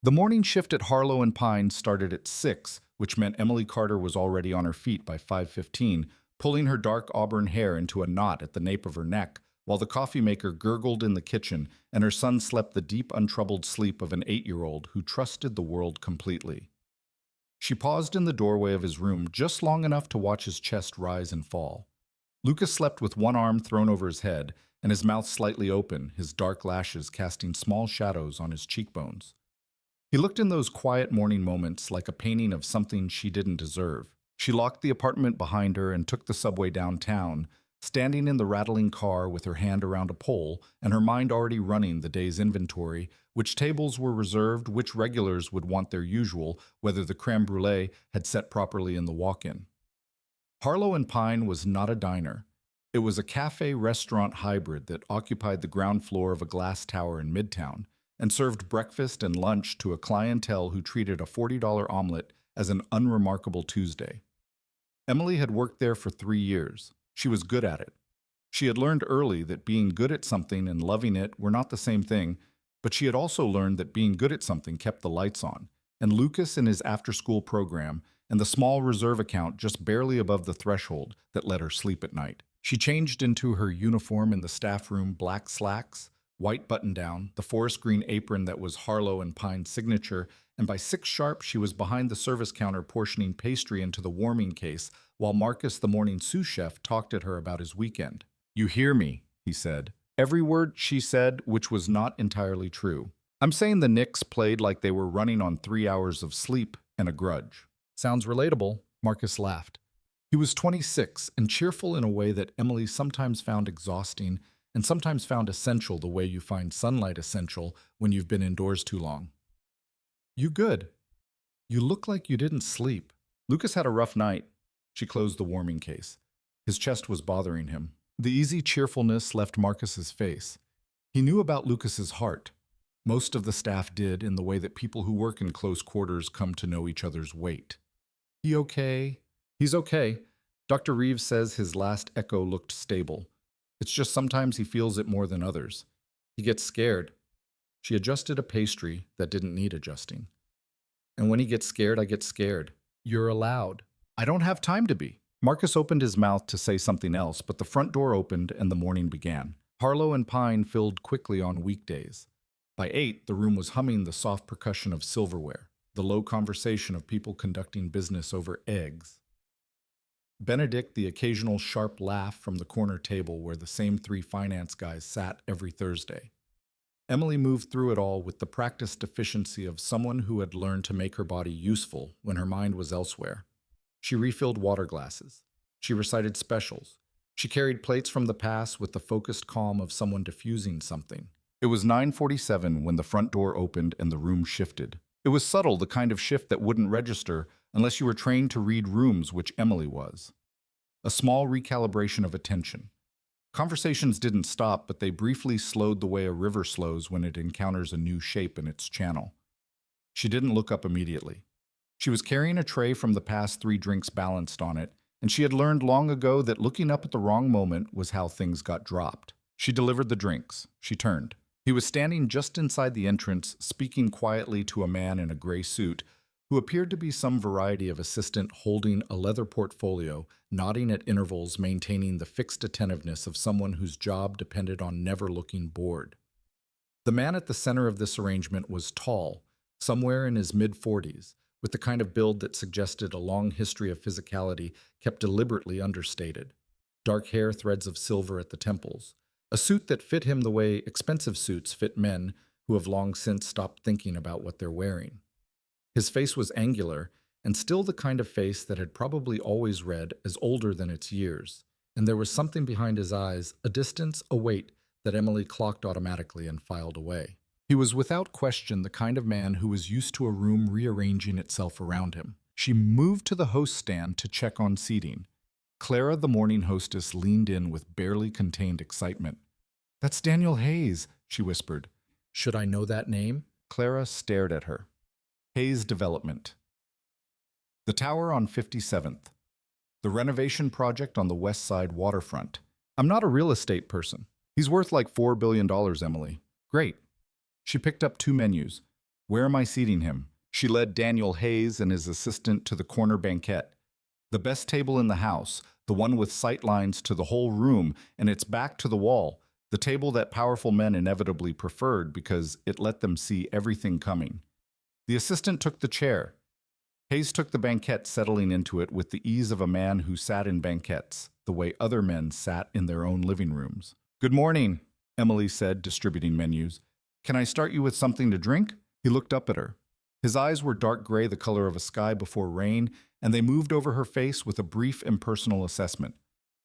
The morning shift at Harlow and Pine started at 6, which meant Emily Carter was already on her feet by 5:15, pulling her dark auburn hair into a knot at the nape of her neck, while the coffee maker gurgled in the kitchen and her son slept the deep, untroubled sleep of an 8-year-old who trusted the world completely. She paused in the doorway of his room just long enough to watch his chest rise and fall. Lucas slept with one arm thrown over his head and his mouth slightly open, his dark lashes casting small shadows on his cheekbones. He looked in those quiet morning moments like a painting of something she didn't deserve. She locked the apartment behind her and took the subway downtown, standing in the rattling car with her hand around a pole and her mind already running the day's inventory, which tables were reserved, which regulars would want their usual, whether the creme brulee had set properly in the walk-in. Harlow and Pine was not a diner. It was a cafe-restaurant hybrid that occupied the ground floor of a glass tower in Midtown and served breakfast and lunch to a clientele who treated a $40 omelet as an unremarkable Tuesday. Emily had worked there for 3 years. She was good at it. She had learned early that being good at something and loving it were not the same thing, but she had also learned that being good at something kept the lights on, and Lucas in his after-school program and the small reserve account just barely above the threshold that let her sleep at night. She changed into her uniform in the staff room, black slacks, white button-down, the forest green apron that was Harlow and Pine's signature, and by 6 sharp she was behind the service counter portioning pastry into the warming case while Marcus, the morning sous chef, talked at her about his weekend. "You hear me," he said. Every word she said, which was not entirely true. "I'm saying the Knicks played like they were running on 3 hours of sleep and a grudge." "Sounds relatable," Marcus laughed. He was 26 and cheerful in a way that Emily sometimes found exhausting and sometimes found essential the way you find sunlight essential when you've been indoors too long. "You good? You look like you didn't sleep." Lucas had a rough night. She closed the warming case. His chest was bothering him. The easy cheerfulness left Marcus's face. He knew about Lucas's heart. Most of the staff did, in the way that people who work in close quarters come to know each other's weight. "He okay?" "He's okay. Dr. Reeves says his last echo looked stable. It's just sometimes he feels it more than others. He gets scared." She adjusted a pastry that didn't need adjusting. "And when he gets scared, I get scared." "You're allowed." "I don't have time to be." Marcus opened his mouth to say something else, but the front door opened and the morning began. Harlow and Pine filled quickly on weekdays. By 8, the room was humming the soft percussion of silverware, the low conversation of people conducting business over eggs. Benedict, the occasional sharp laugh from the corner table where the same 3 finance guys sat every Thursday. Emily moved through it all with the practiced efficiency of someone who had learned to make her body useful when her mind was elsewhere. She refilled water glasses. She recited specials. She carried plates from the past with the focused calm of someone diffusing something. It was 9:47 when the front door opened and the room shifted. It was subtle, the kind of shift that wouldn't register unless you were trained to read rooms, which Emily was. A small recalibration of attention. Conversations didn't stop, but they briefly slowed the way a river slows when it encounters a new shape in its channel. She didn't look up immediately. She was carrying a tray from the past 3 drinks balanced on it, and she had learned long ago that looking up at the wrong moment was how things got dropped. She delivered the drinks. She turned. He was standing just inside the entrance, speaking quietly to a man in a gray suit who appeared to be some variety of assistant holding a leather portfolio, nodding at intervals, maintaining the fixed attentiveness of someone whose job depended on never looking bored. The man at the center of this arrangement was tall, somewhere in his mid-40s, with the kind of build that suggested a long history of physicality kept deliberately understated. Dark hair, threads of silver at the temples. A suit that fit him the way expensive suits fit men who have long since stopped thinking about what they're wearing. His face was angular, and still the kind of face that had probably always read as older than its years, and there was something behind his eyes, a distance, a weight, that Emily clocked automatically and filed away. He was without question the kind of man who was used to a room rearranging itself around him. She moved to the host stand to check on seating. Clara, the morning hostess, leaned in with barely contained excitement. "That's Daniel Hayes," she whispered. "Should I know that name?" Clara stared at her. Hayes Development. The tower on 57th. The renovation project on the West Side waterfront. "I'm not a real estate person." "He's worth like $4 billion, Emily." "Great." She picked up 2 menus. Where am I seating him? She led Daniel Hayes and his assistant to the corner banquette. The best table in the house, the one with sight lines to the whole room and its back to the wall, the table that powerful men inevitably preferred because it let them see everything coming. The assistant took the chair. Hayes took the banquette, settling into it with the ease of a man who sat in banquettes, the way other men sat in their own living rooms. "Good morning," Emily said, distributing menus. "Can I start you with something to drink?" He looked up at her. His eyes were dark gray, the color of a sky before rain, and they moved over her face with a brief, impersonal assessment.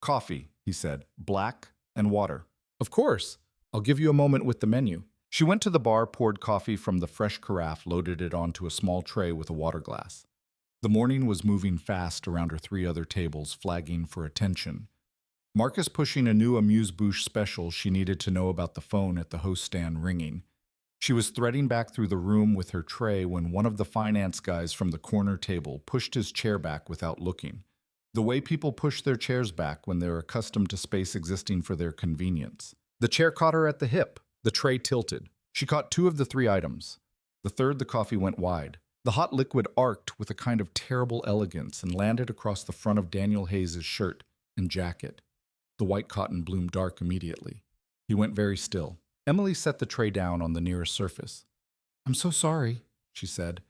"Coffee," he said, "black and water." "Of course. I'll give you a moment with the menu." She went to the bar, poured coffee from the fresh carafe, loaded it onto a small tray with a water glass. The morning was moving fast around her 3 other tables, flagging for attention. Marcus pushing a new amuse-bouche special she needed to know about the phone at the host stand ringing. She was threading back through the room with her tray when one of the finance guys from the corner table pushed his chair back without looking. The way people push their chairs back when they're accustomed to space existing for their convenience. The chair caught her at the hip. The tray tilted. She caught 2 of the 3 items. The third, the coffee, went wide. The hot liquid arced with a kind of terrible elegance and landed across the front of Daniel Hayes' shirt and jacket. The white cotton bloomed dark immediately. He went very still. Emily set the tray down on the nearest surface. "I'm so sorry," she said,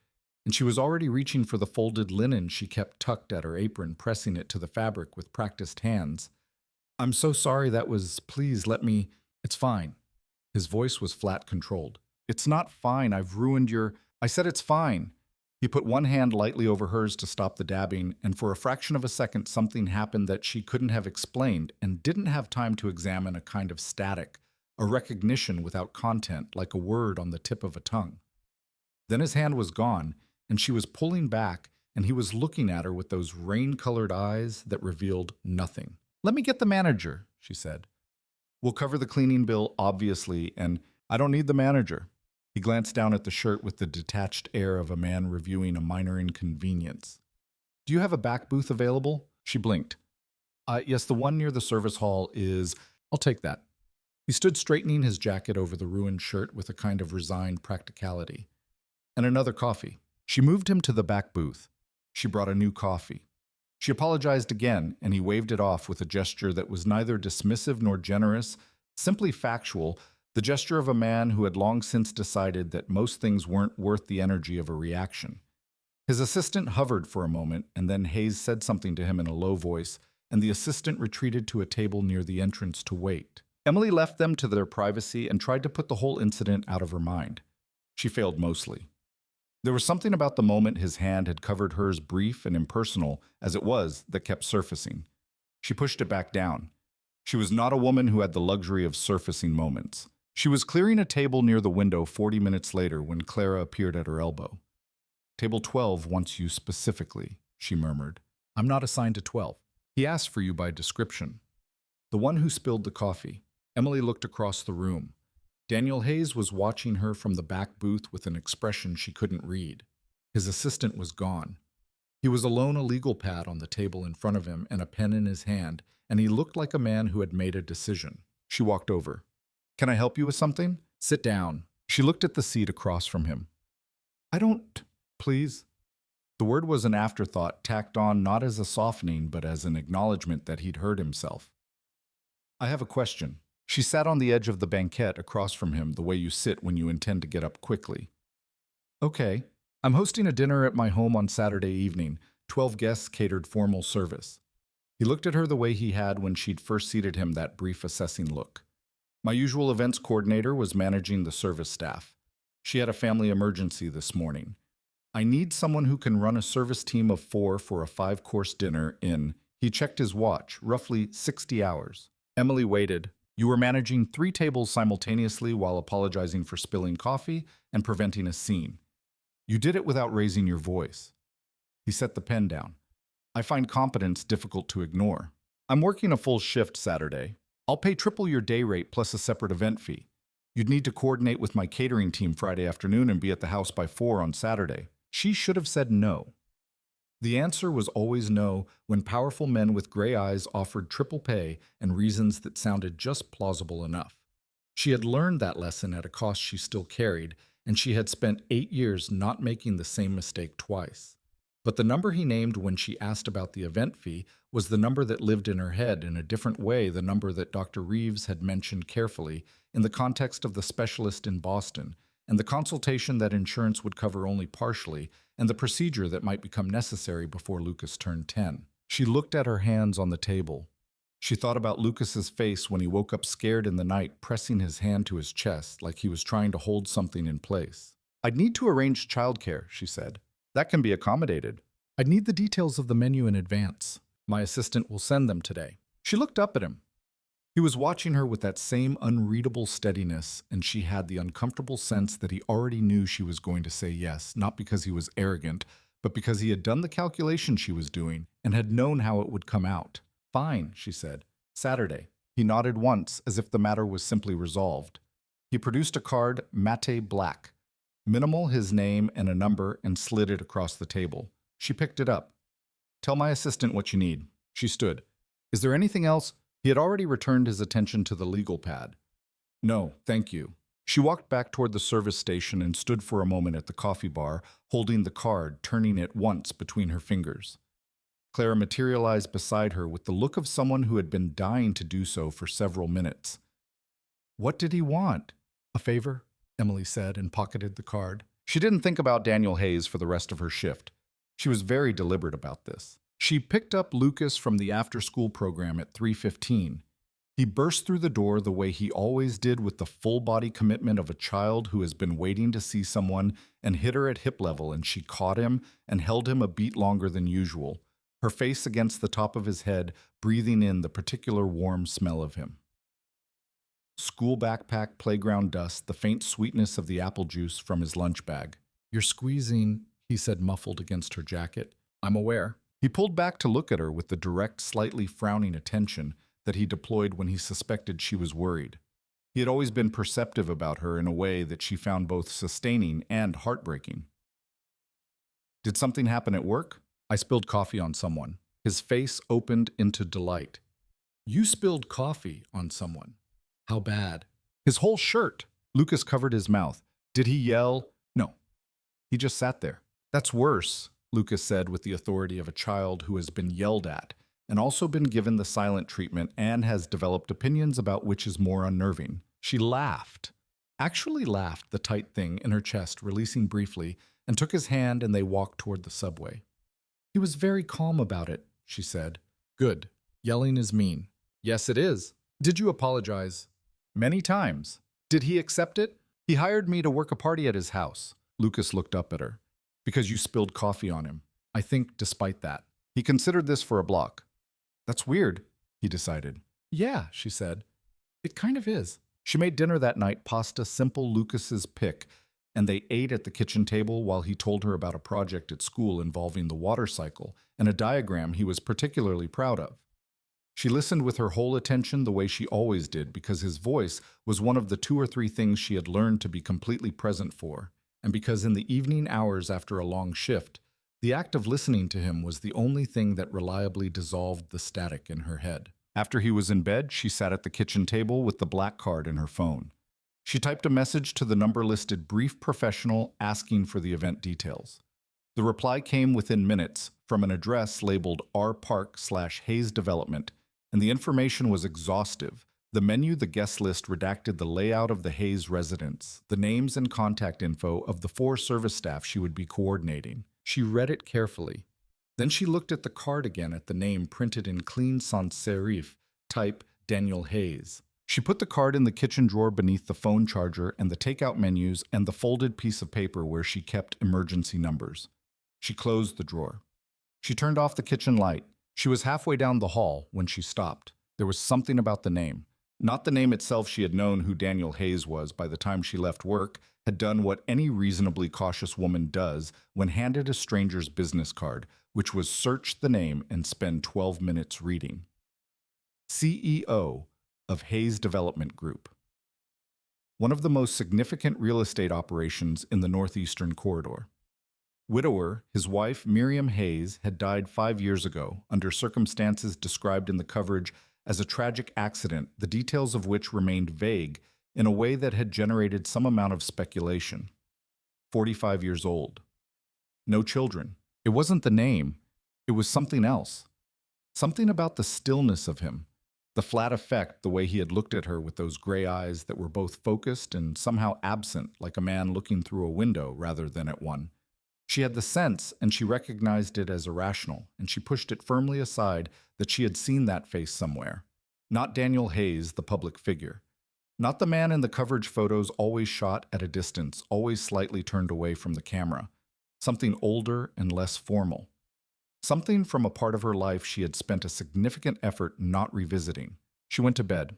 and she was already reaching for the folded linen she kept tucked at her apron, pressing it to the fabric with practiced hands. "I'm so sorry that was, please let me, it's fine." His voice was flat, controlled. "It's not fine, I've ruined your, I said it's fine." He put one hand lightly over hers to stop the dabbing, and for a fraction of a second something happened that she couldn't have explained and didn't have time to examine, a kind of static, a recognition without content, like a word on the tip of a tongue. Then his hand was gone, and she was pulling back, and he was looking at her with those rain-colored eyes that revealed nothing. "Let me get the manager," she said. "We'll cover the cleaning bill, obviously, and I don't need the manager." He glanced down at the shirt with the detached air of a man reviewing a minor inconvenience. "Do you have a back booth available?" She blinked. Yes, the one near the service hall is... I'll take that." He stood straightening his jacket over the ruined shirt with a kind of resigned practicality. "And another coffee." She moved him to the back booth. She brought a new coffee. She apologized again, and he waved it off with a gesture that was neither dismissive nor generous, simply factual, the gesture of a man who had long since decided that most things weren't worth the energy of a reaction. His assistant hovered for a moment, and then Hayes said something to him in a low voice, and the assistant retreated to a table near the entrance to wait. Emily left them to their privacy and tried to put the whole incident out of her mind. She failed mostly. There was something about the moment his hand had covered hers, brief and impersonal as it was, that kept surfacing. She pushed it back down. She was not a woman who had the luxury of surfacing moments. She was clearing a table near the window 40 minutes later when Clara appeared at her elbow. "Table 12 wants you specifically," she murmured. "I'm not assigned to 12. He asked for you by description." The one who spilled the coffee. Emily looked across the room. Daniel Hayes was watching her from the back booth with an expression she couldn't read. His assistant was gone. He was alone, a legal pad on the table in front of him and a pen in his hand, and he looked like a man who had made a decision. She walked over. "Can I help you with something?" "Sit down." She looked at the seat across from him. "I don't, please." The word was an afterthought, tacked on not as a softening, but as an acknowledgement that he'd heard himself. "I have a question." She sat on the edge of the banquette across from him, the way you sit when you intend to get up quickly. "Okay. I'm hosting a dinner at my home on Saturday evening. 12 guests, catered formal service." He looked at her the way he had when she'd first seated him, that brief assessing look. "My usual events coordinator was managing the service staff. She had a family emergency this morning. I need someone who can run a service team of 4 for a 5-course dinner in," he checked his watch, "roughly 60 hours. Emily waited. "You were managing 3 tables simultaneously while apologizing for spilling coffee and preventing a scene. You did it without raising your voice." He set the pen down. "I find competence difficult to ignore. I'm working a full shift Saturday. I'll pay triple your day rate plus a separate event fee. You'd need to coordinate with my catering team Friday afternoon and be at the house by 4 on Saturday." She should have said no. The answer was always no when powerful men with gray eyes offered triple pay and reasons that sounded just plausible enough. She had learned that lesson at a cost she still carried, and she had spent 8 years not making the same mistake twice. But the number he named when she asked about the event fee was the number that lived in her head in a different way, the number that Dr. Reeves had mentioned carefully in the context of the specialist in Boston, and the consultation that insurance would cover only partially, and the procedure that might become necessary before Lucas turned 10. She looked at her hands on the table. She thought about Lucas's face when he woke up scared in the night, pressing his hand to his chest like he was trying to hold something in place. "I'd need to arrange childcare," she said. "That can be accommodated. I'd need the details of the menu in advance. My assistant will send them today." She looked up at him. He was watching her with that same unreadable steadiness, and she had the uncomfortable sense that he already knew she was going to say yes, not because he was arrogant, but because he had done the calculation she was doing and had known how it would come out. "Fine," she said. "Saturday." He nodded once, as if the matter was simply resolved. He produced a card, matte black. Minimal his name and a number, and slid it across the table. She picked it up. "Tell my assistant what you need." She stood. "Is there anything else?" He had already returned his attention to the legal pad. "No, thank you." She walked back toward the service station and stood for a moment at the coffee bar, holding the card, turning it once between her fingers. Clara materialized beside her with the look of someone who had been dying to do so for several minutes. "What did he want?" "A favor," Emily said, and pocketed the card. She didn't think about Daniel Hayes for the rest of her shift. She was very deliberate about this. She picked up Lucas from the after-school program at 3:15. He burst through the door the way he always did, with the full-body commitment of a child who has been waiting to see someone, and hit her at hip level, and she caught him and held him a beat longer than usual, her face against the top of his head, breathing in the particular warm smell of him. School backpack, playground dust, the faint sweetness of the apple juice from his lunch bag. "You're squeezing," he said, muffled against her jacket. "I'm aware." He pulled back to look at her with the direct, slightly frowning attention that he deployed when he suspected she was worried. He had always been perceptive about her in a way that she found both sustaining and heartbreaking. "Did something happen at work?" "I spilled coffee on someone." His face opened into delight. "You spilled coffee on someone? How bad?" "His whole shirt." Lucas covered his mouth. "Did he yell?" "No. He just sat there." "That's worse," Lucas said with the authority of a child who has been yelled at and also been given the silent treatment and has developed opinions about which is more unnerving. She laughed. Actually laughed, the tight thing in her chest releasing briefly, and took his hand, and they walked toward the subway. "He was very calm about it," she said. "Good. Yelling is mean." "Yes, it is." "Did you apologize?" "Many times." "Did he accept it?" "He hired me to work a party at his house." Lucas looked up at her. "Because you spilled coffee on him. I think despite that." He considered this for a block. "That's weird," he decided. "Yeah," she said. "It kind of is." She made dinner that night, pasta, simple Lucas's pick, and they ate at the kitchen table while he told her about a project at school involving the water cycle and a diagram he was particularly proud of. She listened with her whole attention, the way she always did, because his voice was one of the 2 or 3 things she had learned to be completely present for, and because in the evening hours after a long shift, the act of listening to him was the only thing that reliably dissolved the static in her head. After he was in bed, she sat at the kitchen table with the black card in her phone. She typed a message to the number listed "Brief Professional" asking for the event details. The reply came within minutes from an address labeled R-Park/Hayes Development, and the information was exhaustive. The menu, the guest list redacted the layout of the Hayes residence, the names and contact info of the 4 service staff she would be coordinating. She read it carefully. Then she looked at the card again, at the name printed in clean sans serif, type Daniel Hayes. She put the card in the kitchen drawer beneath the phone charger and the takeout menus and the folded piece of paper where she kept emergency numbers. She closed the drawer. She turned off the kitchen light. She was halfway down the hall when she stopped. There was something about the name. Not the name itself. She had known who Daniel Hayes was by the time she left work, had done what any reasonably cautious woman does when handed a stranger's business card, which was search the name and spend 12 minutes reading. CEO of Hayes Development Group. One of the most significant real estate operations in the Northeastern Corridor. Widower, his wife, Miriam Hayes, had died 5 years ago under circumstances described in the coverage as a tragic accident, the details of which remained vague in a way that had generated some amount of speculation. 45 years old. No children. It wasn't the name. It was something else. Something about the stillness of him, the flat effect, the way he had looked at her with those gray eyes that were both focused and somehow absent, like a man looking through a window rather than at one. She had the sense, and she recognized it as irrational, and she pushed it firmly aside that she had seen that face somewhere. Not Daniel Hayes, the public figure. Not the man in the coverage photos always shot at a distance, always slightly turned away from the camera. Something older and less formal. Something from a part of her life she had spent a significant effort not revisiting. She went to bed.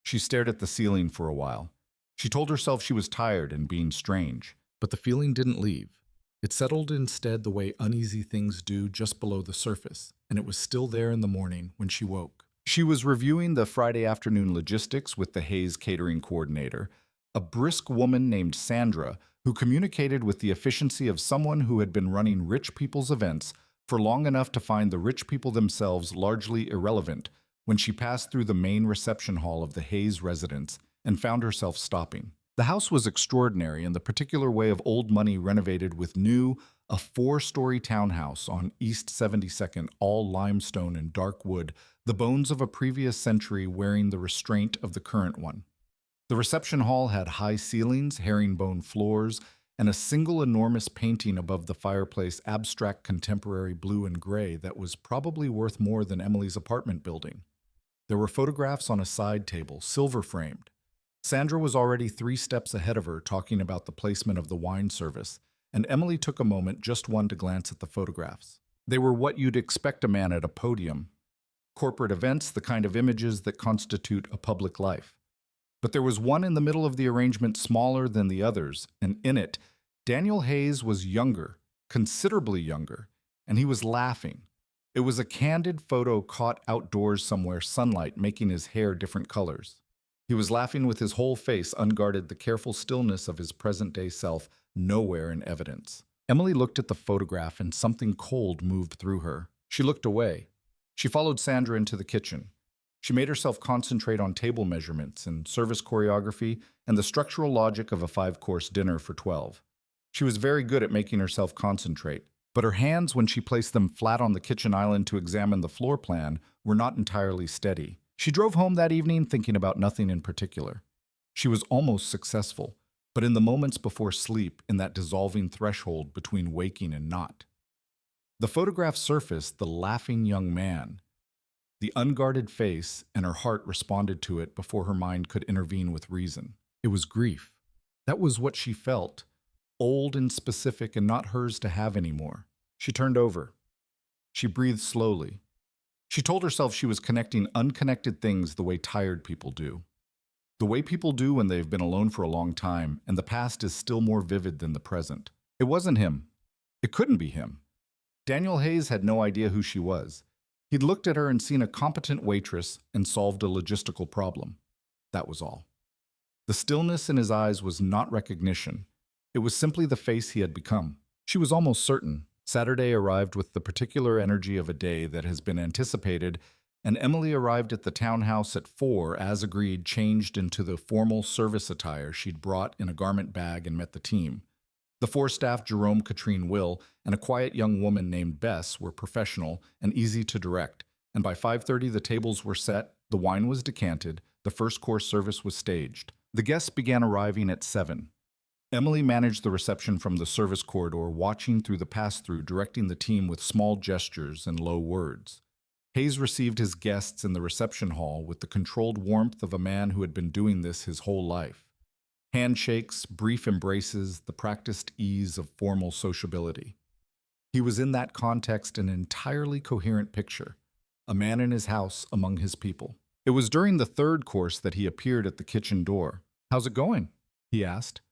She stared at the ceiling for a while. She told herself she was tired and being strange, but the feeling didn't leave. It settled instead the way uneasy things do just below the surface, and it was still there in the morning when she woke. She was reviewing the Friday afternoon logistics with the Hayes catering coordinator, a brisk woman named Sandra who communicated with the efficiency of someone who had been running rich people's events for long enough to find the rich people themselves largely irrelevant when she passed through the main reception hall of the Hayes residence and found herself stopping. The house was extraordinary in the particular way of old money renovated with new, a 4-story townhouse on East 72nd, all limestone and dark wood, the bones of a previous century wearing the restraint of the current one. The reception hall had high ceilings, herringbone floors, and a single enormous painting above the fireplace, abstract contemporary blue and gray that was probably worth more than Emily's apartment building. There were photographs on a side table, silver-framed. Sandra was already 3 steps ahead of her, talking about the placement of the wine service, and Emily took a moment, just one, to glance at the photographs. They were what you'd expect a man at a podium. Corporate events, the kind of images that constitute a public life. But there was one in the middle of the arrangement smaller than the others, and in it, Daniel Hayes was younger, considerably younger, and he was laughing. It was a candid photo caught outdoors somewhere, sunlight making his hair different colors. He was laughing with his whole face unguarded, the careful stillness of his present-day self nowhere in evidence. Emily looked at the photograph and something cold moved through her. She looked away. She followed Sandra into the kitchen. She made herself concentrate on table measurements and service choreography and the structural logic of a 5-course dinner for 12. She was very good at making herself concentrate, but her hands, when she placed them flat on the kitchen island to examine the floor plan, were not entirely steady. She drove home that evening thinking about nothing in particular. She was almost successful, but in the moments before sleep, in that dissolving threshold between waking and not. The photograph surfaced, the laughing young man, the unguarded face, and her heart responded to it before her mind could intervene with reason. It was grief. That was what she felt, old and specific and not hers to have anymore. She turned over. She breathed slowly. She told herself she was connecting unconnected things the way tired people do. The way people do when they've been alone for a long time, and the past is still more vivid than the present. It wasn't him. It couldn't be him. Daniel Hayes had no idea who she was. He'd looked at her and seen a competent waitress and solved a logistical problem. That was all. The stillness in his eyes was not recognition. It was simply the face he had become. She was almost certain. Saturday arrived with the particular energy of a day that has been anticipated, and Emily arrived at the townhouse at 4, as agreed, changed into the formal service attire she'd brought in a garment bag, and met the team. The 4 staff, Jerome, Katrine, Will, and a quiet young woman named Bess, were professional and easy to direct, and by 5:30 the tables were set, the wine was decanted, the first-course service was staged. The guests began arriving at 7. Emily managed the reception from the service corridor, watching through the pass-through, directing the team with small gestures and low words. Hayes received his guests in the reception hall with the controlled warmth of a man who had been doing this his whole life. Handshakes, brief embraces, the practiced ease of formal sociability. He was in that context an entirely coherent picture, a man in his house among his people. It was during the 3rd course that he appeared at the kitchen door. "How's it going?" he asked.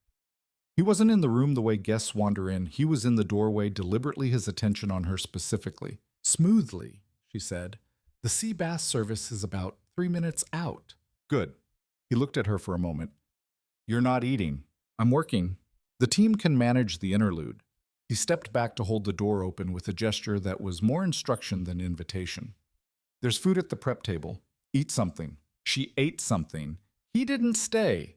He wasn't in the room the way guests wander in. He was in the doorway, deliberately, his attention on her specifically. "Smoothly," she said. "The sea bass service is about 3 minutes out." "Good." He looked at her for a moment. "You're not eating." "I'm working." The team can manage the interlude. He stepped back to hold the door open with a gesture that was more instruction than invitation. "There's food at the prep table. Eat something." She ate something. He didn't stay.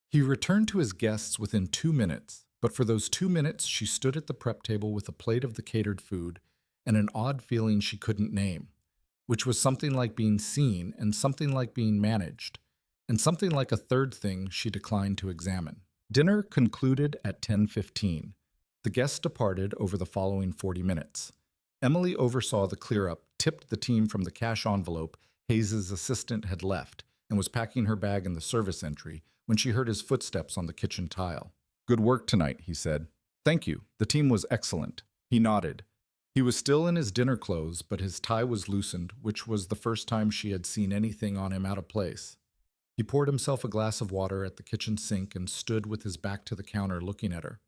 He returned to his guests within 2 minutes. But for those 2 minutes, she stood at the prep table with a plate of the catered food and an odd feeling she couldn't name, which was something like being seen and something like being managed, and something like a third thing she declined to examine. Dinner concluded at 10:15. The guests departed over the following 40 minutes. Emily oversaw the clear-up, tipped the team from the cash envelope Hayes's assistant had left, and was packing her bag in the service entry when she heard his footsteps on the kitchen tile. "Good work tonight," he said. "Thank you. The team was excellent." He nodded. He was still in his dinner clothes, but his tie was loosened, which was the first time she had seen anything on him out of place. He poured himself a glass of water at the kitchen sink and stood with his back to the counter looking at her.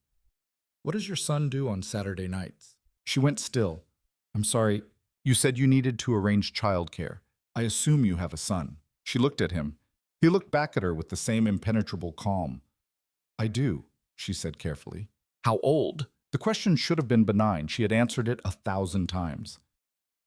"What does your son do on Saturday nights?" She went still. "I'm sorry, you said you needed to arrange childcare. I assume you have a son." She looked at him. He looked back at her with the same impenetrable calm. "I do," she said carefully. "How old?" The question should have been benign. She had answered it 1,000 times.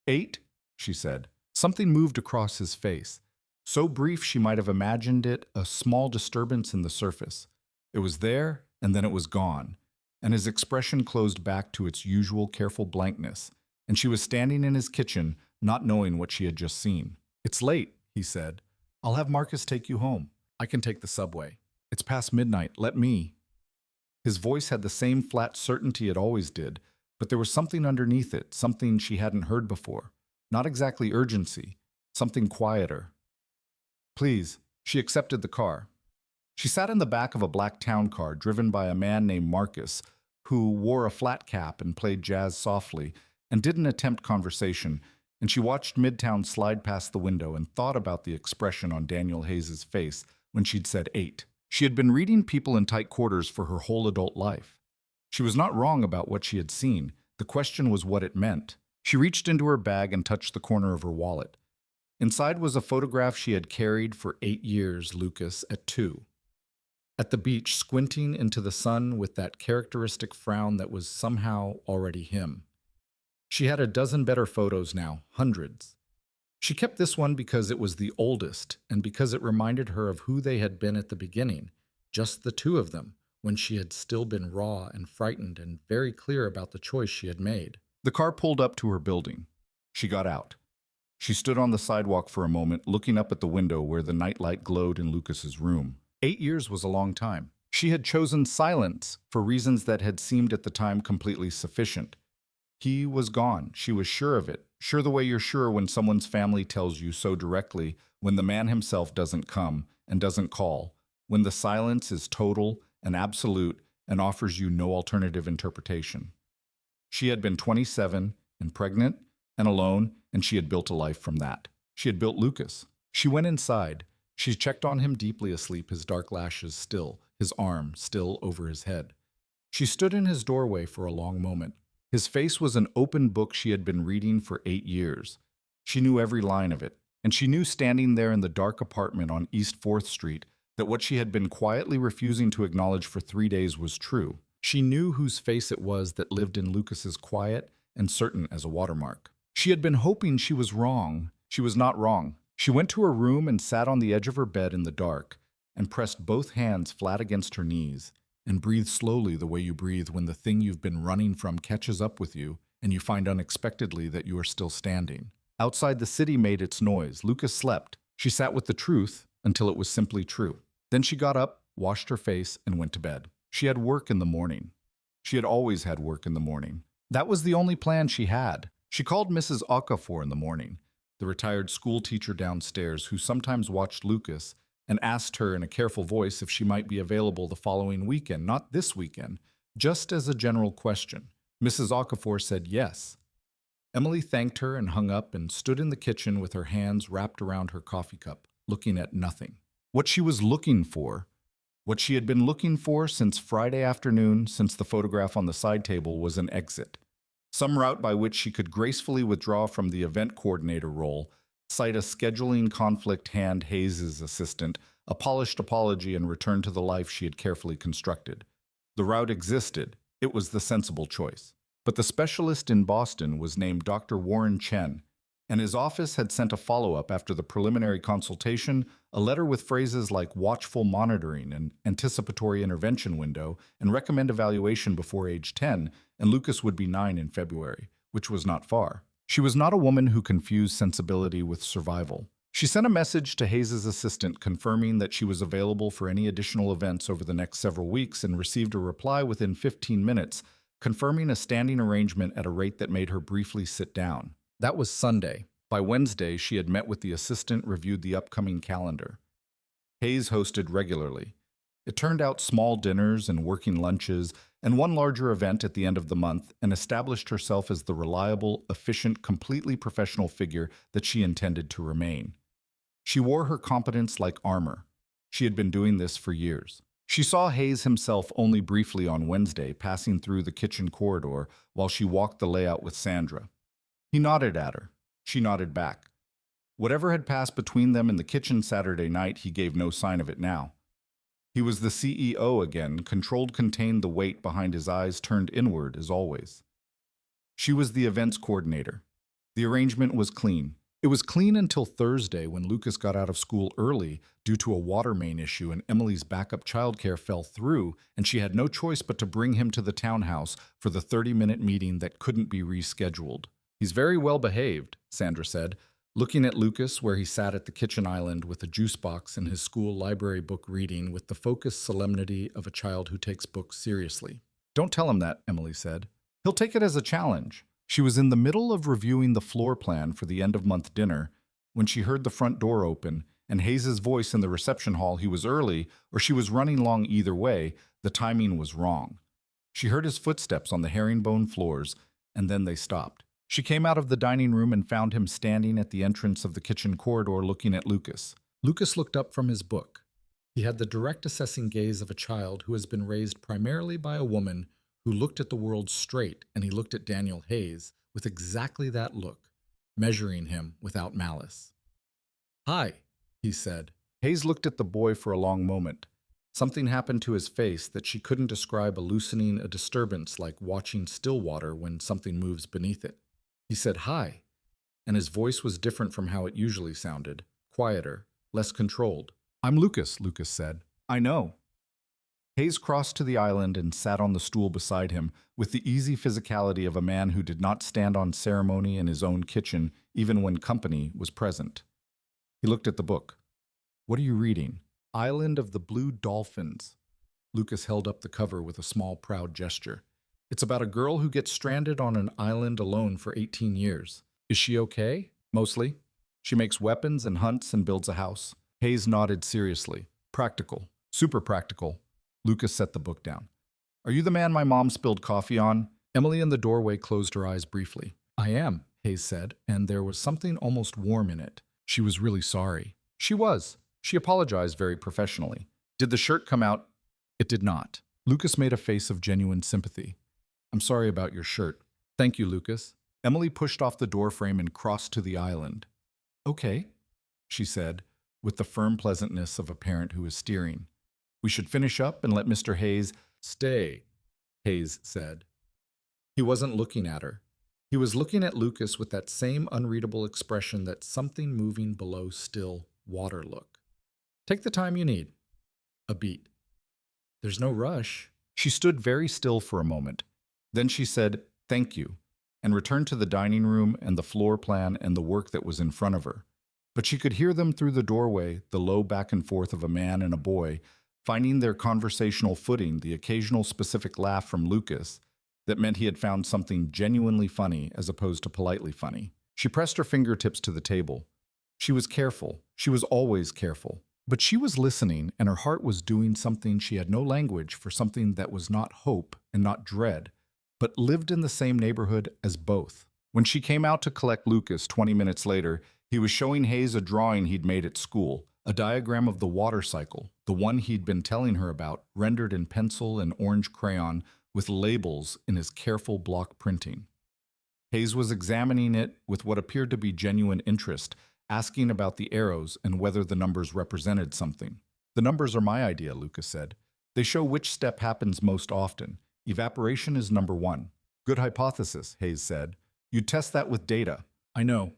8, she said. Something moved across his face. So brief she might have imagined it a small disturbance in the surface. It was there, and then it was gone, and his expression closed back to its usual careful blankness, and she was standing in his kitchen, not knowing what she had just seen. "It's late," he said. "I'll have Marcus take you home. I can take the subway. It's past midnight. Let me." His voice had the same flat certainty it always did, but there was something underneath it, something she hadn't heard before. Not exactly urgency, something quieter. "Please." She accepted the car. She sat in the back of a black town car driven by a man named Marcus, who wore a flat cap and played jazz softly and didn't attempt conversation, and she watched Midtown slide past the window and thought about the expression on Daniel Hayes's face when she'd said 8. She had been reading people in tight quarters for her whole adult life. She was not wrong about what she had seen. The question was what it meant. She reached into her bag and touched the corner of her wallet. Inside was a photograph she had carried for 8 years, Lucas, at 2. At the beach, squinting into the sun with that characteristic frown that was somehow already him. She had a dozen better photos now, hundreds. She kept this one because it was the oldest and because it reminded her of who they had been at the beginning, just the two of them, when she had still been raw and frightened and very clear about the choice she had made. The car pulled up to her building. She got out. She stood on the sidewalk for a moment, looking up at the window where the nightlight glowed in Lucas's room. 8 years was a long time. She had chosen silence for reasons that had seemed at the time completely sufficient. He was gone. She was sure of it. Sure the way you're sure when someone's family tells you so directly, when the man himself doesn't come and doesn't call, when the silence is total and absolute and offers you no alternative interpretation. She had been 27 and pregnant and alone, and she had built a life from that. She had built Lucas. She went inside. She checked on him deeply asleep, his dark lashes still, his arm still over his head. She stood in his doorway for a long moment. His face was an open book she had been reading for 8 years. She knew every line of it, and she knew standing there in the dark apartment on East 4th Street that what she had been quietly refusing to acknowledge for 3 days was true. She knew whose face it was that lived in Lucas's quiet and certain as a watermark. She had been hoping she was wrong. She was not wrong. She went to her room and sat on the edge of her bed in the dark and pressed both hands flat against her knees and breathed slowly the way you breathe when the thing you've been running from catches up with you and you find unexpectedly that you are still standing. Outside the city made its noise. Lucas slept. She sat with the truth until it was simply true. Then she got up, washed her face, and went to bed. She had work in the morning. She had always had work in the morning. That was the only plan she had. She called Mrs. Okafor in the morning, the retired school teacher downstairs who sometimes watched Lucas, and asked her in a careful voice if she might be available the following weekend, not this weekend, just as a general question. Mrs. Okafor said yes. Emily thanked her and hung up and stood in the kitchen with her hands wrapped around her coffee cup, looking at nothing. What she was looking for, what she had been looking for since Friday afternoon, since the photograph on the side table, was an exit. Some route by which she could gracefully withdraw from the event coordinator role, cite a scheduling conflict hand Hayes's assistant, a polished apology, and return to the life she had carefully constructed. The route existed. It was the sensible choice. But the specialist in Boston was named Dr. Warren Chen, and his office had sent a follow-up after the preliminary consultation, a letter with phrases like watchful monitoring and anticipatory intervention window and recommend evaluation before age 10, and Lucas would be 9 in February, which was not far. She was not a woman who confused sensibility with survival. She sent a message to Hayes's assistant confirming that she was available for any additional events over the next several weeks and received a reply within 15 minutes, confirming a standing arrangement at a rate that made her briefly sit down. That was Sunday. By Wednesday, she had met with the assistant, reviewed the upcoming calendar. Hayes hosted regularly. It turned out small dinners and working lunches and one larger event at the end of the month, and established herself as the reliable, efficient, completely professional figure that she intended to remain. She wore her competence like armor. She had been doing this for years. She saw Hayes himself only briefly on Wednesday, passing through the kitchen corridor while she walked the layout with Sandra. He nodded at her. She nodded back. Whatever had passed between them in the kitchen Saturday night, he gave no sign of it now. He was the CEO again, controlled, contained, the weight behind his eyes turned inward as always. She was the events coordinator. The arrangement was clean. It was clean until Thursday when Lucas got out of school early due to a water main issue and Emily's backup childcare fell through, and she had no choice but to bring him to the townhouse for the 30-minute meeting that couldn't be rescheduled. "He's very well behaved," Sandra said, looking at Lucas where he sat at the kitchen island with a juice box and his school library book reading with the focused solemnity of a child who takes books seriously. "Don't tell him that," Emily said. "He'll take it as a challenge." She was in the middle of reviewing the floor plan for the end-of-month dinner when she heard the front door open and Hayes's voice in the reception hall. He was early, or she was running long. Either way, the timing was wrong. She heard his footsteps on the herringbone floors, and then they stopped. She came out of the dining room and found him standing at the entrance of the kitchen corridor looking at Lucas. Lucas looked up from his book. He had the direct assessing gaze of a child who has been raised primarily by a woman who looked at the world straight, and he looked at Daniel Hayes with exactly that look, measuring him without malice. "Hi," he said. Hayes looked at the boy for a long moment. Something happened to his face that she couldn't describe, a loosening, a disturbance like watching still water when something moves beneath it. He said hi, and his voice was different from how it usually sounded, quieter, less controlled. "I'm Lucas," Lucas said. "I know." Hayes crossed to the island and sat on the stool beside him with the easy physicality of a man who did not stand on ceremony in his own kitchen even when company was present. He looked at the book. "What are you reading?" "Island of the Blue Dolphins." Lucas held up the cover with a small, proud gesture. "It's about a girl who gets stranded on an island alone for 18 years. Is she okay?" "Mostly. She makes weapons and hunts and builds a house." Hayes nodded seriously. "Practical. Super practical." Lucas set the book down. "Are you the man my mom spilled coffee on?" Emily in the doorway closed her eyes briefly. "I am," Hayes said, and there was something almost warm in it. She was really sorry. She was. She apologized very professionally. "Did the shirt come out?" "It did not." Lucas made a face of genuine sympathy. "I'm sorry about your shirt." "Thank you, Lucas." Emily pushed off the doorframe and crossed to the island. "Okay," she said, with the firm pleasantness of a parent who is steering. "We should finish up and let Mr. Hayes—" "Stay," Hayes said. He wasn't looking at her. He was looking at Lucas with that same unreadable expression, that something moving below still water look. "Take the time you need." A beat. "There's no rush." She stood very still for a moment. Then she said, "Thank you," and returned to the dining room and the floor plan and the work that was in front of her. But she could hear them through the doorway, the low back and forth of a man and a boy, finding their conversational footing, the occasional specific laugh from Lucas that meant he had found something genuinely funny as opposed to politely funny. She pressed her fingertips to the table. She was careful. She was always careful. But she was listening, and her heart was doing something she had no language for, something that was not hope and not dread, but lived in the same neighborhood as both. When she came out to collect Lucas 20 minutes later, he was showing Hayes a drawing he'd made at school, a diagram of the water cycle, the one he'd been telling her about, rendered in pencil and orange crayon with labels in his careful block printing. Hayes was examining it with what appeared to be genuine interest, asking about the arrows and whether the numbers represented something. "The numbers are my idea," Lucas said. "They show which step happens most often. Evaporation is number 1. "Good hypothesis," Hayes said. "You test that with data." "I know."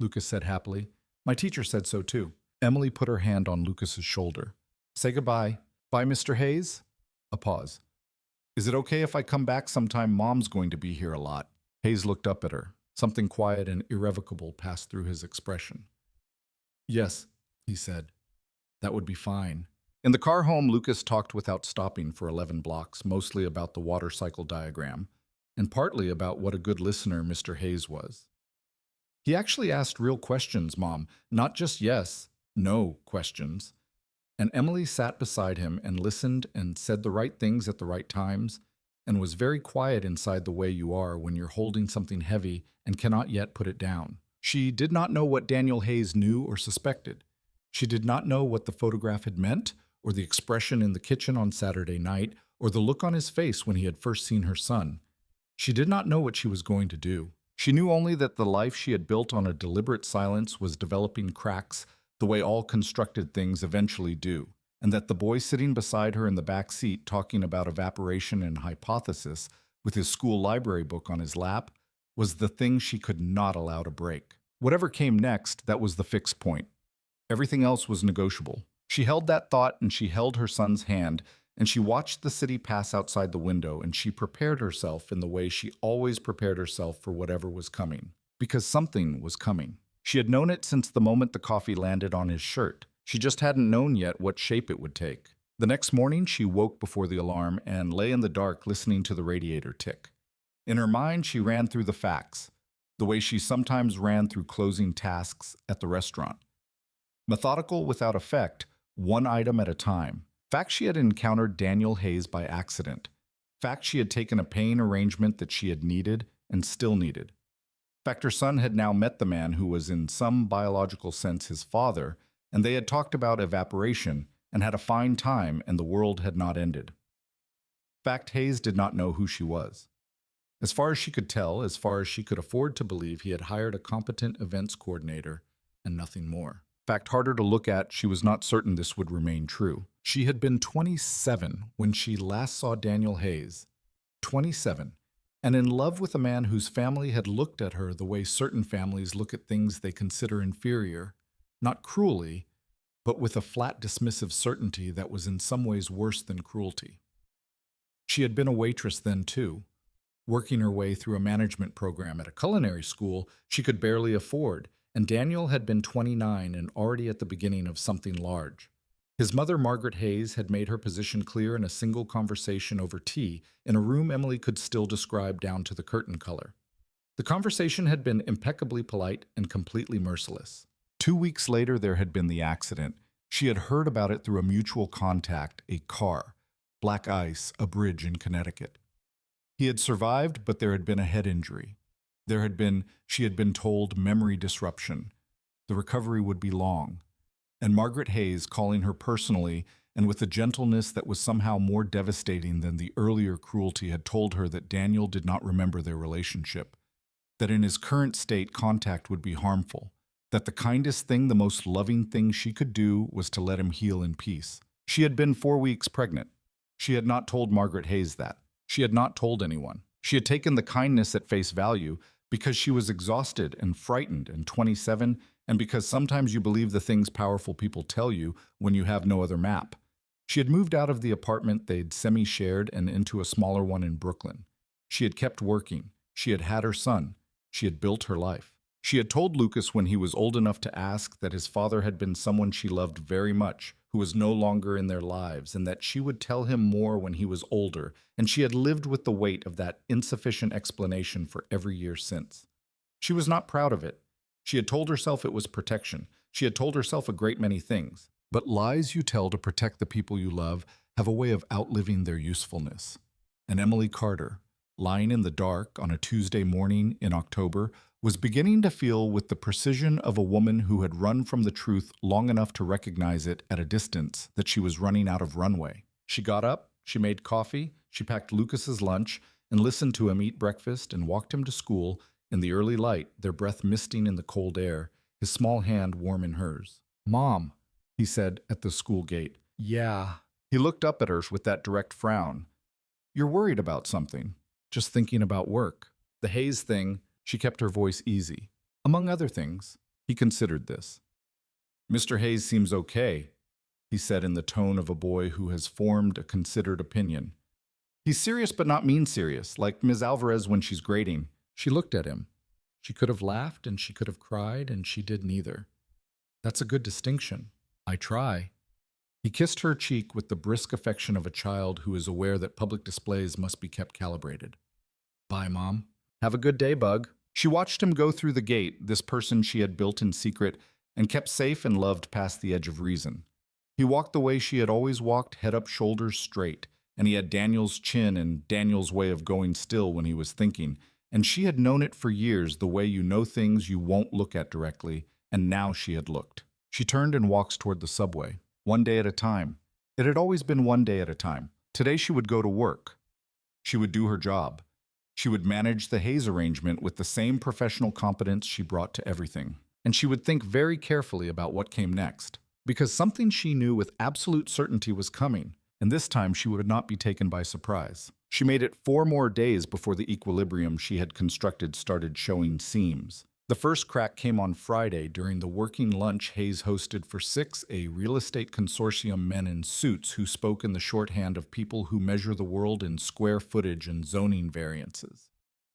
Lucas said happily. My teacher said so too. Emily put her hand on Lucas's shoulder. Say goodbye. Bye, Mr. Hayes. A pause. Is it okay if I come back sometime? Mom's going to be here a lot. Hayes looked up at her. Something quiet and irrevocable passed through his expression. Yes, he said. That would be fine. In the car home, Lucas talked without stopping for 11 blocks, mostly about the water cycle diagram, and partly about what a good listener Mr. Hayes was. He actually asked real questions, Mom, not just yes, no questions. And Emily sat beside him and listened and said the right things at the right times, and was very quiet inside the way you are when you're holding something heavy and cannot yet put it down. She did not know what Daniel Hayes knew or suspected. She did not know what the photograph had meant, or the expression in the kitchen on Saturday night, or the look on his face when he had first seen her son. She did not know what she was going to do. She knew only that the life she had built on a deliberate silence was developing cracks the way all constructed things eventually do, and that the boy sitting beside her in the back seat talking about evaporation and hypothesis with his school library book on his lap was the thing she could not allow to break. Whatever came next, that was the fixed point. Everything else was negotiable. She held that thought, and she held her son's hand, and she watched the city pass outside the window, and she prepared herself in the way she always prepared herself for whatever was coming. Because something was coming. She had known it since the moment the coffee landed on his shirt. She just hadn't known yet what shape it would take. The next morning, she woke before the alarm and lay in the dark listening to the radiator tick. In her mind, she ran through the facts, the way she sometimes ran through closing tasks at the restaurant. Methodical without effect, one item at a time. Fact, she had encountered Daniel Hayes by accident. Fact, she had taken a paying arrangement that she had needed and still needed. Fact, her son had now met the man who was in some biological sense his father, and they had talked about evaporation and had a fine time, and the world had not ended. Fact, Hayes did not know who she was. As far as she could tell, as far as she could afford to believe, he had hired a competent events coordinator and nothing more. Fact, harder to look at, she was not certain this would remain true. She had been 27 when she last saw Daniel Hayes. 27. And in love with a man whose family had looked at her the way certain families look at things they consider inferior, not cruelly, but with a flat dismissive certainty that was in some ways worse than cruelty. She had been a waitress then too, working her way through a management program at a culinary school she could barely afford, and Daniel had been 29 and already at the beginning of something large. His mother, Margaret Hayes, had made her position clear in a single conversation over tea in a room Emily could still describe down to the curtain color. The conversation had been impeccably polite and completely merciless. 2 weeks later, there had been the accident. She had heard about it through a mutual contact, a car, black ice, a bridge in Connecticut. He had survived, but there had been a head injury. She had been told, memory disruption. The recovery would be long. And Margaret Hayes, calling her personally and with a gentleness that was somehow more devastating than the earlier cruelty, had told her that Daniel did not remember their relationship, that in his current state contact would be harmful, that the kindest thing, the most loving thing she could do was to let him heal in peace. She had been 4 weeks pregnant. She had not told Margaret Hayes that. She had not told anyone. She had taken the kindness at face value because she was exhausted and frightened and 27, and because sometimes you believe the things powerful people tell you when you have no other map. She had moved out of the apartment they'd semi-shared and into a smaller one in Brooklyn. She had kept working. She had had her son. She had built her life. She had told Lucas when he was old enough to ask that his father had been someone she loved very much, who was no longer in their lives, and that she would tell him more when he was older, and she had lived with the weight of that insufficient explanation for every year since. She was not proud of it. She had told herself it was protection. She had told herself a great many things. But lies you tell to protect the people you love have a way of outliving their usefulness. And Emily Carter, lying in the dark on a Tuesday morning in October, was beginning to feel with the precision of a woman who had run from the truth long enough to recognize it at a distance that she was running out of runway. She got up, she made coffee, she packed Lucas's lunch, and listened to him eat breakfast and walked him to school in the early light, their breath misting in the cold air, his small hand warm in hers. "Mom," he said at the school gate. "Yeah." He looked up at her with that direct frown. "You're worried about something." "Just thinking about work." The Hayes thing. She kept her voice easy. "Among other things." He considered this. Mr. Hayes seems okay, he said in the tone of a boy who has formed a considered opinion. He's serious but not mean serious, like Ms. Alvarez when she's grading. She looked at him. She could have laughed and she could have cried, and she did neither. That's a good distinction. I try. He kissed her cheek with the brisk affection of a child who is aware that public displays must be kept calibrated. Bye, Mom. Have a good day, Bug. She watched him go through the gate, this person she had built in secret, and kept safe and loved past the edge of reason. He walked the way she had always walked, head up, shoulders straight, and he had Daniel's chin and Daniel's way of going still when he was thinking, and she had known it for years, the way you know things you won't look at directly, and now she had looked. She turned and walked toward the subway, one day at a time. It had always been one day at a time. Today she would go to work. She would do her job. She would manage the Hayes arrangement with the same professional competence she brought to everything. And she would think very carefully about what came next, because something she knew with absolute certainty was coming, and this time she would not be taken by surprise. She made it 4 more days before the equilibrium she had constructed started showing seams. The first crack came on Friday during the working lunch Hayes hosted for 6, a real estate consortium men in suits who spoke in the shorthand of people who measure the world in square footage and zoning variances.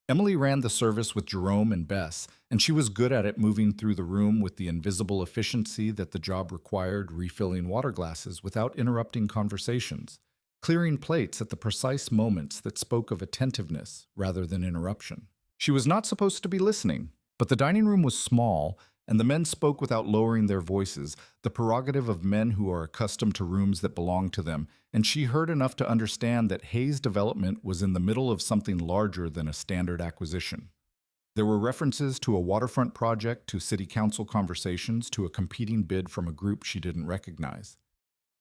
Emily ran the service with Jerome and Bess, and she was good at it, moving through the room with the invisible efficiency that the job required, refilling water glasses without interrupting conversations, clearing plates at the precise moments that spoke of attentiveness rather than interruption. She was not supposed to be listening, but the dining room was small, and the men spoke without lowering their voices, the prerogative of men who are accustomed to rooms that belong to them, and she heard enough to understand that Hayes' development was in the middle of something larger than a standard acquisition. There were references to a waterfront project, to city council conversations, to a competing bid from a group she didn't recognize.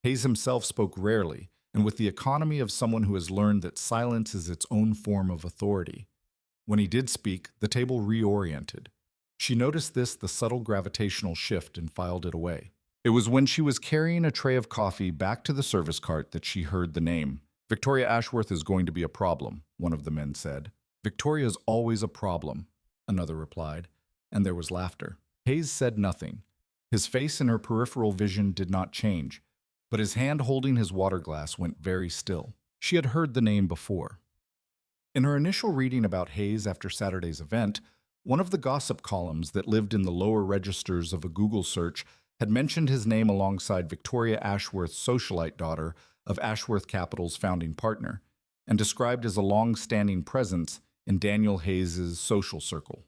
Hayes himself spoke rarely, and with the economy of someone who has learned that silence is its own form of authority. When he did speak, the table reoriented. She noticed the subtle gravitational shift, and filed it away. It was when she was carrying a tray of coffee back to the service cart that she heard the name. Victoria Ashworth is going to be a problem, one of the men said. Victoria's always a problem, another replied, and there was laughter. Hayes said nothing. His face in her peripheral vision did not change, but his hand holding his water glass went very still. She had heard the name before. In her initial reading about Hayes after Saturday's event, one of the gossip columns that lived in the lower registers of a Google search had mentioned his name alongside Victoria Ashworth's socialite daughter of Ashworth Capital's founding partner, and described as a long-standing presence in Daniel Hayes's social circle.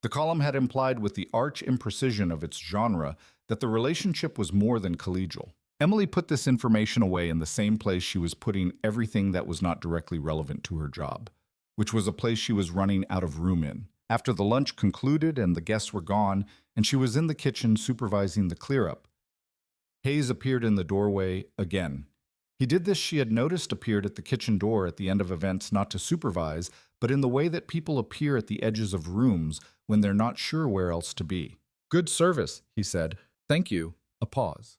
The column had implied with the arch imprecision of its genre that the relationship was more than collegial. Emily put this information away in the same place she was putting everything that was not directly relevant to her job, which was a place she was running out of room in. After the lunch concluded and the guests were gone, and she was in the kitchen supervising the clear-up, Hayes appeared in the doorway again. He did this, she had noticed, appeared at the kitchen door at the end of events not to supervise, but in the way that people appear at the edges of rooms when they're not sure where else to be. Good service, he said. Thank you. A pause.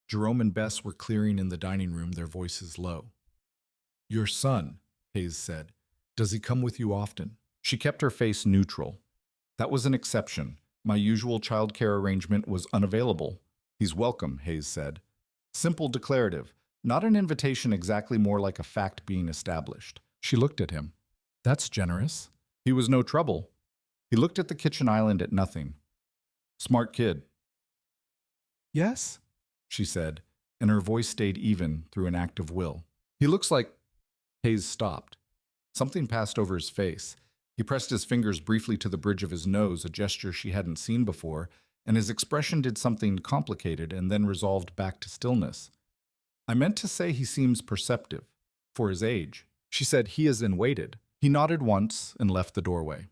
Jerome and Bess were clearing in the dining room, their voices low. Your son, Hayes said. Does he come with you often? She kept her face neutral. That was an exception. My usual childcare arrangement was unavailable. He's welcome, Hayes said. Simple declarative, not an invitation, exactly, more like a fact being established. She looked at him. That's generous. He was no trouble. He looked at the kitchen island at nothing. Smart kid. Yes, she said, and her voice stayed even through an act of will. He looks like... Hayes stopped. Something passed over his face. He pressed his fingers briefly to the bridge of his nose, a gesture she hadn't seen before, and his expression did something complicated and then resolved back to stillness. I meant to say he seems perceptive, for his age. She said he is and waited. He nodded once and left the doorway.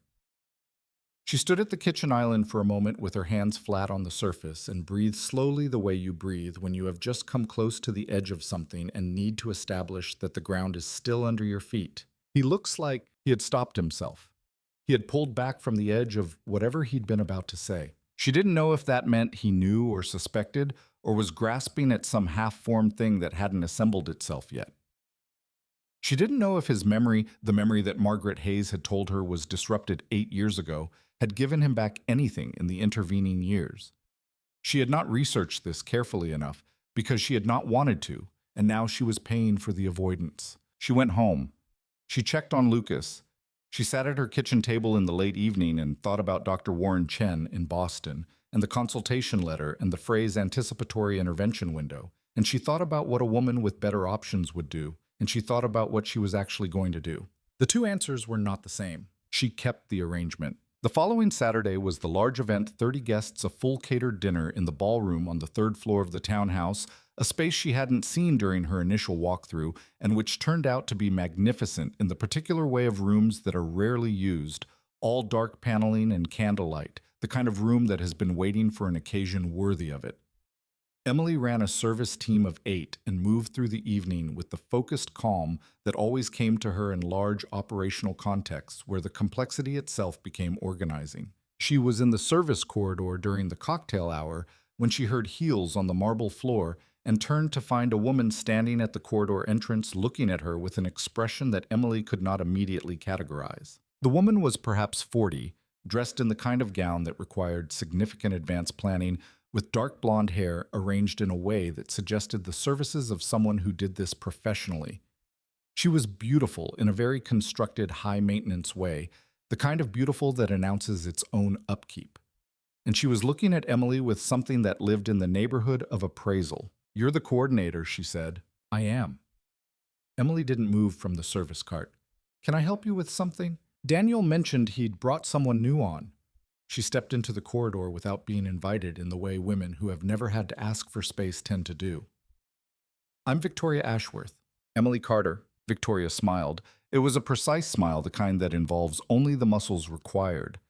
She stood at the kitchen island for a moment with her hands flat on the surface and breathed slowly the way you breathe when you have just come close to the edge of something and need to establish that the ground is still under your feet. He looks like he had stopped himself. He had pulled back from the edge of whatever he'd been about to say. She didn't know if that meant he knew or suspected, or was grasping at some half-formed thing that hadn't assembled itself yet. She didn't know if his memory, the memory that Margaret Hayes had told her was disrupted 8 years ago, had given him back anything in the intervening years. She had not researched this carefully enough because she had not wanted to, and now she was paying for the avoidance. She went home. She checked on Lucas. She sat at her kitchen table in the late evening and thought about Dr. Warren Chen in Boston and the consultation letter and the phrase anticipatory intervention window. And she thought about what a woman with better options would do, and she thought about what she was actually going to do. The two answers were not the same. She kept the arrangement. The following Saturday was the large event, 30 guests, a full catered dinner in the ballroom on the third floor of the townhouse, a space she hadn't seen during her initial walkthrough, and which turned out to be magnificent in the particular way of rooms that are rarely used, all dark paneling and candlelight, the kind of room that has been waiting for an occasion worthy of it. Emily ran a service team of 8 and moved through the evening with the focused calm that always came to her in large operational contexts where the complexity itself became organizing. She was in the service corridor during the cocktail hour when she heard heels on the marble floor and turned to find a woman standing at the corridor entrance looking at her with an expression that Emily could not immediately categorize. The woman was perhaps 40, dressed in the kind of gown that required significant advance planning, with dark blonde hair arranged in a way that suggested the services of someone who did this professionally. She was beautiful in a very constructed, high-maintenance way, the kind of beautiful that announces its own upkeep. And she was looking at Emily with something that lived in the neighborhood of appraisal. "You're the coordinator," she said. "I am." Emily didn't move from the service cart. "Can I help you with something?" Daniel mentioned he'd brought someone new on. She stepped into the corridor without being invited in the way women who have never had to ask for space tend to do. "I'm Victoria Ashworth." "Emily Carter." Victoria smiled. It was a precise smile, the kind that involves only the muscles required.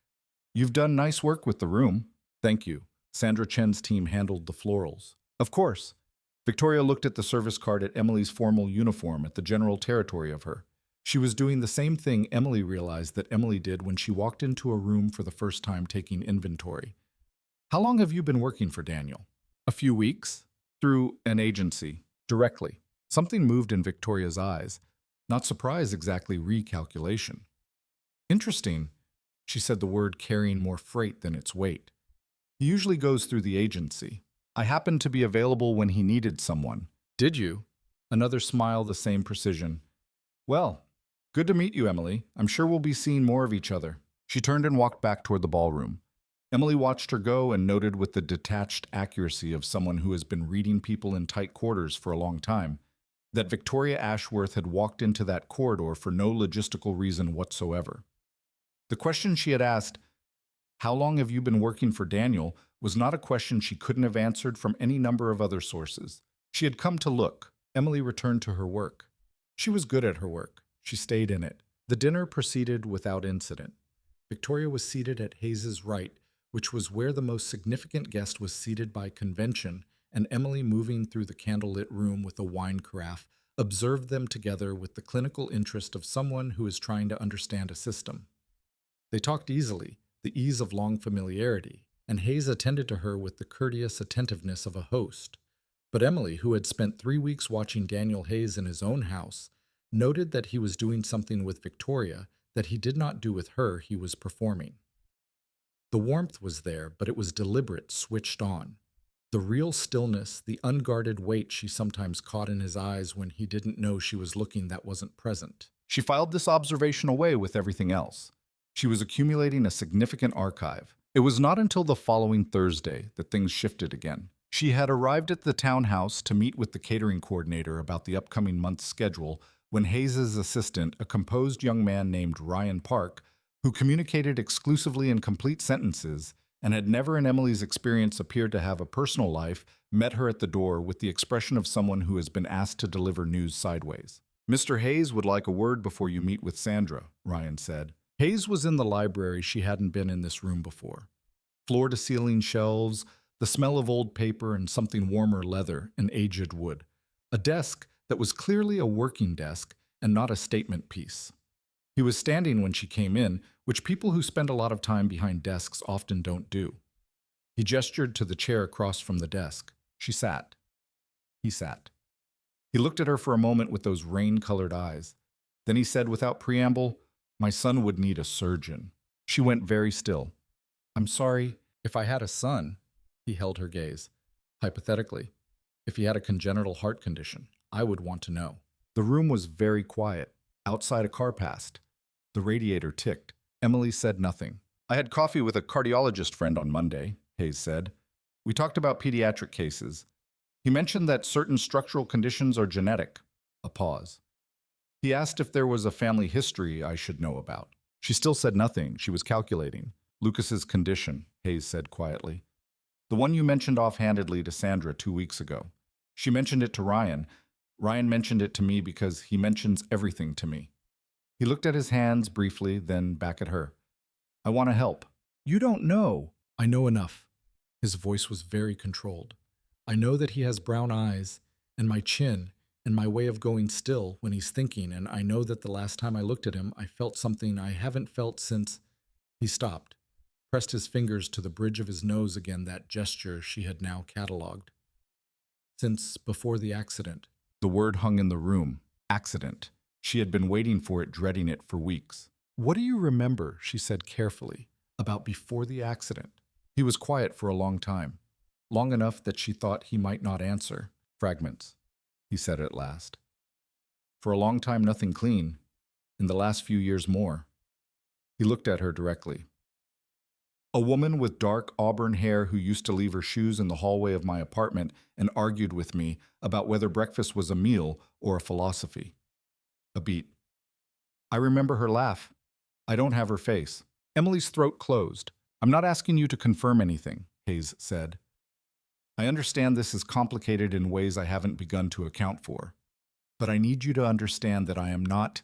"You've done nice work with the room." "Thank you." Sandra Chen's team handled the florals. "Of course." Victoria looked at the service card at Emily's formal uniform at the general territory of her. She was doing the same thing Emily realized that Emily did when she walked into a room for the first time taking inventory. "How long have you been working for Daniel?" "A few weeks." "Through an agency?" "Directly." Something moved in Victoria's eyes. Not surprise exactly, recalculation. "Interesting." She said the word carrying more freight than its weight. "He usually goes through the agency. I happened to be available when he needed someone." "Did you?" Another smile, the same precision. "Well, good to meet you, Emily. I'm sure we'll be seeing more of each other." She turned and walked back toward the ballroom. Emily watched her go and noted with the detached accuracy of someone who has been reading people in tight quarters for a long time that Victoria Ashworth had walked into that corridor for no logistical reason whatsoever. The question she had asked, "How long have you been working for Daniel?" was not a question she couldn't have answered from any number of other sources. She had come to look. Emily returned to her work. She was good at her work. She stayed in it. The dinner proceeded without incident. Victoria was seated at Hayes's right, which was where the most significant guest was seated by convention, and Emily, moving through the candlelit room with a wine carafe, observed them together with the clinical interest of someone who is trying to understand a system. They talked easily, the ease of long familiarity, and Hayes attended to her with the courteous attentiveness of a host. But Emily, who had spent 3 weeks watching Daniel Hayes in his own house, noted that he was doing something with Victoria that he did not do with her. He was performing. The warmth was there, but it was deliberate, switched on. The real stillness, the unguarded weight she sometimes caught in his eyes when he didn't know she was looking, that wasn't present. She filed this observation away with everything else. She was accumulating a significant archive. It was not until the following Thursday that things shifted again. She had arrived at the townhouse to meet with the catering coordinator about the upcoming month's schedule when Hayes's assistant, a composed young man named Ryan Park, who communicated exclusively in complete sentences and had never in Emily's experience appeared to have a personal life, met her at the door with the expression of someone who has been asked to deliver news sideways. "Mr. Hayes would like a word before you meet with Sandra," Ryan said. Hayes was in the library. She hadn't been in this room before. Floor-to-ceiling shelves, the smell of old paper and something warmer leather and aged wood. A desk that was clearly a working desk and not a statement piece. He was standing when she came in, which people who spend a lot of time behind desks often don't do. He gestured to the chair across from the desk. She sat. He sat. He looked at her for a moment with those rain-colored eyes. Then he said without preamble, "My son would need a surgeon." She went very still. "I'm sorry. If I had a son," he held her gaze. "Hypothetically, if he had a congenital heart condition, I would want to know." The room was very quiet. Outside a car passed. The radiator ticked. Emily said nothing. "I had coffee with a cardiologist friend on Monday," Hayes said. "We talked about pediatric cases. He mentioned that certain structural conditions are genetic." A pause. "He asked if there was a family history I should know about." She still said nothing. She was calculating. "Lucas's condition," Hayes said quietly. "The one you mentioned offhandedly to Sandra 2 weeks ago. She mentioned it to Ryan. Ryan mentioned it to me because he mentions everything to me." He looked at his hands briefly, then back at her. "I want to help." "You don't know." "I know enough." His voice was very controlled. "I know that he has brown eyes, and my chin, and my way of going still when he's thinking, and I know that the last time I looked at him, I felt something I haven't felt since—" He stopped, pressed his fingers to the bridge of his nose again, that gesture she had now catalogued. "Since before the accident." The word hung in the room. Accident. She had been waiting for it, dreading it for weeks. "What do you remember," she said carefully, "about before the accident?" He was quiet for a long time. Long enough that she thought he might not answer. "Fragments," he said at last. "For a long time, nothing clean. In the last few years, more." He looked at her directly. "A woman with dark auburn hair who used to leave her shoes in the hallway of my apartment and argued with me about whether breakfast was a meal or a philosophy." A beat. "I remember her laugh. I don't have her face." Emily's throat closed. "I'm not asking you to confirm anything," Hayes said. "I understand this is complicated in ways I haven't begun to account for. But I need you to understand that I am not—"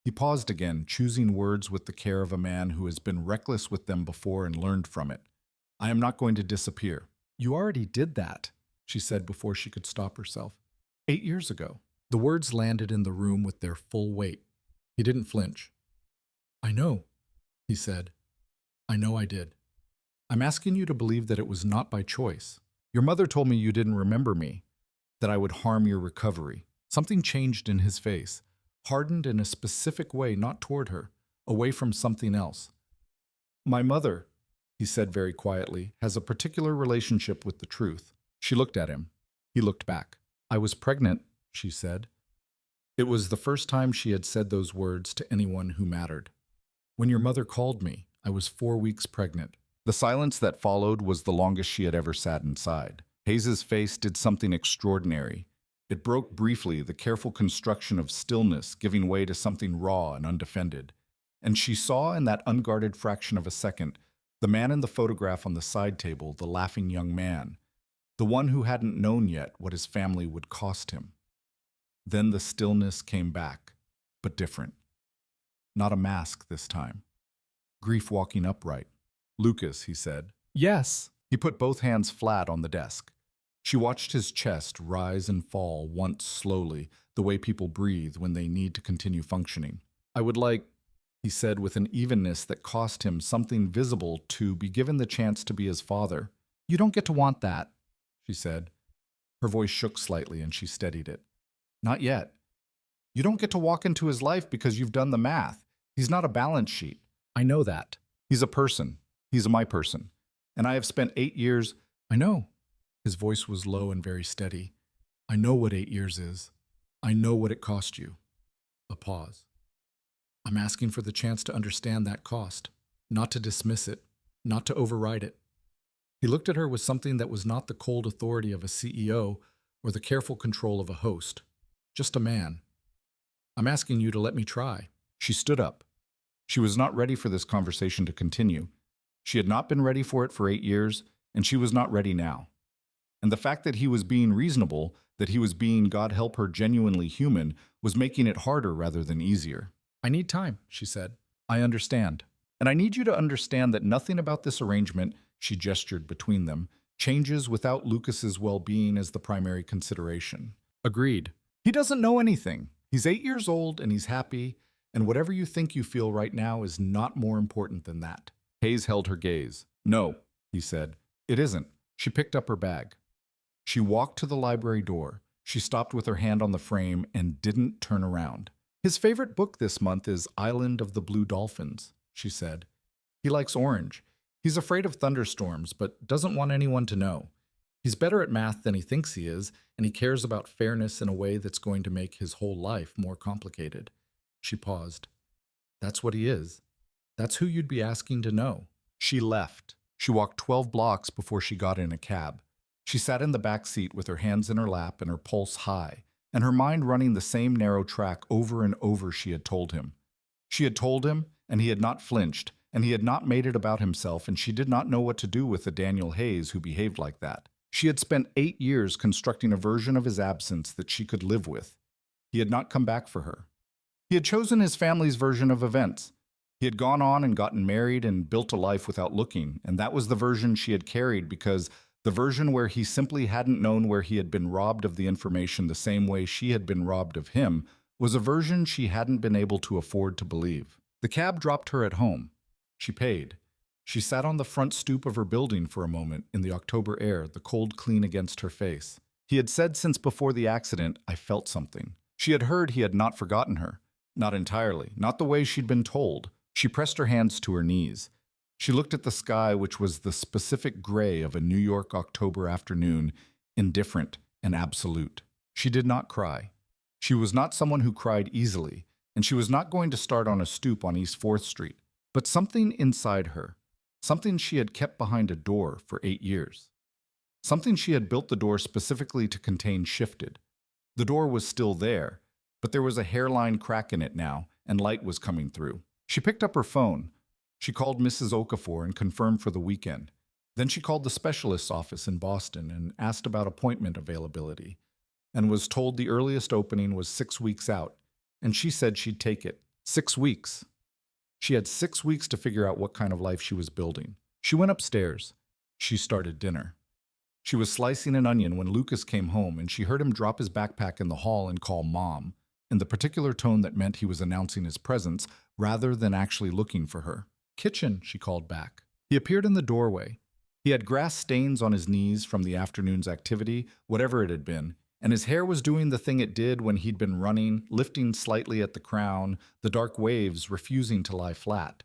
He paused again, choosing words with the care of a man who has been reckless with them before and learned from it. "I am not going to disappear." "You already did that," she said before she could stop herself. 8 years ago." The words landed in the room with their full weight. He didn't flinch. "I know," he said. "I know I did. I'm asking you to believe that it was not by choice. Your mother told me you didn't remember me, that I would harm your recovery." Something changed in his face, hardened in a specific way, not toward her, away from something else. "My mother," he said very quietly, "has a particular relationship with the truth." She looked at him. He looked back. "I was pregnant," she said. It was the first time she had said those words to anyone who mattered. "When your mother called me, I was 4 weeks pregnant." The silence that followed was the longest she had ever sat inside. Hayes's face did something extraordinary. It broke briefly, the careful construction of stillness giving way to something raw and undefended. And she saw in that unguarded fraction of a second the man in the photograph on the side table, the laughing young man, the one who hadn't known yet what his family would cost him. Then the stillness came back, but different. Not a mask this time. Grief walking upright. "Lucas," he said. "Yes." He put both hands flat on the desk. She watched his chest rise and fall once slowly, the way people breathe when they need to continue functioning. "I would like," he said with an evenness that cost him something visible, "to be given the chance to be his father." "You don't get to want that," she said. Her voice shook slightly and she steadied it. "Not yet. You don't get to walk into his life because you've done the math. He's not a balance sheet." "I know that." "He's a person. He's my person. And I have spent 8 years—" "I know." His voice was low and very steady. "I know what 8 years is. I know what it cost you." A pause. "I'm asking for the chance to understand that cost, not to dismiss it, not to override it." He looked at her with something that was not the cold authority of a CEO or the careful control of a host. Just a man. "I'm asking you to let me try." She stood up. She was not ready for this conversation to continue. She had not been ready for it for 8 years, and she was not ready now. And the fact that he was being reasonable, that he was being, God help her, genuinely human, was making it harder rather than easier. "I need time," she said. "I understand. And I need you to understand that nothing about this arrangement," she gestured between them, "changes without Lucas's well-being as the primary consideration." "Agreed. He doesn't know anything. He's 8 years old and he's happy, and whatever you think you feel right now is not more important than that." Hayes held her gaze. "No," he said. "It isn't." She picked up her bag. She walked to the library door. She stopped with her hand on the frame and didn't turn around. His favorite book this month is Island of the Blue Dolphins, she said. He likes orange. He's afraid of thunderstorms, but doesn't want anyone to know. He's better at math than he thinks he is, and he cares about fairness in a way that's going to make his whole life more complicated. She paused. That's what he is. That's who you'd be asking to know. She left. She walked 12 blocks before she got in a cab. She sat in the back seat with her hands in her lap and her pulse high, and her mind running the same narrow track over and over she had told him. She had told him, and he had not flinched, and he had not made it about himself, and she did not know what to do with a Daniel Hayes who behaved like that. She had spent 8 years constructing a version of his absence that she could live with. He had not come back for her. He had chosen his family's version of events. He had gone on and gotten married and built a life without looking, and that was the version she had carried because the version where he simply hadn't known where he had been robbed of the information the same way she had been robbed of him was a version she hadn't been able to afford to believe. The cab dropped her at home. She paid. She sat on the front stoop of her building for a moment in the October air, the cold clean against her face. He had said since before the accident, I felt something. She had heard he had not forgotten her. Not entirely, not the way she'd been told. She pressed her hands to her knees. She looked at the sky, which was the specific gray of a New York October afternoon, indifferent and absolute. She did not cry. She was not someone who cried easily, and she was not going to start on a stoop on East 4th Street. But something inside her, something she had kept behind a door for 8 years. Something she had built the door specifically to contain shifted. The door was still there, but there was a hairline crack in it now, and light was coming through. She picked up her phone. She called Mrs. Okafor and confirmed for the weekend. Then she called the specialist's office in Boston and asked about appointment availability, and was told the earliest opening was 6 weeks out, and she said she'd take it. 6 weeks. She had 6 weeks to figure out what kind of life she was building. She went upstairs. She started dinner. She was slicing an onion when Lucas came home, and she heard him drop his backpack in the hall and call Mom, in the particular tone that meant he was announcing his presence rather than actually looking for her. Kitchen, she called back. He appeared in the doorway. He had grass stains on his knees from the afternoon's activity, whatever it had been, and his hair was doing the thing it did when he'd been running, lifting slightly at the crown, the dark waves refusing to lie flat.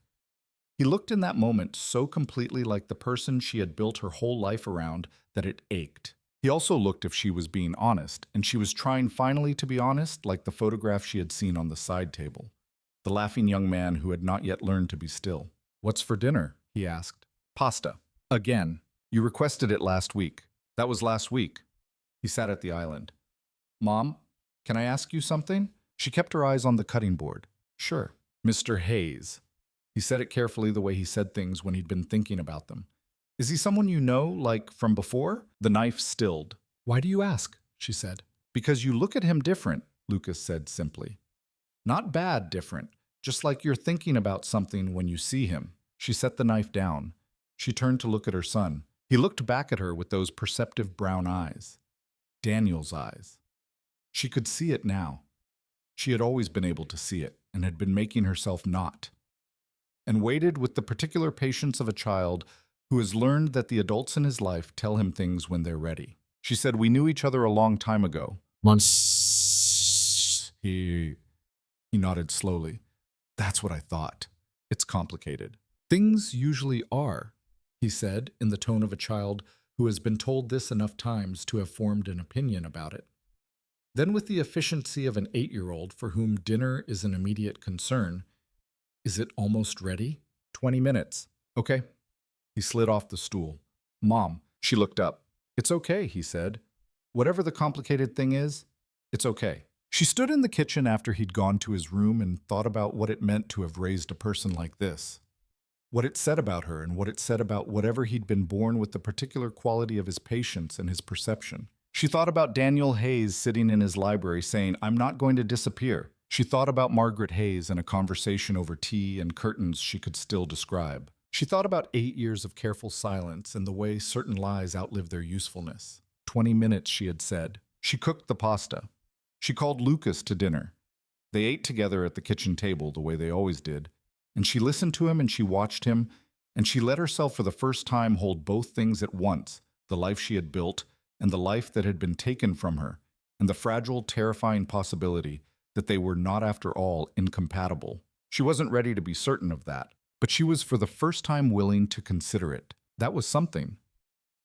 He looked in that moment so completely like the person she had built her whole life around that it ached. He also looked if she was being honest, and she was trying finally to be honest, like the photograph she had seen on the side table. The laughing young man who had not yet learned to be still. "What's for dinner?" he asked. "Pasta." "Again. You requested it last week." "That was last week." He sat at the island. "Mom, can I ask you something?" She kept her eyes on the cutting board. "Sure." "Mr. Hayes." He said it carefully the way he said things when he'd been thinking about them. "Is he someone you know, like from before?" The knife stilled. "Why do you ask?" she said. "Because you look at him different," Lucas said simply. "Not bad different, just like you're thinking about something when you see him." She set the knife down. She turned to look at her son. He looked back at her with those perceptive brown eyes. Daniel's eyes. She could see it now. She had always been able to see it, and had been making herself not. And waited with the particular patience of a child who has learned that the adults in his life tell him things when they're ready. She said, "We knew each other a long time ago." Once. He nodded slowly. "That's what I thought. It's complicated." "Things usually are," he said in the tone of a child who has been told this enough times to have formed an opinion about it. Then with the efficiency of an 8-year-old for whom dinner is an immediate concern, "Is it almost ready?" 20 minutes. "Okay." He slid off the stool. "Mom." She looked up. "It's okay," he said. "Whatever the complicated thing is, it's okay." She stood in the kitchen after he'd gone to his room and thought about what it meant to have raised a person like this. What it said about her and what it said about whatever he'd been born with the particular quality of his patience and his perception. She thought about Daniel Hayes sitting in his library saying, "I'm not going to disappear." She thought about Margaret Hayes and a conversation over tea and curtains she could still describe. She thought about 8 years of careful silence and the way certain lies outlive their usefulness. 20 minutes, she had said. She cooked the pasta. She called Lucas to dinner. They ate together at the kitchen table the way they always did, and she listened to him and she watched him, and she let herself for the first time hold both things at once, the life she had built and the life that had been taken from her, and the fragile, terrifying possibility that they were not after all incompatible. She wasn't ready to be certain of that, but she was for the first time willing to consider it. That was something.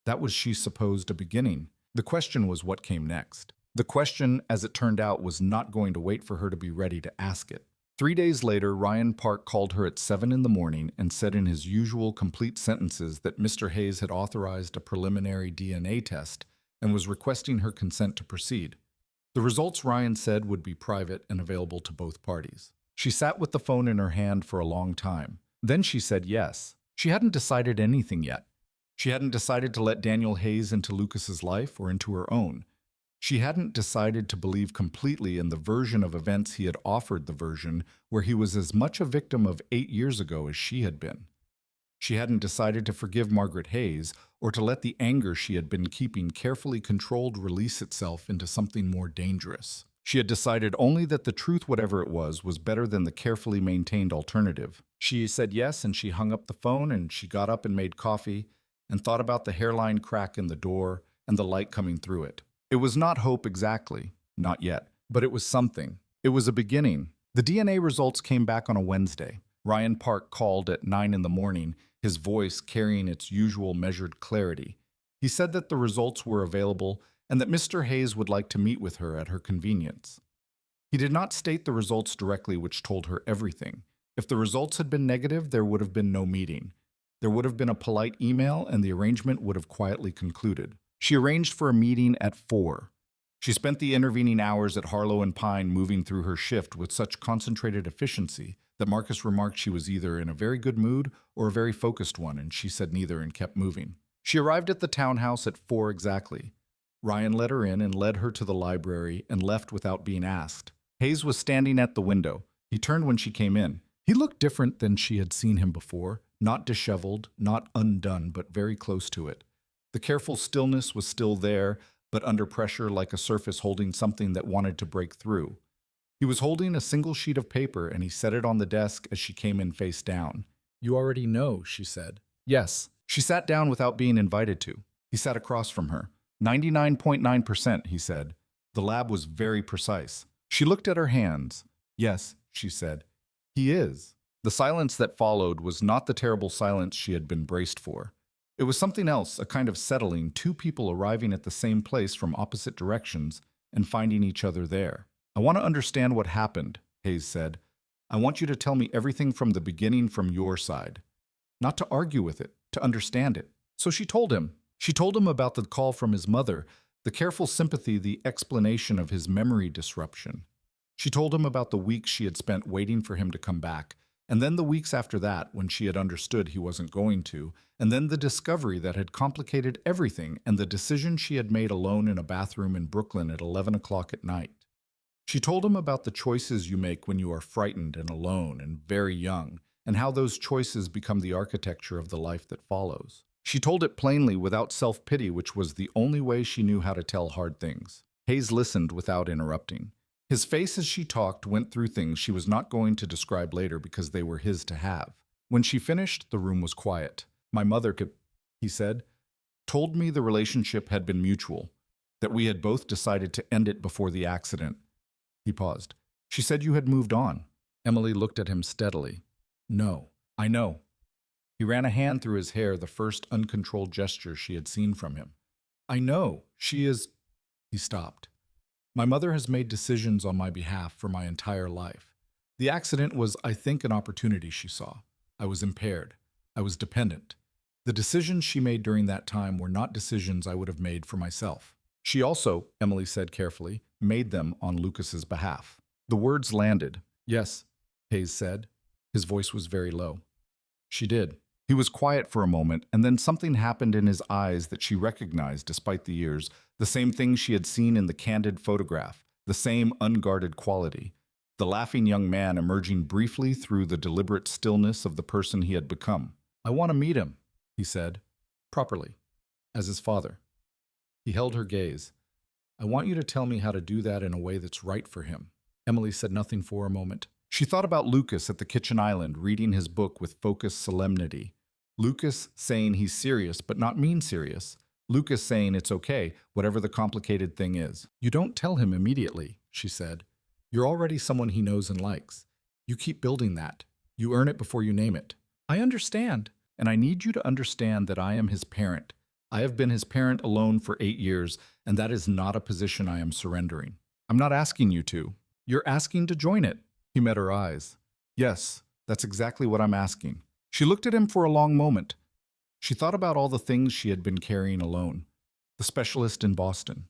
That was, she supposed, a beginning. The question was what came next. The question, as it turned out, was not going to wait for her to be ready to ask it. 3 days later, Ryan Park called her at 7 in the morning and said in his usual complete sentences that Mr. Hayes had authorized a preliminary DNA test and was requesting her consent to proceed. The results, Ryan said, would be private and available to both parties. She sat with the phone in her hand for a long time. Then she said yes. She hadn't decided anything yet. She hadn't decided to let Daniel Hayes into Lucas's life or into her own. She hadn't decided to believe completely in the version of events he had offered, the version where he was as much a victim of 8 years ago as she had been. She hadn't decided to forgive Margaret Hayes or to let the anger she had been keeping carefully controlled release itself into something more dangerous. She had decided only that the truth, whatever it was better than the carefully maintained alternative. She said yes, and she hung up the phone, and she got up and made coffee and thought about the hairline crack in the door and the light coming through it. It was not hope exactly, not yet, but it was something. It was a beginning. The DNA results came back on a Wednesday. Ryan Park called at 9 in the morning, his voice carrying its usual measured clarity. He said that the results were available and that Mr. Hayes would like to meet with her at her convenience. He did not state the results directly, which told her everything. If the results had been negative, there would have been no meeting. There would have been a polite email, and the arrangement would have quietly concluded. She arranged for a meeting at 4. She spent the intervening hours at Harlow and Pine moving through her shift with such concentrated efficiency that Marcus remarked she was either in a very good mood or a very focused one, and she said neither and kept moving. She arrived at the townhouse at 4 exactly. Ryan let her in and led her to the library and left without being asked. Hayes was standing at the window. He turned when she came in. He looked different than she had seen him before, not disheveled, not undone, but very close to it. The careful stillness was still there, but under pressure like a surface holding something that wanted to break through. He was holding a single sheet of paper, and he set it on the desk as she came in face down. "You already know," she said. "Yes." She sat down without being invited to. He sat across from her. 99.9%, he said. The lab was very precise. She looked at her hands. "Yes," she said. "He is." The silence that followed was not the terrible silence she had been braced for. It was something else, a kind of settling, two people arriving at the same place from opposite directions and finding each other there. "I want to understand what happened," Hayes said. "I want you to tell me everything from the beginning from your side. Not to argue with it, to understand it." So she told him. She told him about the call from his mother, the careful sympathy, the explanation of his memory disruption. She told him about the weeks she had spent waiting for him to come back, and then the weeks after that when she had understood he wasn't going to, and then the discovery that had complicated everything and the decision she had made alone in a bathroom in Brooklyn at 11 o'clock at night. She told him about the choices you make when you are frightened and alone and very young, and how those choices become the architecture of the life that follows. She told it plainly without self-pity, which was the only way she knew how to tell hard things. Hayes listened without interrupting. His face as she talked went through things she was not going to describe later because they were his to have. When she finished, the room was quiet. "My mother," he said, "told me the relationship had been mutual, that we had both decided to end it before the accident." He paused. "She said you had moved on." Emily looked at him steadily. "No, I know." He ran a hand through his hair, the first uncontrolled gesture she had seen from him. "I know. She is—" He stopped. "My mother has made decisions on my behalf for my entire life. The accident was, I think, an opportunity she saw. I was impaired. I was dependent. The decisions she made during that time were not decisions I would have made for myself. She also," Emily said carefully, "made them on Lucas's behalf." The words landed. "Yes," Hayes said. His voice was very low. "She did." He was quiet for a moment, and then something happened in his eyes that she recognized despite the years, the same thing she had seen in the candid photograph, the same unguarded quality. The laughing young man emerging briefly through the deliberate stillness of the person he had become. "I want to meet him," he said, "properly, as his father." He held her gaze. "I want you to tell me how to do that in a way that's right for him." Emily said nothing for a moment. She thought about Lucas at the kitchen island, reading his book with focused solemnity. Lucas saying he's serious, but not mean serious. Lucas saying it's okay, whatever the complicated thing is. "You don't tell him immediately," she said. You're already someone he knows and likes. You keep building that. You earn it before you name it. I understand. And I need you to understand that I am his parent. I have been his parent alone for 8 years, and that is not a position I am surrendering. I'm not asking you to. You're asking to join it. He met her eyes. Yes, that's exactly what I'm asking. She looked at him for a long moment. She thought about all the things she had been carrying alone. The specialist in Boston.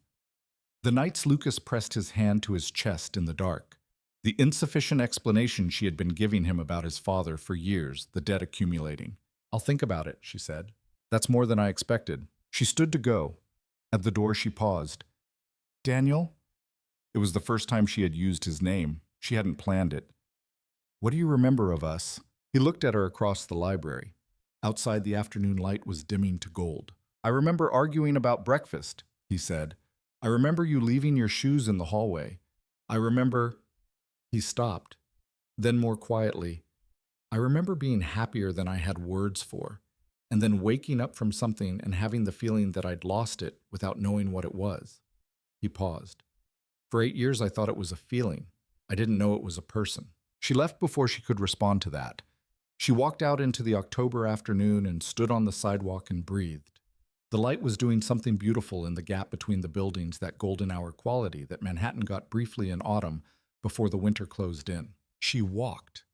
The nights Lucas pressed his hand to his chest in the dark. The insufficient explanation she had been giving him about his father for years, the debt accumulating. I'll think about it, she said. That's more than I expected. She stood to go. At the door she paused. Daniel? It was the first time she had used his name. She hadn't planned it. What do you remember of us? He looked at her across the library. Outside, the afternoon light was dimming to gold. I remember arguing about breakfast, he said. I remember you leaving your shoes in the hallway. I remember... He stopped. Then more quietly, I remember being happier than I had words for, and then waking up from something and having the feeling that I'd lost it without knowing what it was. He paused. For 8 years, I thought it was a feeling. I didn't know it was a person. She left before she could respond to that. She walked out into the October afternoon and stood on the sidewalk and breathed. The light was doing something beautiful in the gap between the buildings, that golden hour quality that Manhattan got briefly in autumn before the winter closed in. She walked.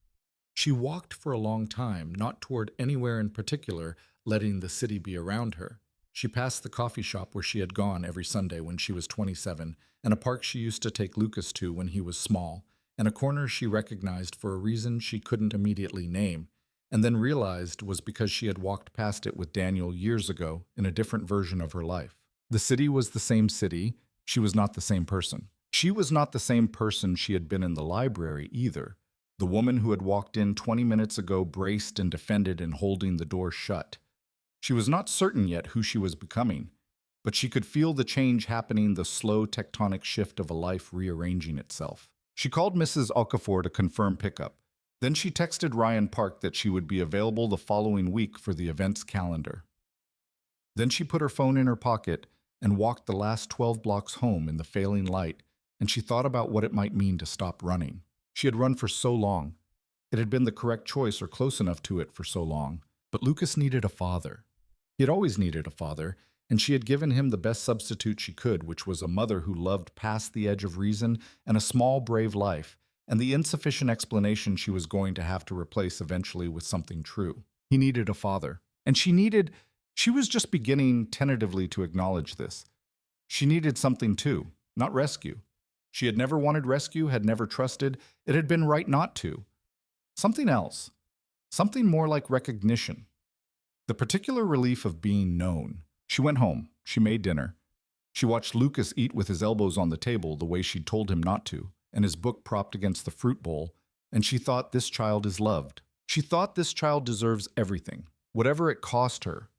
She walked for a long time, not toward anywhere in particular, letting the city be around her. She passed the coffee shop where she had gone every Sunday when she was 27, and a park she used to take Lucas to when he was small, and a corner she recognized for a reason she couldn't immediately name, and then realized was because she had walked past it with Daniel years ago in a different version of her life. The city was the same city. She was not the same person. She was not the same person she had been in the library either. The woman who had walked in 20 minutes ago braced and defended and holding the door shut. She was not certain yet who she was becoming, but she could feel the change happening, the slow tectonic shift of a life rearranging itself. She called Mrs. Okafor to confirm pickup. Then she texted Ryan Park that she would be available the following week for the event's calendar. Then she put her phone in her pocket and walked the last 12 blocks home in the failing light, and she thought about what it might mean to stop running. She had run for so long. It had been the correct choice or close enough to it for so long. But Lucas needed a father. He had always needed a father, and she had given him the best substitute she could, which was a mother who loved past the edge of reason and a small, brave life, and the insufficient explanation she was going to have to replace eventually with something true. He needed a father. And she was just beginning tentatively to acknowledge this. She needed something too, not rescue. She had never wanted rescue, had never trusted. It had been right not to. Something else. Something more like recognition. The particular relief of being known. She went home. She made dinner. She watched Lucas eat with his elbows on the table the way she'd told him not to, and his book propped against the fruit bowl, and she thought this child is loved. She thought this child deserves everything, whatever it cost her,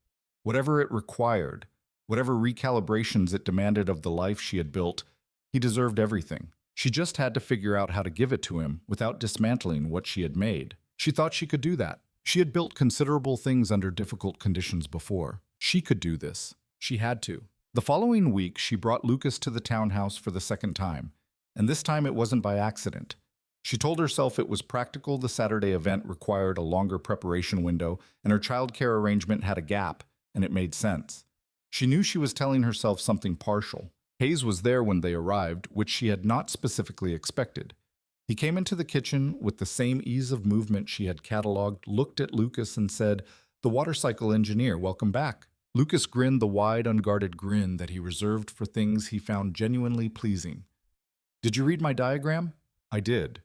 whatever it required, whatever recalibrations it demanded of the life she had built. He deserved everything. She just had to figure out how to give it to him without dismantling what she had made. She thought she could do that. She had built considerable things under difficult conditions before. She could do this. She had to. The following week, she brought Lucas to the townhouse for the second time, and this time it wasn't by accident. She told herself it was practical. The Saturday event required a longer preparation window, and her childcare arrangement had a gap, and it made sense. She knew she was telling herself something partial. Hayes was there when they arrived, which she had not specifically expected. He came into the kitchen with the same ease of movement she had cataloged, looked at Lucas and said, "The water cycle engineer, welcome back." Lucas grinned the wide, unguarded grin that he reserved for things he found genuinely pleasing. "Did you read my diagram?" "I did."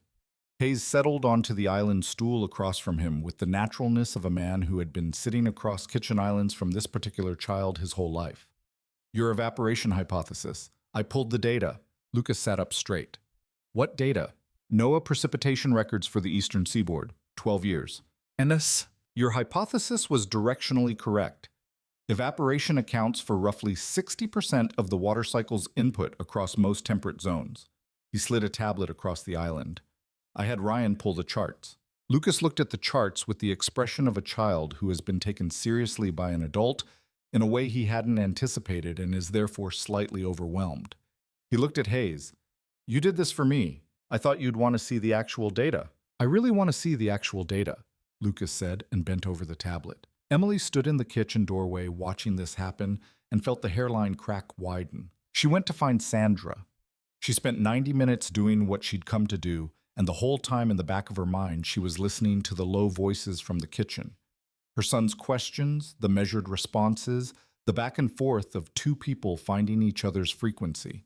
Hayes settled onto the island stool across from him with the naturalness of a man who had been sitting across kitchen islands from this particular child his whole life. "Your evaporation hypothesis. I pulled the data." Lucas sat up straight. "What data?" "NOAA precipitation records for the eastern seaboard, 12 years. "Ennis, your hypothesis was directionally correct. Evaporation accounts for roughly 60% of the water cycle's input across most temperate zones." He slid a tablet across the island. "I had Ryan pull the charts." Lucas looked at the charts with the expression of a child who has been taken seriously by an adult in a way he hadn't anticipated and is therefore slightly overwhelmed. He looked at Hayes. "You did this for me. I thought you'd want to see the actual data. I really want to see the actual data, Lucas said and bent over the tablet. Emily stood in the kitchen doorway watching this happen and felt the hairline crack widen. She went to find Sandra. She spent 90 minutes doing what she'd come to do, and the whole time in the back of her mind she was listening to the low voices from the kitchen. Her son's questions, the measured responses, the back and forth of two people finding each other's frequency.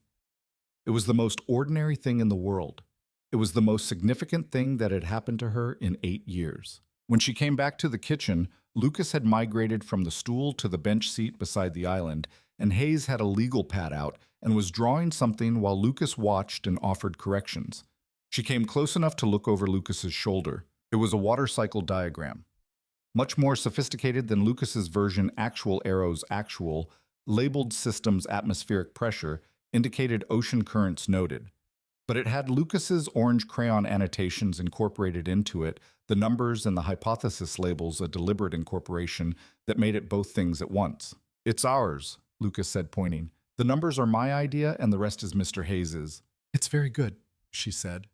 It was the most ordinary thing in the world. It was the most significant thing that had happened to her in 8 years. When she came back to the kitchen, Lucas had migrated from the stool to the bench seat beside the island, and Hayes had a legal pad out and was drawing something while Lucas watched and offered corrections. She came close enough to look over Lucas's shoulder. It was a water cycle diagram. Much more sophisticated than Lucas's version actual arrows actual, labeled systems atmospheric pressure, indicated ocean currents noted. But it had Lucas's orange crayon annotations incorporated into it, the numbers and the hypothesis labels a deliberate incorporation that made it both things at once. It's ours, Lucas said, pointing. The numbers are my idea and the rest is Mr. Hayes's. It's very good, she said.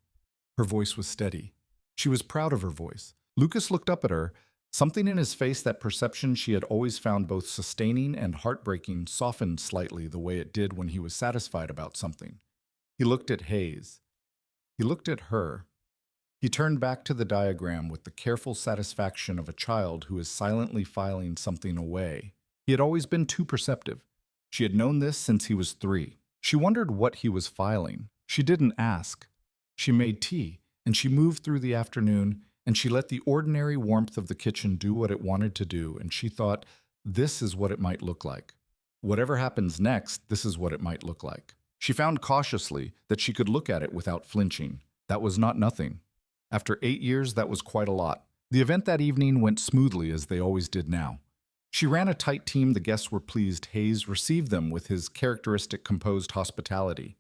Her voice was steady. She was proud of her voice. Lucas looked up at her. Something in his face, that perception she had always found both sustaining and heartbreaking, softened slightly the way it did when he was satisfied about something. He looked at Hayes. He looked at her. He turned back to the diagram with the careful satisfaction of a child who is silently filing something away. He had always been too perceptive. She had known this since he was 3. She wondered what he was filing. She didn't ask. She made tea, and she moved through the afternoon, and she let the ordinary warmth of the kitchen do what it wanted to do, and she thought, this is what it might look like. Whatever happens next, this is what it might look like. She found cautiously that she could look at it without flinching. That was not nothing. After 8 years, that was quite a lot. The event that evening went smoothly as they always did now. She ran a tight team. The guests were pleased. Hayes received them with his characteristic composed hospitality.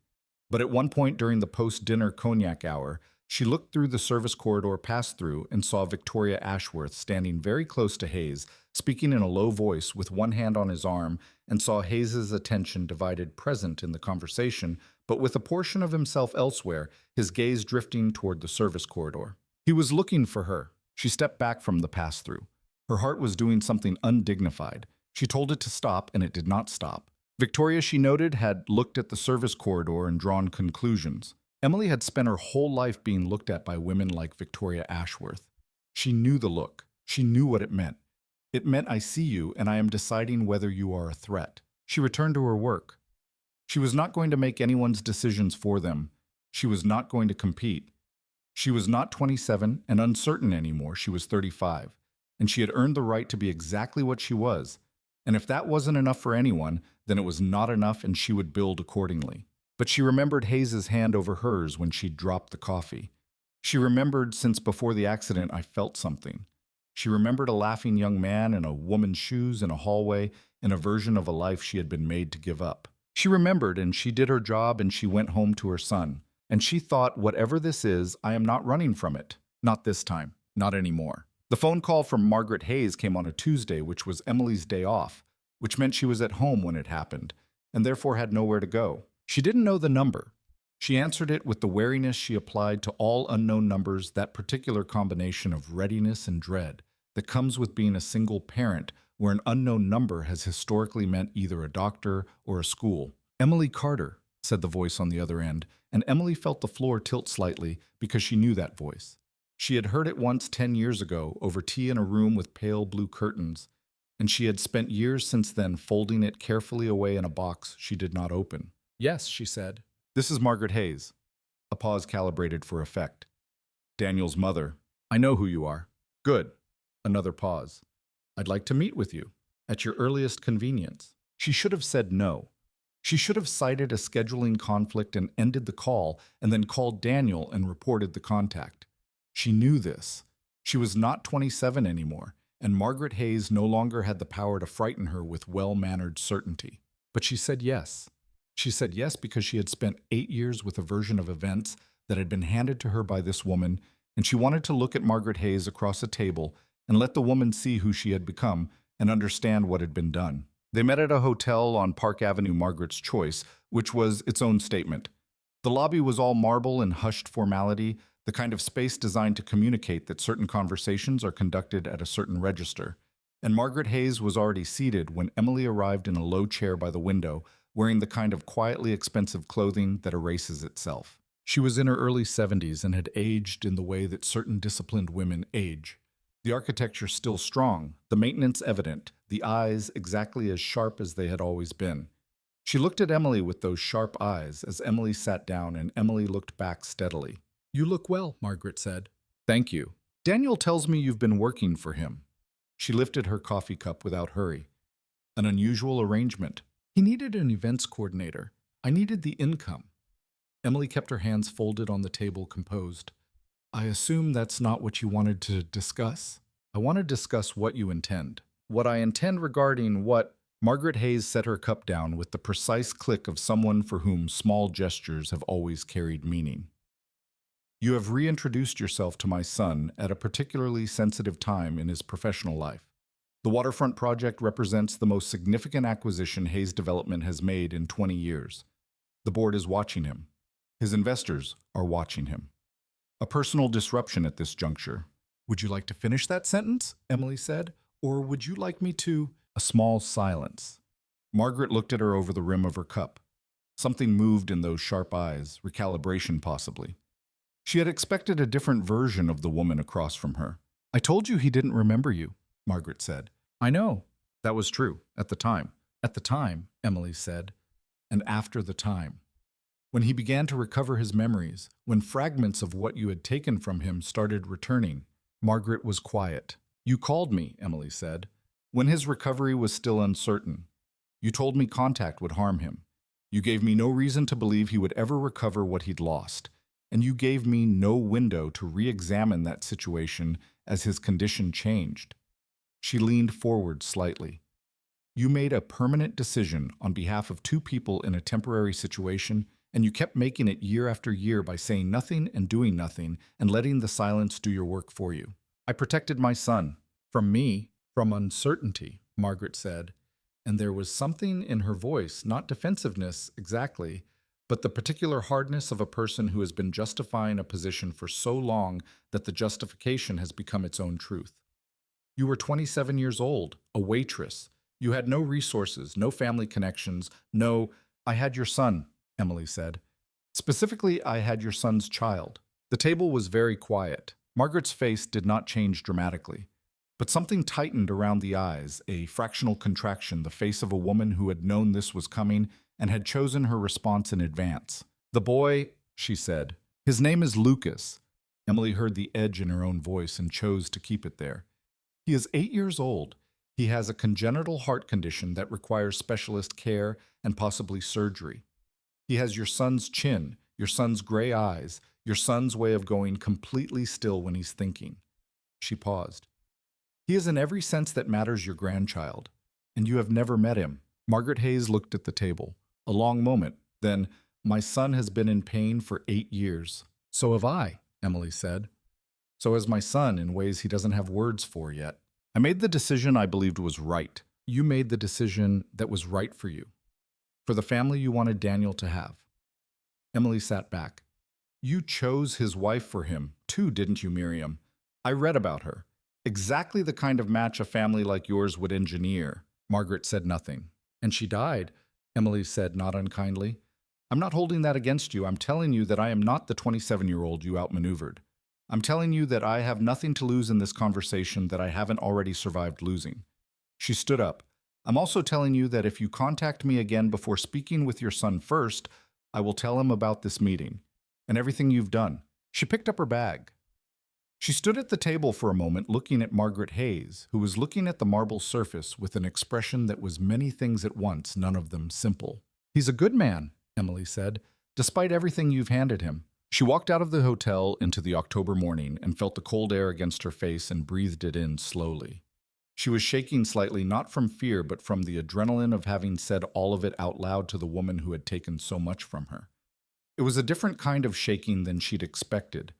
But at one point during the post-dinner cognac hour, she looked through the service corridor pass-through and saw Victoria Ashworth standing very close to Hayes, speaking in a low voice with one hand on his arm, and saw Hayes's attention divided present in the conversation, but with a portion of himself elsewhere, his gaze drifting toward the service corridor. He was looking for her. She stepped back from the pass-through. Her heart was doing something undignified. She told it to stop, and it did not stop. Victoria, she noted, had looked at the service corridor and drawn conclusions. Emily had spent her whole life being looked at by women like Victoria Ashworth. She knew the look. She knew what it meant. It meant, I see you, and I am deciding whether you are a threat. She returned to her work. She was not going to make anyone's decisions for them. She was not going to compete. She was not 27 and uncertain anymore. She was 35, and she had earned the right to be exactly what she was. And if that wasn't enough for anyone, then it was not enough, and she would build accordingly. But she remembered Hayes's hand over hers when she dropped the coffee. She remembered, since before the accident I felt something. She remembered a laughing young man in a woman's shoes in a hallway, in a version of a life she had been made to give up. She remembered, and she did her job, and she went home to her son. And she thought, whatever this is, I am not running from it. Not this time. Not anymore. The phone call from Margaret Hayes came on a Tuesday, which was Emily's day off, which meant she was at home when it happened, and therefore had nowhere to go. She didn't know the number. She answered it with the wariness she applied to all unknown numbers, that particular combination of readiness and dread that comes with being a single parent, where an unknown number has historically meant either a doctor or a school. Emily Carter, said the voice on the other end, and Emily felt the floor tilt slightly because she knew that voice. She had heard it once 10 years ago over tea in a room with pale blue curtains, and she had spent years since then folding it carefully away in a box she did not open. Yes, she said. This is Margaret Hayes. A pause calibrated for effect. Daniel's mother. I know who you are. Good. Another pause. I'd like to meet with you. At your earliest convenience. She should have said no. She should have cited a scheduling conflict and ended the call, and then called Daniel and reported the contact. She knew this. She was not 27 anymore, and Margaret Hayes no longer had the power to frighten her with well-mannered certainty. But she said yes. She said yes because she had spent 8 years with a version of events that had been handed to her by this woman, and she wanted to look at Margaret Hayes across a table and let the woman see who she had become and understand what had been done. They met at a hotel on Park Avenue, Margaret's choice, which was its own statement. The lobby was all marble and hushed formality, the kind of space designed to communicate that certain conversations are conducted at a certain register. And Margaret Hayes was already seated when Emily arrived in a low chair by the window, wearing the kind of quietly expensive clothing that erases itself. She was in her early 70s and had aged in the way that certain disciplined women age. The architecture still strong, the maintenance evident, the eyes exactly as sharp as they had always been. She looked at Emily with those sharp eyes as Emily sat down, and Emily looked back steadily. "You look well," Margaret said. "Thank you. Daniel tells me you've been working for him." She lifted her coffee cup without hurry. "An unusual arrangement. He needed an events coordinator. I needed the income." Emily kept her hands folded on the table, composed. "I assume that's not what you wanted to discuss?" "I want to discuss what you intend." "What I intend regarding what—" Margaret Hayes set her cup down with the precise click of someone for whom small gestures have always carried meaning. "You have reintroduced yourself to my son at a particularly sensitive time in his professional life. The waterfront project represents the most significant acquisition Hayes Development has made in 20 years. The board is watching him. His investors are watching him. A personal disruption at this juncture." "Would you like to finish that sentence?" Emily said. "Or would you like me to—" A small silence. Margaret looked at her over the rim of her cup. Something moved in those sharp eyes, recalibration possibly. She had expected a different version of the woman across from her. "I told you he didn't remember you," Margaret said. "I know." That was true, at the time. At the time, Emily said. And after the time. When he began to recover his memories, when fragments of what you had taken from him started returning. Margaret was quiet. "You called me," Emily said, "when his recovery was still uncertain. You told me contact would harm him. You gave me no reason to believe he would ever recover what he'd lost. And you gave me no window to re-examine that situation as his condition changed." She leaned forward slightly. "You made a permanent decision on behalf of two people in a temporary situation, and you kept making it year after year by saying nothing and doing nothing and letting the silence do your work for you. I protected my son. From me, from uncertainty," Margaret said, and there was something in her voice, not defensiveness exactly, but the particular hardness of a person who has been justifying a position for so long that the justification has become its own truth. "You were 27 years old, a waitress. You had no resources, no family connections, no—" "I had your son," Emily said. "Specifically, I had your son's child." The table was very quiet. Margaret's face did not change dramatically. But something tightened around the eyes, a fractional contraction, the face of a woman who had known this was coming and had chosen her response in advance. "The boy," she said. "His name is Lucas." Emily heard the edge in her own voice and chose to keep it there. "He is 8 years old. He has a congenital heart condition that requires specialist care and possibly surgery. He has your son's chin, your son's gray eyes, your son's way of going completely still when he's thinking." She paused. "He is in every sense that matters your grandchild, and you have never met him." Margaret Hayes looked at the table. A long moment. Then, "My son has been in pain for 8 years. "So have I," Emily said. "So has my son in ways he doesn't have words for yet. I made the decision I believed was right. You made the decision that was right for you. For the family you wanted Daniel to have." Emily sat back. "You chose his wife for him, too, didn't you, Miriam? I read about her. Exactly the kind of match a family like yours would engineer." Margaret said nothing. "And she died," Emily said, not unkindly. "I'm not holding that against you. I'm telling you that I am not the 27-year-old you outmaneuvered. I'm telling you that I have nothing to lose in this conversation that I haven't already survived losing." She stood up. "I'm also telling you that if you contact me again before speaking with your son first, I will tell him about this meeting and everything you've done." She picked up her bag. She stood at the table for a moment looking at Margaret Hayes, who was looking at the marble surface with an expression that was many things at once, none of them simple. "He's a good man," Emily said, "despite everything you've handed him." She walked out of the hotel into the October morning and felt the cold air against her face and breathed it in slowly. She was shaking slightly, not from fear, but from the adrenaline of having said all of it out loud to the woman who had taken so much from her. It was a different kind of shaking than she'd expected.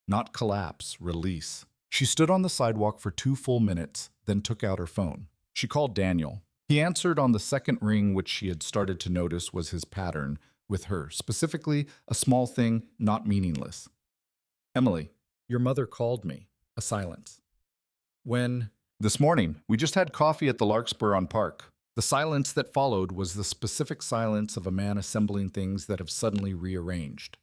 Not collapse, release. She stood on the sidewalk for 2 full minutes, then took out her phone. She called Daniel. He answered on the second ring, which she had started to notice was his pattern, with her, specifically a small thing, not meaningless. Emily, your mother called me. A silence. When? This morning. We just had coffee at the Larkspur on Park. The silence that followed was the specific silence of a man assembling things that have suddenly rearranged.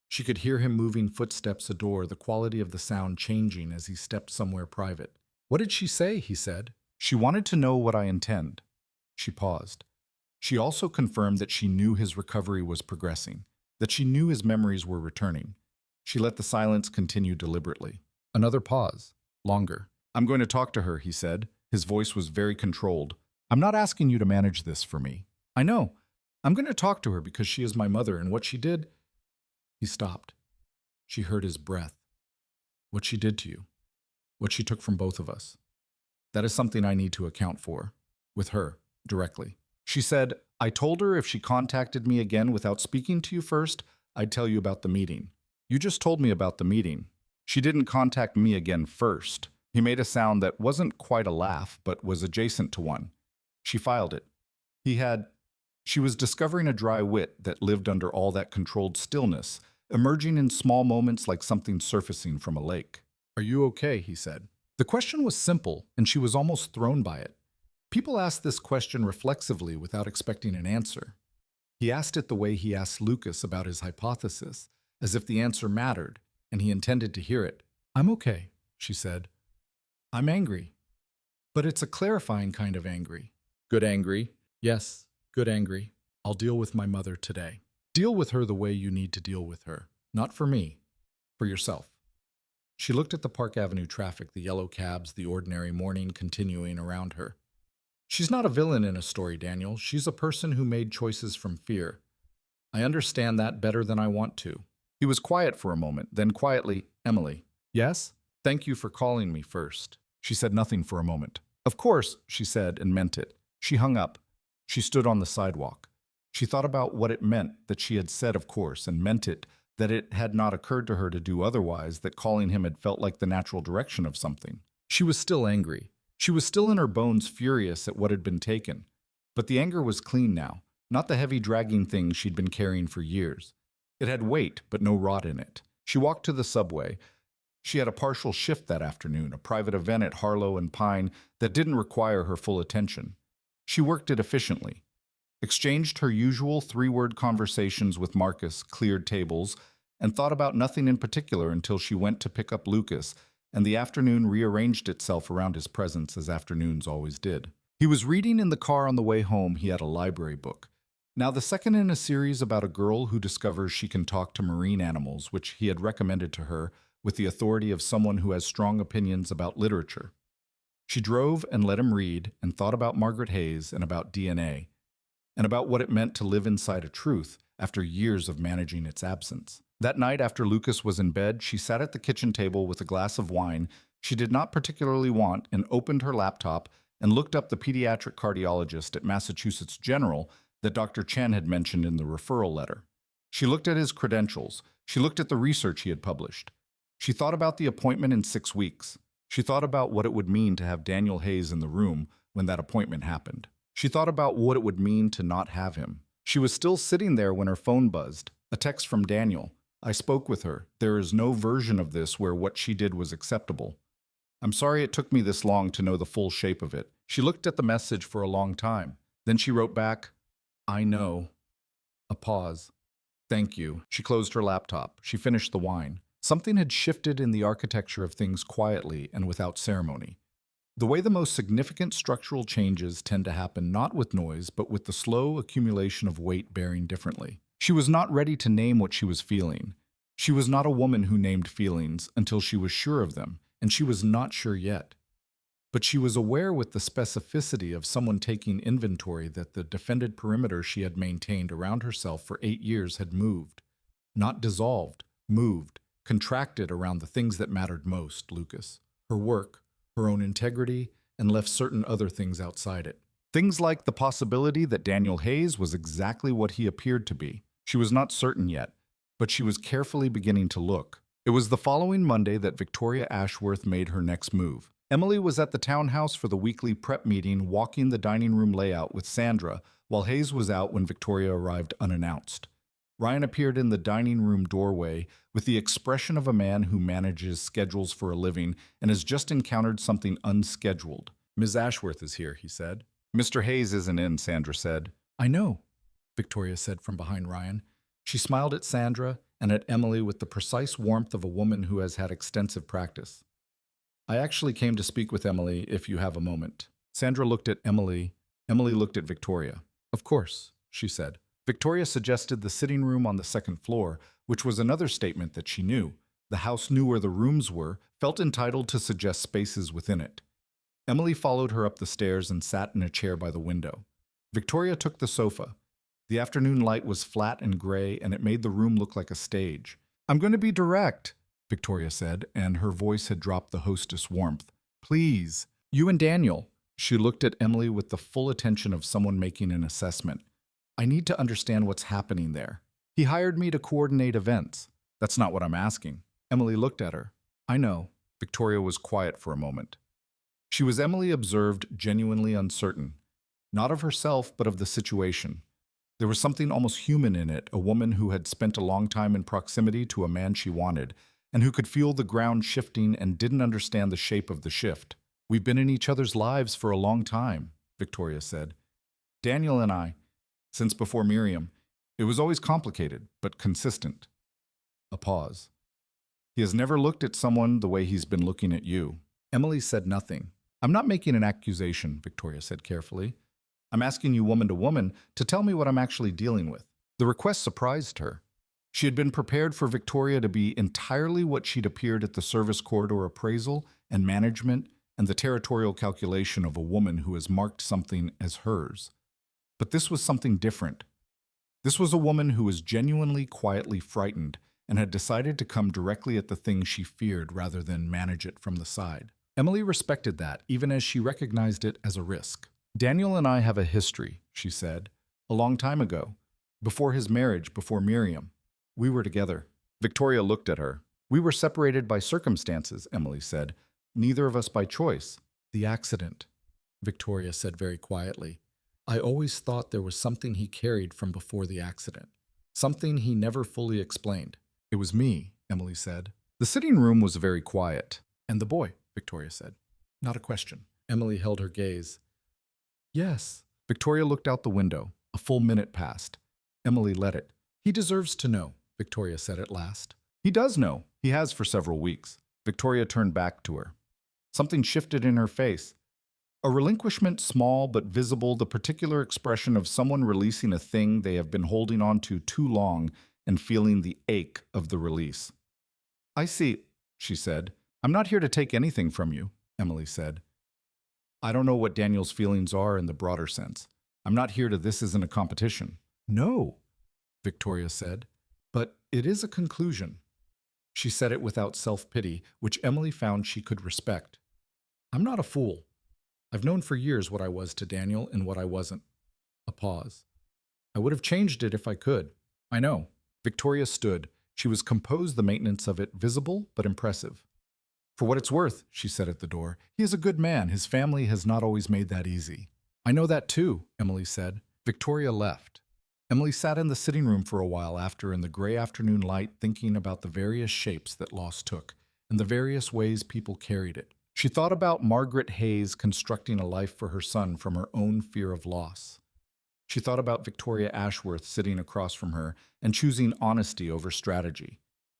She could hear him moving footsteps a door, the quality of the sound changing as he stepped somewhere private. What did she say? He said. She wanted to know what I intend. She paused. She also confirmed that she knew his recovery was progressing, that she knew his memories were returning. She let the silence continue deliberately. Another pause. Longer. I'm going to talk to her, he said. His voice was very controlled. I'm not asking you to manage this for me. I know. I'm going to talk to her because she is my mother, and what she did... He stopped. She heard his breath. What she did to you. What she took from both of us. That is something I need to account for. With her, directly. She said, I told her if she contacted me again without speaking to you first, I'd tell you about the meeting. You just told me about the meeting. She didn't contact me again first. He made a sound that wasn't quite a laugh, but was adjacent to one. She filed it. She was discovering a dry wit that lived under all that controlled stillness, emerging in small moments like something surfacing from a lake. Are you okay? He said. The question was simple, and she was almost thrown by it. People ask this question reflexively without expecting an answer. He asked it the way he asked Lucas about his hypothesis, as if the answer mattered, and he intended to hear it. I'm okay, she said. I'm angry. But it's a clarifying kind of angry. Good angry. Yes, good angry. I'll deal with my mother today. Deal with her the way you need to deal with her. Not for me. For yourself. She looked at the Park Avenue traffic, the yellow cabs, the ordinary morning continuing around her. She's not a villain in a story, Daniel. She's a person who made choices from fear. I understand that better than I want to. He was quiet for a moment, then quietly, Emily. Yes? Thank you for calling me first. She said nothing for a moment. Of course, she said, and meant it. She hung up. She stood on the sidewalk. She thought about what it meant that she had said of course and meant it, that it had not occurred to her to do otherwise, that calling him had felt like the natural direction of something. She was still angry. She was still in her bones furious at what had been taken. But the anger was clean now, not the heavy dragging thing she'd been carrying for years. It had weight, but no rot in it. She walked to the subway. She had a partial shift that afternoon, a private event at Harlow and Pine that didn't require her full attention. She worked it efficiently. Exchanged her usual three-word conversations with Marcus, cleared tables, and thought about nothing in particular until she went to pick up Lucas, and the afternoon rearranged itself around his presence as afternoons always did. He was reading in the car on the way home. He had a library book. Now the second in a series about a girl who discovers she can talk to marine animals, which he had recommended to her with the authority of someone who has strong opinions about literature. She drove and let him read and thought about Margaret Hayes and about DNA, and about what it meant to live inside a truth after years of managing its absence. That night, after Lucas was in bed, she sat at the kitchen table with a glass of wine she did not particularly want and opened her laptop and looked up the pediatric cardiologist at Massachusetts General that Dr. Chen had mentioned in the referral letter. She looked at his credentials. She looked at the research he had published. She thought about the appointment in 6 weeks. She thought about what it would mean to have Daniel Hayes in the room when that appointment happened. She thought about what it would mean to not have him. She was still sitting there when her phone buzzed. A text from Daniel. I spoke with her. There is no version of this where what she did was acceptable. I'm sorry it took me this long to know the full shape of it. She looked at the message for a long time. Then she wrote back, I know. A pause. Thank you. She closed her laptop. She finished the wine. Something had shifted in the architecture of things quietly and without ceremony. The way the most significant structural changes tend to happen not with noise, but with the slow accumulation of weight bearing differently. She was not ready to name what she was feeling. She was not a woman who named feelings until she was sure of them, and she was not sure yet. But she was aware with the specificity of someone taking inventory that the defended perimeter she had maintained around herself for 8 years had moved. Not dissolved, moved, contracted around the things that mattered most, Lucas. Her work, her own integrity, and left certain other things outside it. Things like the possibility that Daniel Hayes was exactly what he appeared to be. She was not certain yet, but she was carefully beginning to look. It was the following Monday that Victoria Ashworth made her next move. Emily was at the townhouse for the weekly prep meeting, walking the dining room layout with Sandra, while Hayes was out when Victoria arrived unannounced. Ryan appeared in the dining room doorway with the expression of a man who manages schedules for a living and has just encountered something unscheduled. "Ms. Ashworth is here," he said. "Mr. Hayes isn't in," Sandra said. "I know," Victoria said from behind Ryan. She smiled at Sandra and at Emily with the precise warmth of a woman who has had extensive practice. "I actually came to speak with Emily, if you have a moment." Sandra looked at Emily. Emily looked at Victoria. "Of course," she said. Victoria suggested the sitting room on the second floor, which was another statement that she knew. The house knew where the rooms were, felt entitled to suggest spaces within it. Emily followed her up the stairs and sat in a chair by the window. Victoria took the sofa. The afternoon light was flat and gray, and it made the room look like a stage. "I'm going to be direct," Victoria said, and her voice had dropped the hostess warmth. "Please, you and Daniel." She looked at Emily with the full attention of someone making an assessment. "I need to understand what's happening there. He hired me to coordinate events." "That's not what I'm asking." Emily looked at her. "I know." Victoria was quiet for a moment. She was, Emily observed, genuinely uncertain. Not of herself, but of the situation. There was something almost human in it, a woman who had spent a long time in proximity to a man she wanted, and who could feel the ground shifting and didn't understand the shape of the shift. "We've been in each other's lives for a long time," Victoria said. "Daniel and I, since before Miriam. It was always complicated, but consistent." A pause. "He has never looked at someone the way he's been looking at you." Emily said nothing. "I'm not making an accusation," Victoria said carefully. "I'm asking you woman to woman to tell me what I'm actually dealing with." The request surprised her. She had been prepared for Victoria to be entirely what she'd appeared at the service corridor appraisal and management and the territorial calculation of a woman who has marked something as hers. But this was something different. This was a woman who was genuinely, quietly frightened and had decided to come directly at the thing she feared rather than manage it from the side. Emily respected that, even as she recognized it as a risk. "Daniel and I have a history," she said, "a long time ago. Before his marriage, before Miriam. We were together." Victoria looked at her. "We were separated by circumstances," Emily said. "Neither of us by choice." "The accident," Victoria said very quietly. "I always thought there was something he carried from before the accident. Something he never fully explained." "It was me," Emily said. The sitting room was very quiet. "And the boy," Victoria said. "Not a question." Emily held her gaze. "Yes." Victoria looked out the window. A full minute passed. Emily let it. "He deserves to know," Victoria said at last. "He does know. He has for several weeks." Victoria turned back to her. Something shifted in her face. A relinquishment, small but visible, the particular expression of someone releasing a thing they have been holding on to too long and feeling the ache of the release. "I see," she said. "I'm not here to take anything from you," Emily said. "I don't know what Daniel's feelings are in the broader sense. I'm not here to this isn't a competition." "No," Victoria said. "But it is a conclusion." She said it without self-pity, which Emily found she could respect. "I'm not a fool. I've known for years what I was to Daniel and what I wasn't." A pause. "I would have changed it if I could." "I know." Victoria stood. She was composed, the maintenance of it visible but impressive. "For what it's worth," she said at the door, "he is a good man. His family has not always made that easy." "I know that too," Emily said. Victoria left. Emily sat in the sitting room for a while after in the gray afternoon light, thinking about the various shapes that loss took and the various ways people carried it. She thought about Margaret Hayes constructing a life for her son from her own fear of loss. She thought about Victoria Ashworth sitting across from her and choosing honesty over strategy.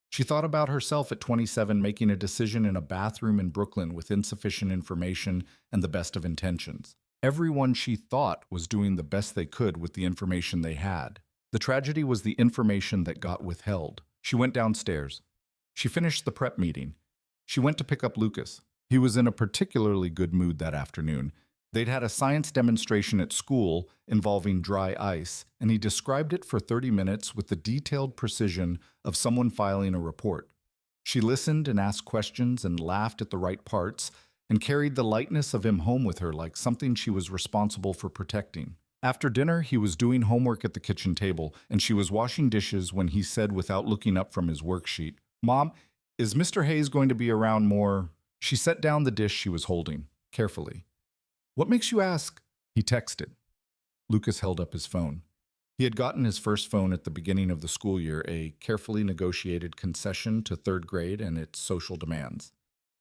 She thought about herself at 27 making a decision in a bathroom in Brooklyn with insufficient information and the best of intentions. Everyone, she thought, was doing the best they could with the information they had. The tragedy was the information that got withheld. She went downstairs. She finished the prep meeting. She went to pick up Lucas. He was in a particularly good mood that afternoon. They'd had a science demonstration at school involving dry ice, and he described it for 30 minutes with the detailed precision of someone filing a report. She listened and asked questions and laughed at the right parts and carried the lightness of him home with her like something she was responsible for protecting. After dinner, he was doing homework at the kitchen table, and she was washing dishes when he said without looking up from his worksheet, "Mom, is Mr. Hayes going to be around more?" She set down the dish she was holding, carefully. "What makes you ask?" He texted. Lucas held up his phone. He had gotten his first phone at the beginning of the school year, a carefully negotiated concession to third grade and its social demands.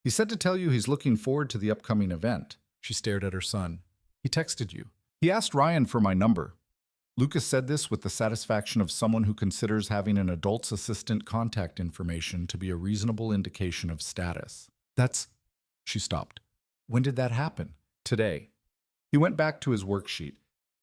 He said to tell you he's looking forward to the upcoming event. She stared at her son. He texted you. He asked Ryan for my number. Lucas said this with the satisfaction of someone who considers having an adult's assistant contact information to be a reasonable indication of status. That's... She stopped. When did that happen? Today. He went back to his worksheet.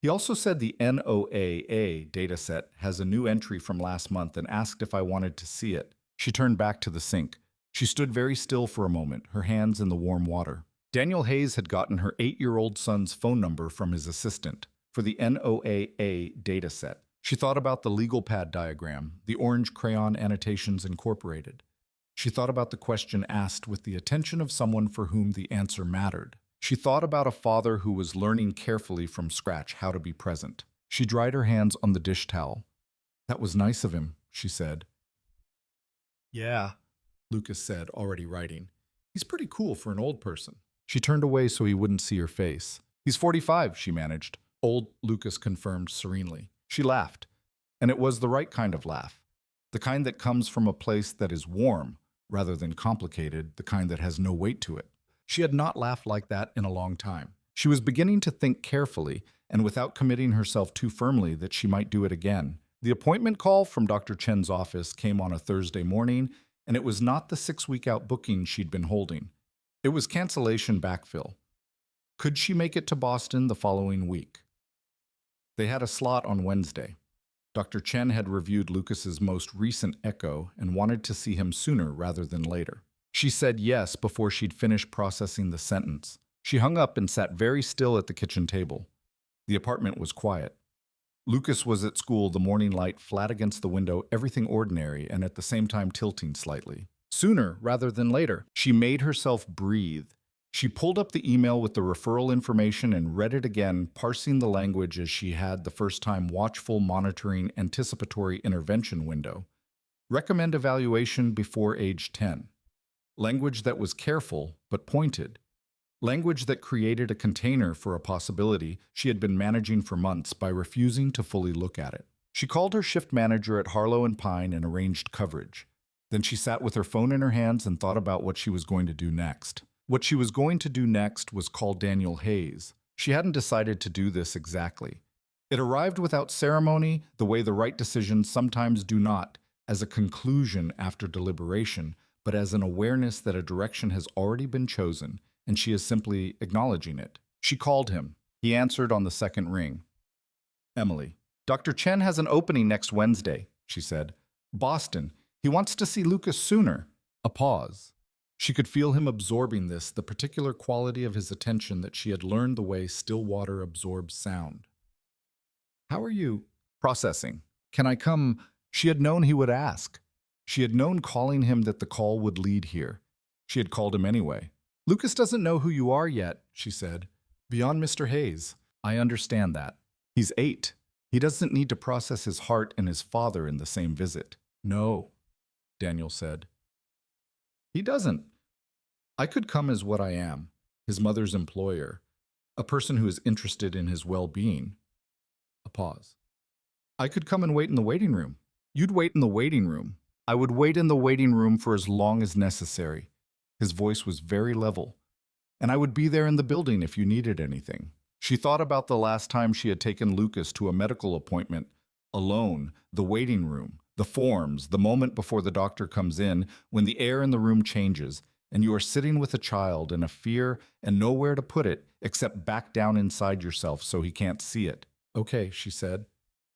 He also said the NOAA dataset has a new entry from last month and asked if I wanted to see it. She turned back to the sink. She stood very still for a moment, her hands in the warm water. Daniel Hayes had gotten her 8-year-old son's phone number from his assistant for the NOAA dataset. She thought about the legal pad diagram, the orange crayon annotations incorporated. She thought about the question asked with the attention of someone for whom the answer mattered. She thought about a father who was learning carefully from scratch how to be present. She dried her hands on the dish towel. That was nice of him, she said. Yeah, Lucas said, already writing. He's pretty cool for an old person. She turned away so he wouldn't see her face. He's 45, she managed. Old, Lucas confirmed serenely. She laughed, and it was the right kind of laugh. The kind that comes from a place that is warm, rather than complicated, the kind that has no weight to it. She had not laughed like that in a long time. She was beginning to think carefully, and without committing herself too firmly, that she might do it again. The appointment call from Dr. Chen's office came on a Thursday morning, and it was not the 6-week-out booking she'd been holding. It was cancellation backfill. Could she make it to Boston the following week? They had a slot on Wednesday. Dr. Chen had reviewed Lucas's most recent echo and wanted to see him sooner rather than later. She said yes before she'd finished processing the sentence. She hung up and sat very still at the kitchen table. The apartment was quiet. Lucas was at school, the morning light flat against the window, everything ordinary and at the same time tilting slightly. Sooner rather than later. She made herself breathe. She pulled up the email with the referral information and read it again, parsing the language as she had the first time. Watchful, monitoring, anticipatory intervention window. Recommend evaluation before age 10. Language that was careful but pointed. Language that created a container for a possibility she had been managing for months by refusing to fully look at it. She called her shift manager at Harlow and Pine and arranged coverage. Then she sat with her phone in her hands and thought about what she was going to do next. What she was going to do next was call Daniel Hayes. She hadn't decided to do this exactly. It arrived without ceremony, the way the right decisions sometimes do not, as a conclusion after deliberation, but as an awareness that a direction has already been chosen, and she is simply acknowledging it. She called him. He answered on the second ring. Emily. Dr. Chen has an opening next Wednesday, she said. Boston. He wants to see Lucas sooner. A pause. She could feel him absorbing this, the particular quality of his attention that she had learned the way still water absorbs sound. How are you? Processing. Can I come? She had known he would ask. She had known calling him that the call would lead here. She had called him anyway. Lucas doesn't know who you are yet, she said. Beyond Mr. Hayes. I understand that. He's 8. He doesn't need to process his heart and his father in the same visit. No, Daniel said. He doesn't. I could come as what I am, his mother's employer, a person who is interested in his well-being. A pause. I could come and wait in the waiting room. You'd wait in the waiting room. I would wait in the waiting room for as long as necessary. His voice was very level. And I would be there in the building if you needed anything. She thought about the last time she had taken Lucas to a medical appointment, alone, the waiting room, the forms, the moment before the doctor comes in, when the air in the room changes, and you are sitting with a child in a fear and nowhere to put it except back down inside yourself so he can't see it. Okay, she said.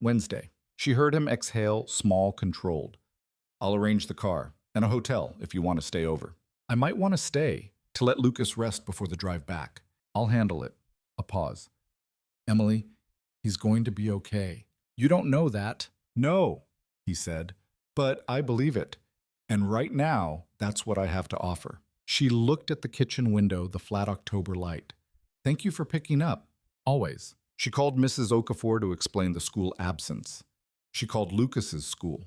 Wednesday. She heard him exhale, small, controlled. I'll arrange the car and a hotel if you want to stay over. I might want to stay to let Lucas rest before the drive back. I'll handle it. A pause. Emily, he's going to be okay. You don't know that. No, he said, but I believe it. And right now, that's what I have to offer. She looked at the kitchen window, the flat October light. Thank you for picking up. Always. She called Mrs. Okafor to explain the school absence. She called Lucas's school.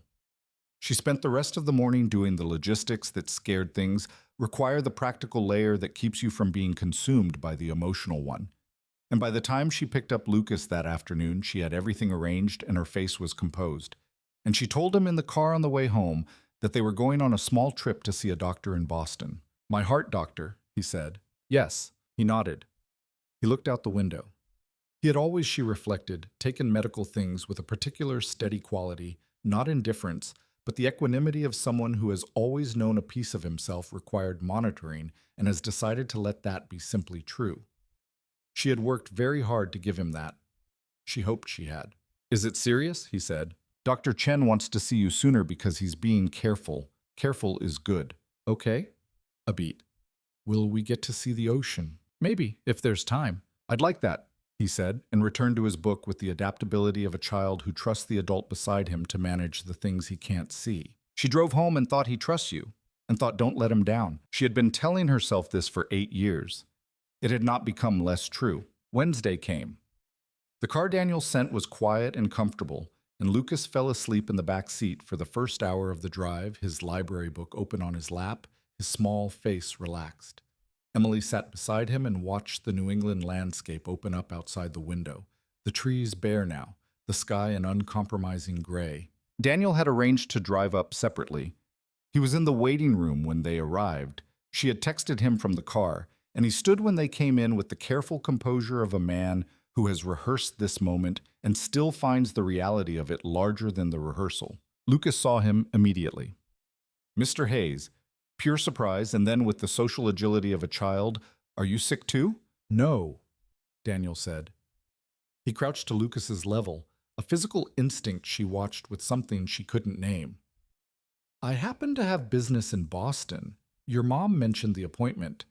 She spent the rest of the morning doing the logistics that scared things, require the practical layer that keeps you from being consumed by the emotional one. And by the time she picked up Lucas that afternoon, she had everything arranged and her face was composed. And she told him in the car on the way home that they were going on a small trip to see a doctor in Boston. "My heart doctor," he said. "Yes." He nodded. He looked out the window. He had always, she reflected, taken medical things with a particular steady quality, not indifference, but the equanimity of someone who has always known a piece of himself required monitoring and has decided to let that be simply true. She had worked very hard to give him that. She hoped she had. "Is it serious?" he said. "Dr. Chen wants to see you sooner because he's being careful. Careful is good. Okay?" A beat. "Will we get to see the ocean?" "Maybe, if there's time." "I'd like that," he said, and returned to his book with the adaptability of a child who trusts the adult beside him to manage the things he can't see. She drove home and thought he trusts you, and thought don't let him down. She had been telling herself this for 8 years. It had not become less true. Wednesday came. The car Daniel sent was quiet and comfortable, and Lucas fell asleep in the back seat for the first hour of the drive, his library book open on his lap, his small face relaxed. Emily sat beside him and watched the New England landscape open up outside the window, the trees bare now, the sky an uncompromising gray. Daniel had arranged to drive up separately. He was in the waiting room when they arrived. She had texted him from the car, and he stood when they came in with the careful composure of a man who has rehearsed this moment and still finds the reality of it larger than the rehearsal. Lucas saw him immediately. "Mr. Hayes," pure surprise, and then with the social agility of a child, "Are you sick too?" "No," Daniel said. He crouched to Lucas's level, a physical instinct she watched with something she couldn't name. "I happen to have business in Boston. Your mom mentioned the appointment.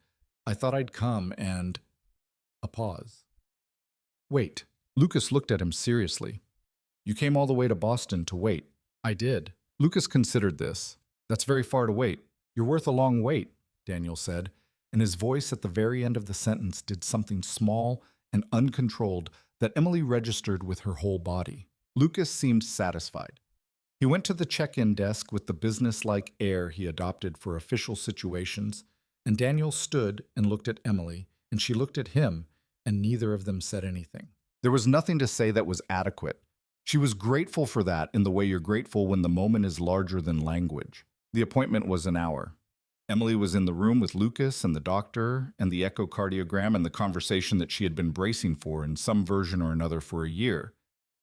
I thought I'd come and—" A pause. "Wait." Lucas looked at him seriously. "You came all the way to Boston to wait." "I did." Lucas considered this. "That's very far to wait." "You're worth a long wait," Daniel said, and his voice at the very end of the sentence did something small and uncontrolled that Emily registered with her whole body. Lucas seemed satisfied. He went to the check-in desk with the businesslike air he adopted for official situations, and Daniel stood and looked at Emily, and she looked at him, and neither of them said anything. There was nothing to say that was adequate. She was grateful for that in the way you're grateful when the moment is larger than language. The appointment was an hour. Emily was in the room with Lucas and the doctor and the echocardiogram and the conversation that she had been bracing for in some version or another for a year.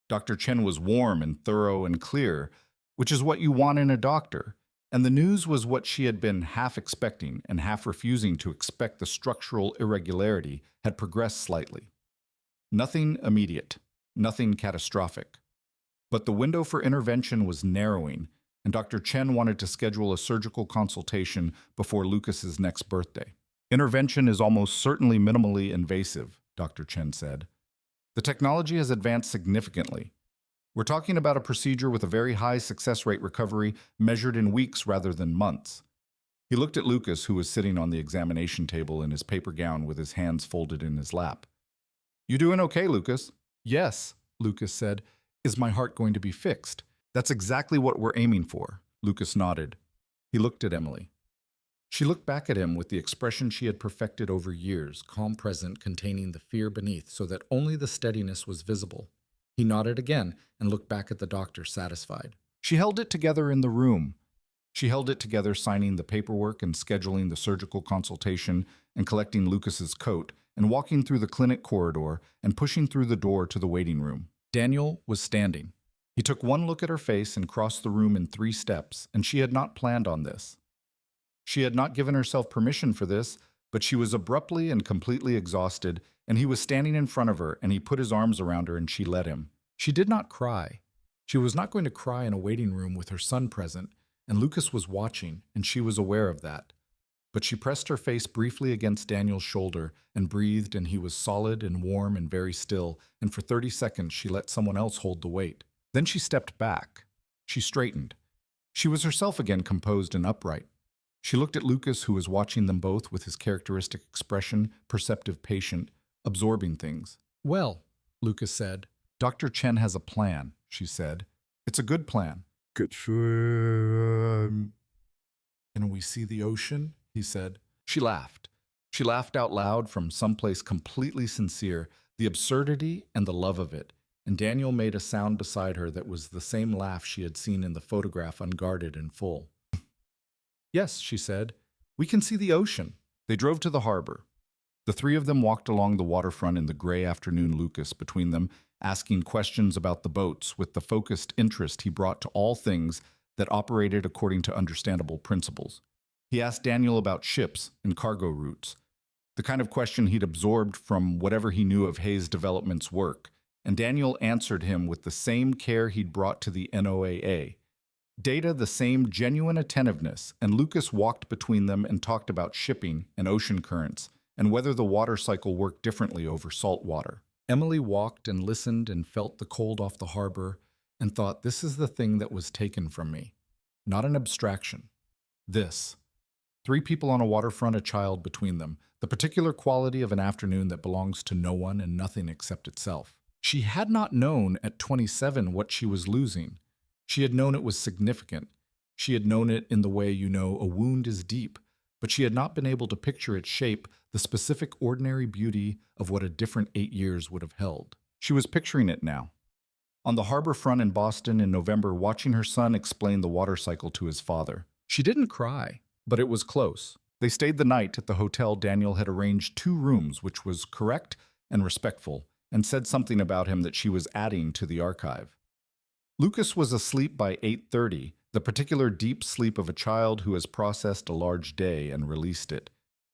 Dr. Chen was warm and thorough and clear, which is what you want in a doctor. And the news was what she had been half expecting and half refusing to expect. The structural irregularity had progressed slightly. Nothing immediate, nothing catastrophic. But the window for intervention was narrowing, and Dr. Chen wanted to schedule a surgical consultation before Lucas's next birthday. "Intervention is almost certainly minimally invasive," Dr. Chen said. "The technology has advanced significantly. We're talking about a procedure with a very high success rate recovery measured in weeks rather than months." He looked at Lucas, who was sitting on the examination table in his paper gown with his hands folded in his lap. "You doing okay, Lucas?" "Yes," Lucas said. "Is my heart going to be fixed?" "That's exactly what we're aiming for." Lucas nodded. He looked at Emily. She looked back at him with the expression she had perfected over years, calm present, containing the fear beneath so that only the steadiness was visible. He nodded again and looked back at the doctor, satisfied. She held it together in the room. She held it together, signing the paperwork and scheduling the surgical consultation and collecting Lucas's coat and walking through the clinic corridor and pushing through the door to the waiting room. Daniel was standing. He took one look at her face and crossed the room in 3 steps, and she had not planned on this. She had not given herself permission for this, but she was abruptly and completely exhausted, and he was standing in front of her, and he put his arms around her, and she let him. She did not cry. She was not going to cry in a waiting room with her son present, and Lucas was watching, and she was aware of that. But she pressed her face briefly against Daniel's shoulder and breathed, and he was solid and warm and very still, and for 30 seconds she let someone else hold the weight. Then she stepped back. She straightened. She was herself again, composed and upright. She looked at Lucas, who was watching them both with his characteristic expression, perceptive, patient, absorbing things. "Well," Lucas said. "Dr. Chen has a plan," she said. "It's a good plan." "Good for... Can we see the ocean?" he said. She laughed. She laughed out loud from someplace completely sincere, the absurdity and the love of it, and Daniel made a sound beside her that was the same laugh she had seen in the photograph unguarded and full. Yes, she said, we can see the ocean. They drove to the harbor. The three of them walked along the waterfront in the gray afternoon, Lucas between them, asking questions about the boats with the focused interest he brought to all things that operated according to understandable principles. He asked Daniel about ships and cargo routes, the kind of question he'd absorbed from whatever he knew of Hayes Development's work, and Daniel answered him with the same care he'd brought to the NOAA. Data the same genuine attentiveness, and Lucas walked between them and talked about shipping and ocean currents, and whether the water cycle worked differently over salt water. Emily walked and listened and felt the cold off the harbor and thought, this is the thing that was taken from me. Not an abstraction. This. Three people on a waterfront, a child between them, the particular quality of an afternoon that belongs to no one and nothing except itself. She had not known at 27 what she was losing. She had known it was significant. She had known it in the way you know a wound is deep, but she had not been able to picture its shape, the specific ordinary beauty of what a different 8 years would have held. She was picturing it now. On the harbor front in Boston in November, watching her son explain the water cycle to his father. She didn't cry, but it was close. They stayed the night at the hotel. Daniel had arranged 2 rooms, which was correct and respectful, and said something about him that she was adding to the archive. Lucas was asleep by 8:30, the particular deep sleep of a child who has processed a large day and released it.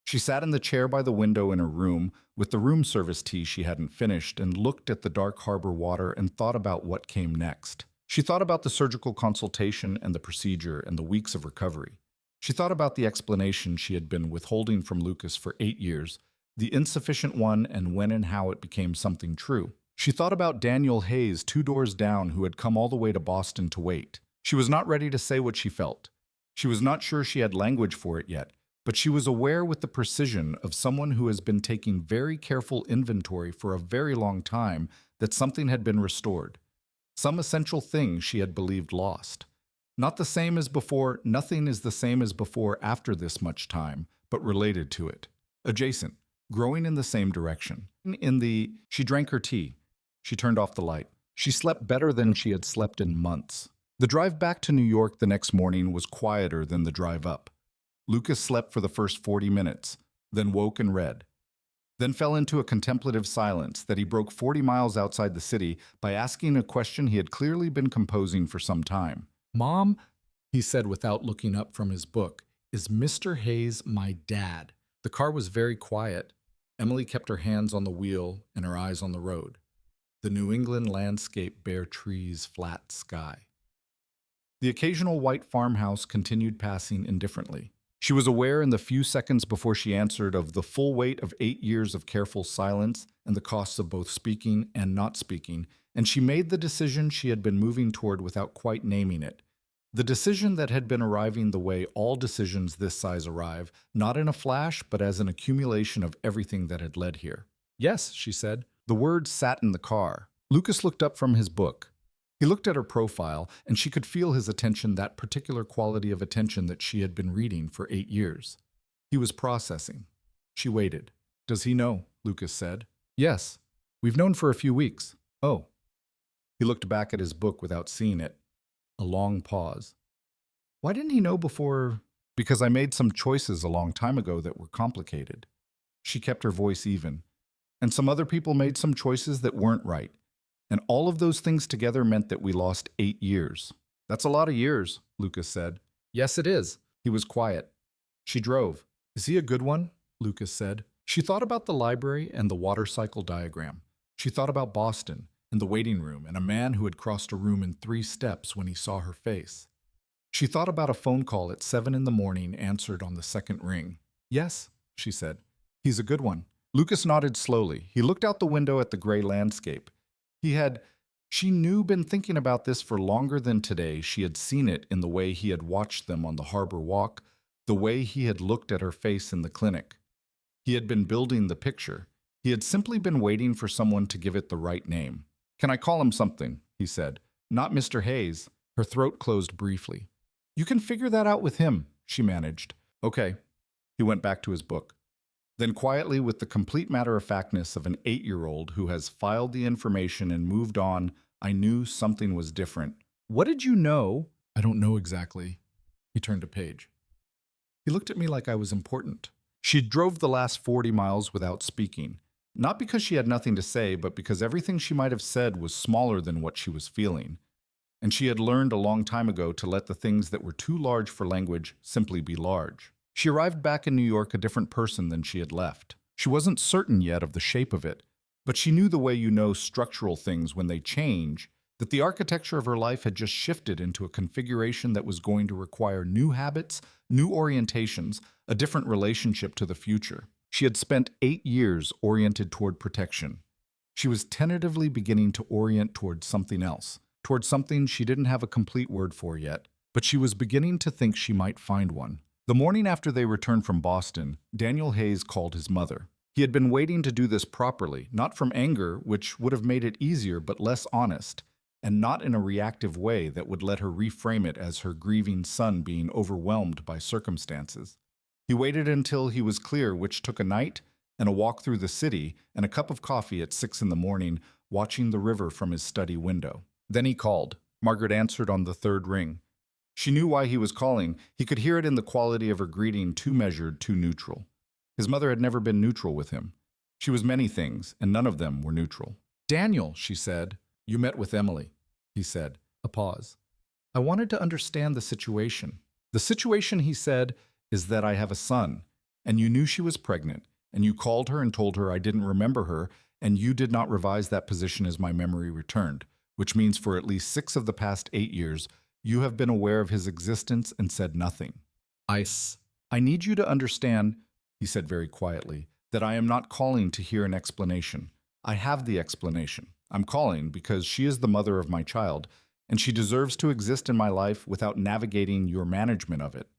She sat in the chair by the window in her room with the room service tea she hadn't finished and looked at the dark harbor water and thought about what came next. She thought about the surgical consultation and the procedure and the weeks of recovery. She thought about the explanation she had been withholding from Lucas for 8 years, the insufficient one, and when and how it became something true. She thought about Daniel Hayes 2 doors down, who had come all the way to Boston to wait. She was not ready to say what she felt. She was not sure she had language for it yet, but she was aware with the precision of someone who has been taking very careful inventory for a very long time that something had been restored. Some essential thing she had believed lost. Not the same as before, nothing is the same as before after this much time, but related to it. Adjacent, growing in the same direction. She drank her tea. She turned off the light. She slept better than she had slept in months. The drive back to New York the next morning was quieter than the drive up. Lucas slept for the first 40 minutes, then woke and read. Then fell into a contemplative silence that he broke 40 miles outside the city by asking a question he had clearly been composing for some time. "Mom," he said without looking up from his book, "is Mr. Hayes my dad?" The car was very quiet. Emily kept her hands on the wheel and her eyes on the road. The New England landscape, bare trees, flat sky. The occasional white farmhouse continued passing indifferently. She was aware in the few seconds before she answered of the full weight of 8 years of careful silence and the costs of both speaking and not speaking, and she made the decision she had been moving toward without quite naming it. The decision that had been arriving the way all decisions this size arrive, not in a flash, but as an accumulation of everything that had led here. "Yes," she said. The words sat in the car. Lucas looked up from his book. He looked at her profile, and she could feel his attention, that particular quality of attention that she had been reading for 8 years. He was processing. She waited. "Does he know?" Lucas said. "Yes. We've known for a few weeks." "Oh." He looked back at his book without seeing it. A long pause. "Why didn't he know before?" "Because I made some choices a long time ago that were complicated." She kept her voice even. "And some other people made some choices that weren't right. And all of those things together meant that we lost 8 years. "That's a lot of years," Lucas said. "Yes, it is." He was quiet. She drove. "Is he a good one?" Lucas said. She thought about the library and the water cycle diagram. She thought about Boston and the waiting room and a man who had crossed a room in 3 steps when he saw her face. She thought about a phone call at 7 in the morning answered on the second ring. "Yes," she said. "He's a good one." Lucas nodded slowly. He looked out the window at the gray landscape. She knew, been thinking about this for longer than today. She had seen it in the way he had watched them on the harbor walk, the way he had looked at her face in the clinic. He had been building the picture. He had simply been waiting for someone to give it the right name. "Can I call him something?" he said. "Not Mr. Hayes." Her throat closed briefly. "You can figure that out with him," she managed. "Okay." He went back to his book. Then quietly, with the complete matter-of-factness of an 8-year-old who has filed the information and moved on, I knew something was different. What did you know? I don't know exactly. He turned a page. He looked at me like I was important. She drove the last 40 miles without speaking. Not because she had nothing to say, but because everything she might have said was smaller than what she was feeling. And she had learned a long time ago to let the things that were too large for language simply be large. She arrived back in New York a different person than she had left. She wasn't certain yet of the shape of it, but she knew the way you know structural things when they change, that the architecture of her life had just shifted into a configuration that was going to require new habits, new orientations, a different relationship to the future. She had spent 8 years oriented toward protection. She was tentatively beginning to orient toward something else, toward something she didn't have a complete word for yet, but she was beginning to think she might find one. The morning after they returned from Boston, Daniel Hayes called his mother. He had been waiting to do this properly, not from anger, which would have made it easier but less honest, and not in a reactive way that would let her reframe it as her grieving son being overwhelmed by circumstances. He waited until he was clear, which took a night and a walk through the city and a cup of coffee at 6 in the morning, watching the river from his study window. Then he called. Margaret answered on the third ring. She knew why he was calling. He could hear it in the quality of her greeting, too measured, too neutral. His mother had never been neutral with him. She was many things, and none of them were neutral. "Daniel," she said. "You met with Emily," he said. A pause. "I wanted to understand the situation." "The situation," he said, "is that I have a son, and you knew she was pregnant, and you called her and told her I didn't remember her, and you did not revise that position as my memory returned, which means for at least 6 of the past 8 years, you have been aware of his existence and said nothing. I need you to understand," he said very quietly, "that I am not calling to hear an explanation. I have the explanation. I'm calling because she is the mother of my child, and she deserves to exist in my life without navigating your management of it.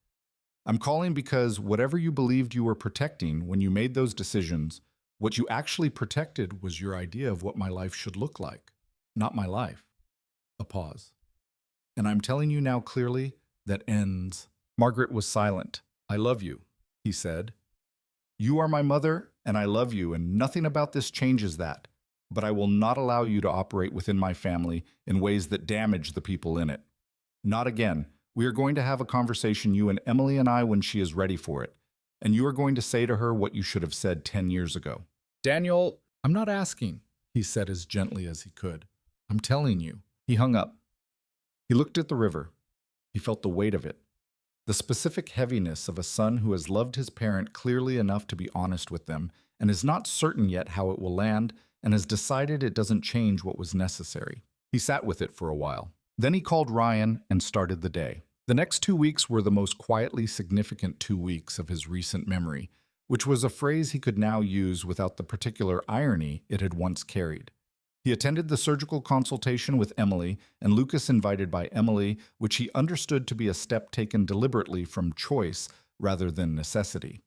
I'm calling because whatever you believed you were protecting when you made those decisions, what you actually protected was your idea of what my life should look like, not my life." A pause. "And I'm telling you now clearly, that ends." Margaret was silent. "I love you," he said. "You are my mother, and I love you, and nothing about this changes that. But I will not allow you to operate within my family in ways that damage the people in it. Not again. We are going to have a conversation, you and Emily and I, when she is ready for it. And you are going to say to her what you should have said 10 years ago." "Daniel, I'm not asking," he said as gently as he could. "I'm telling you." He hung up. He looked at the river. He felt the weight of it. The specific heaviness of a son who has loved his parent clearly enough to be honest with them and is not certain yet how it will land and has decided it doesn't change what was necessary. He sat with it for a while. Then he called Ryan and started the day. The next 2 weeks were the most quietly significant 2 weeks of his recent memory, which was a phrase he could now use without the particular irony it had once carried. He attended the surgical consultation with Emily, and Lucas invited by Emily, which he understood to be a step taken deliberately from choice rather than necessity.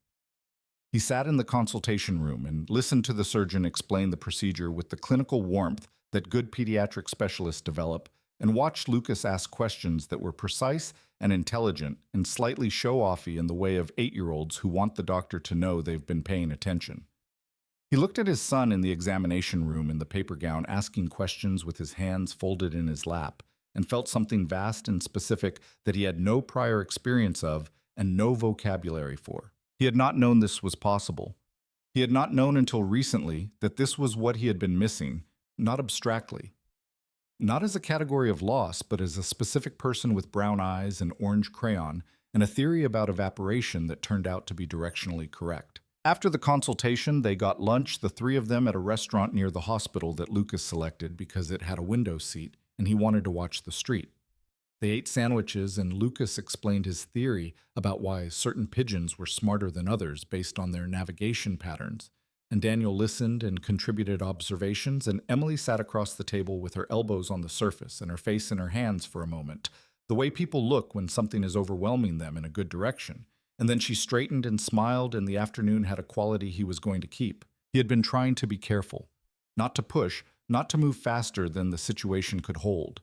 He sat in the consultation room and listened to the surgeon explain the procedure with the clinical warmth that good pediatric specialists develop, and watched Lucas ask questions that were precise and intelligent and slightly show-offy in the way of 8-year-olds who want the doctor to know they've been paying attention. He looked at his son in the examination room in the paper gown, asking questions with his hands folded in his lap, and felt something vast and specific that he had no prior experience of and no vocabulary for. He had not known this was possible. He had not known until recently that this was what he had been missing, not abstractly. Not as a category of loss, but as a specific person with brown eyes and orange crayon, and a theory about evaporation that turned out to be directionally correct. After the consultation, they got lunch, the 3 of them, at a restaurant near the hospital that Lucas selected because it had a window seat, and he wanted to watch the street. They ate sandwiches, and Lucas explained his theory about why certain pigeons were smarter than others based on their navigation patterns. And Daniel listened and contributed observations, and Emily sat across the table with her elbows on the surface and her face in her hands for a moment, the way people look when something is overwhelming them in a good direction. And then she straightened and smiled, and the afternoon had a quality he was going to keep. He had been trying to be careful, not to push, not to move faster than the situation could hold.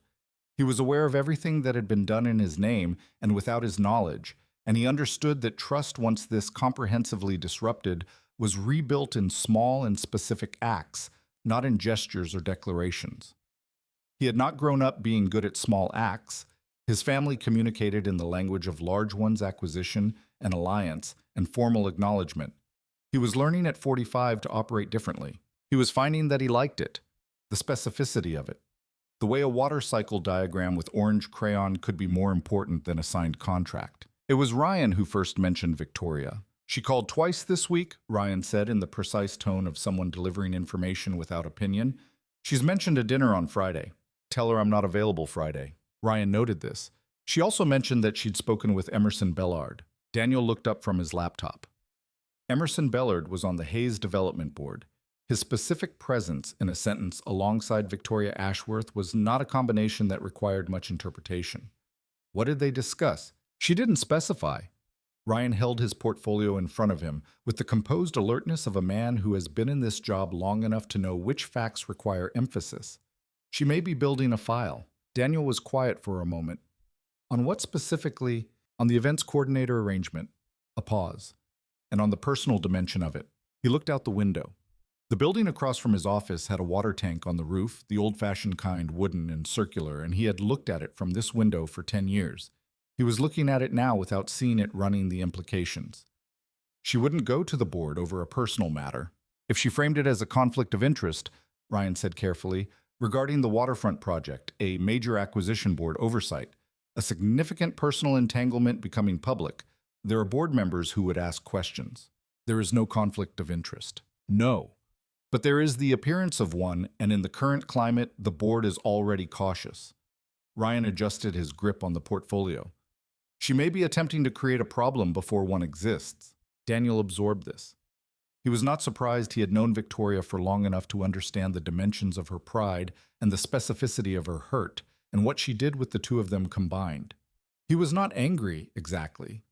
He was aware of everything that had been done in his name and without his knowledge, and he understood that trust, once this comprehensively disrupted, was rebuilt in small and specific acts, not in gestures or declarations. He had not grown up being good at small acts. His family communicated in the language of large ones: acquisition and alliance and formal acknowledgement. He was learning at 45 to operate differently. He was finding that he liked it, the specificity of it. The way a water cycle diagram with orange crayon could be more important than a signed contract. It was Ryan who first mentioned Victoria. She called twice this week, Ryan said in the precise tone of someone delivering information without opinion. She's mentioned a dinner on Friday. Tell her I'm not available Friday. Ryan noted this. She also mentioned that she'd spoken with Emerson Bellard. Daniel looked up from his laptop. Emerson Bellard was on the Hayes Development Board. His specific presence in a sentence alongside Victoria Ashworth was not a combination that required much interpretation. What did they discuss? She didn't specify. Ryan held his portfolio in front of him with the composed alertness of a man who has been in this job long enough to know which facts require emphasis. She may be building a file. Daniel was quiet for a moment. On what specifically? On the events coordinator arrangement. A pause. And on the personal dimension of it. He looked out the window. The building across from his office had a water tank on the roof, the old-fashioned kind, wooden and circular, and he had looked at it from this window for 10 years. He was looking at it now without seeing it running the implications. She wouldn't go to the board over a personal matter. If she framed it as a conflict of interest, Ryan said carefully, regarding the waterfront project, a major acquisition board oversight, a significant personal entanglement becoming public, there are board members who would ask questions. There is no conflict of interest. No. But there is the appearance of one, and in the current climate, the board is already cautious. Ryan adjusted his grip on the portfolio. She may be attempting to create a problem before one exists. Daniel absorbed this. He was not surprised he had known Victoria for long enough to understand the dimensions of her pride and the specificity of her hurt, and what she did with the two of them combined. He was not angry, exactly.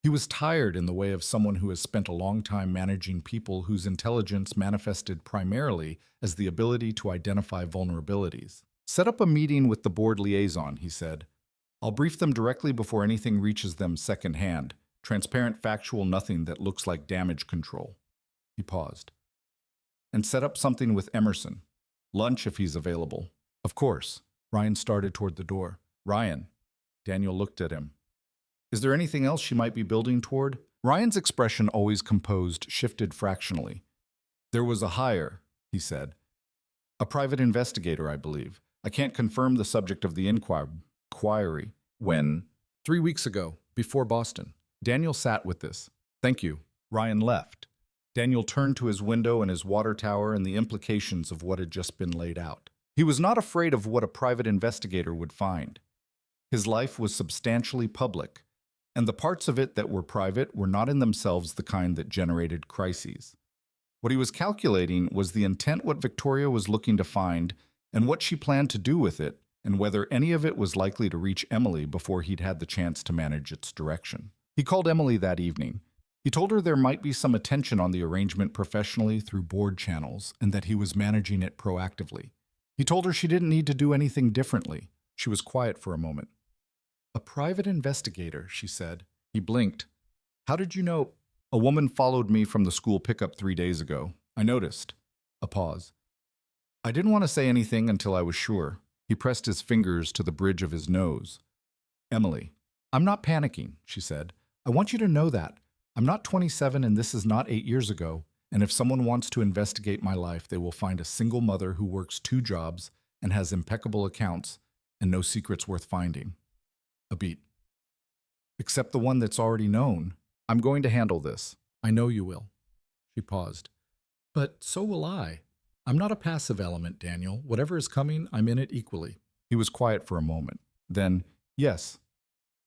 He was tired in the way of someone who has spent a long time managing people whose intelligence manifested primarily as the ability to identify vulnerabilities. Set up a meeting with the board liaison, he said. I'll brief them directly before anything reaches them secondhand. Transparent, factual, nothing that looks like damage control. He paused. And set up something with Emerson. Lunch if he's available. Of course. Ryan started toward the door. Ryan. Daniel looked at him. Is there anything else she might be building toward? Ryan's expression, always composed, shifted fractionally. There was a hire, he said. A private investigator, I believe. I can't confirm the subject of the inquiry. When? 3 weeks ago, before Boston. Daniel sat with this. Thank you. Ryan left. Daniel turned to his window and his water tower and the implications of what had just been laid out. He was not afraid of what a private investigator would find. His life was substantially public, and the parts of it that were private were not in themselves the kind that generated crises. What he was calculating was the intent what Victoria was looking to find and what she planned to do with it, and whether any of it was likely to reach Emily before he'd had the chance to manage its direction. He called Emily that evening. He told her there might be some attention on the arrangement professionally through board channels and that he was managing it proactively. He told her she didn't need to do anything differently. She was quiet for a moment. A private investigator, she said. He blinked. How did you know? A woman followed me from the school pickup 3 days ago. I noticed. A pause. I didn't want to say anything until I was sure. He pressed his fingers to the bridge of his nose. Emily, I'm not panicking, she said. I want you to know that. I'm not 27 and this is not 8 years ago. And if someone wants to investigate my life, they will find a single mother who works 2 jobs and has impeccable accounts and no secrets worth finding. A beat. Except the one that's already known. I'm going to handle this. I know you will. She paused. But so will I. I'm not a passive element, Daniel. Whatever is coming, I'm in it equally. He was quiet for a moment. Then, yes,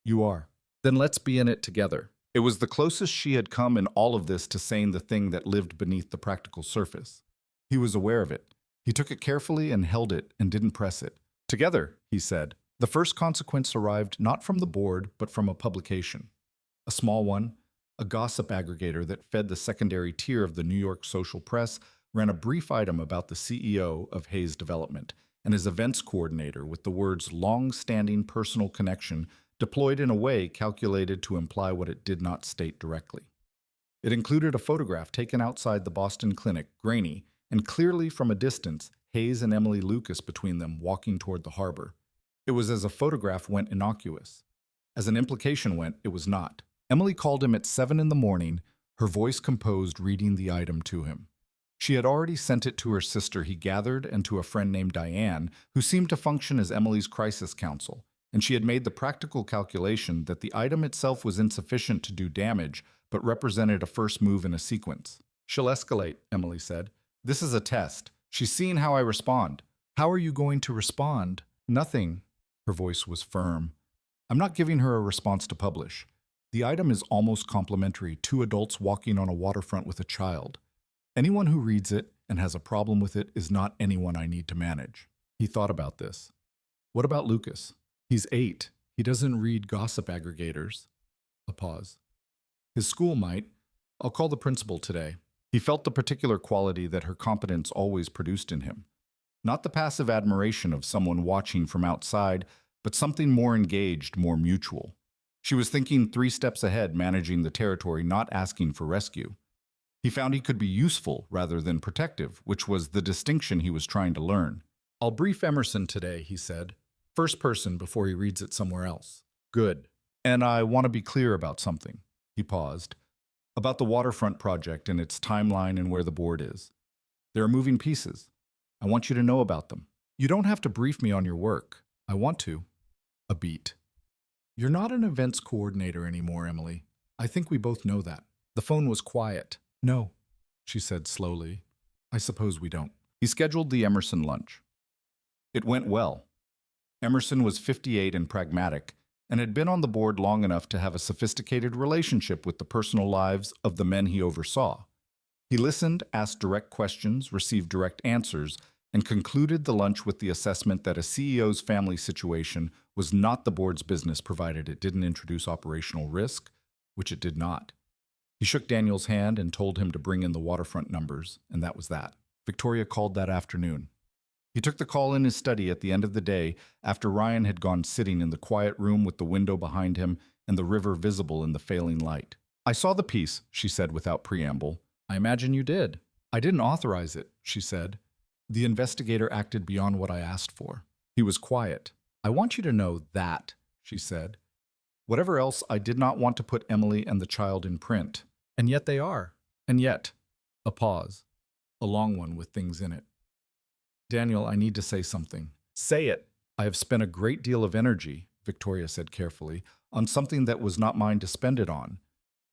you are. Then let's be in it together. It was the closest she had come in all of this to saying the thing that lived beneath the practical surface. He was aware of it. He took it carefully and held it and didn't press it. Together, he said. The first consequence arrived not from the board, but from a publication. A small one, a gossip aggregator that fed the secondary tier of the New York social press, ran a brief item about the CEO of Hayes Development and his events coordinator with the words long-standing personal connection deployed in a way calculated to imply what it did not state directly. It included a photograph taken outside the Boston clinic, grainy, and clearly from a distance, Hayes and Emily Lucas between them walking toward the harbor. It was as a photograph went innocuous. As an implication went, it was not. Emily called him at 7 in the morning, her voice composed, reading the item to him. She had already sent it to her sister, he gathered, and to a friend named Diane, who seemed to function as Emily's crisis counsel, and she had made the practical calculation that the item itself was insufficient to do damage, but represented a first move in a sequence. "She'll escalate," Emily said. "This is a test. She's seen how I respond." "How are you going to respond?" "Nothing." Her voice was firm. "I'm not giving her a response to publish. The item is almost complimentary, two adults walking on a waterfront with a child. Anyone who reads it and has a problem with it is not anyone I need to manage." He thought about this. "What about Lucas? He's 8. He doesn't read gossip aggregators." A pause. "His school might. I'll call the principal today." He felt the particular quality that her competence always produced in him. Not the passive admiration of someone watching from outside, but something more engaged, more mutual. She was thinking 3 steps ahead, managing the territory, not asking for rescue. He found he could be useful rather than protective, which was the distinction he was trying to learn. "I'll brief Emerson today," he said. "First person before he reads it somewhere else." "Good. And I want to be clear about something." He paused. "About the waterfront project and its timeline and where the board is. There are moving pieces. I want you to know about them. You don't have to brief me on your work. I want to." A beat. "You're not an events coordinator anymore, Emily. I think we both know that." The phone was quiet. "No," she said slowly. "I suppose we don't." He scheduled the Emerson lunch. It went well. Emerson was 58 and pragmatic, and had been on the board long enough to have a sophisticated relationship with the personal lives of the men he oversaw. He listened, asked direct questions, received direct answers, and concluded the lunch with the assessment that a CEO's family situation was not the board's business provided it didn't introduce operational risk, which it did not. He shook Daniel's hand and told him to bring in the waterfront numbers, and that was that. Victoria called that afternoon. He took the call in his study at the end of the day after Ryan had gone, sitting in the quiet room with the window behind him and the river visible in the failing light. "I saw the piece," she said without preamble. "I imagine you did." "I didn't authorize it," she said. "The investigator acted beyond what I asked for." He was quiet. "I want you to know that," she said. "Whatever else, I did not want to put Emily and the child in print. And yet they are. And yet." A pause. A long one with things in it. "Daniel, I need to say something." "Say it." "I have spent a great deal of energy," Victoria said carefully, "on something that was not mine to spend it on.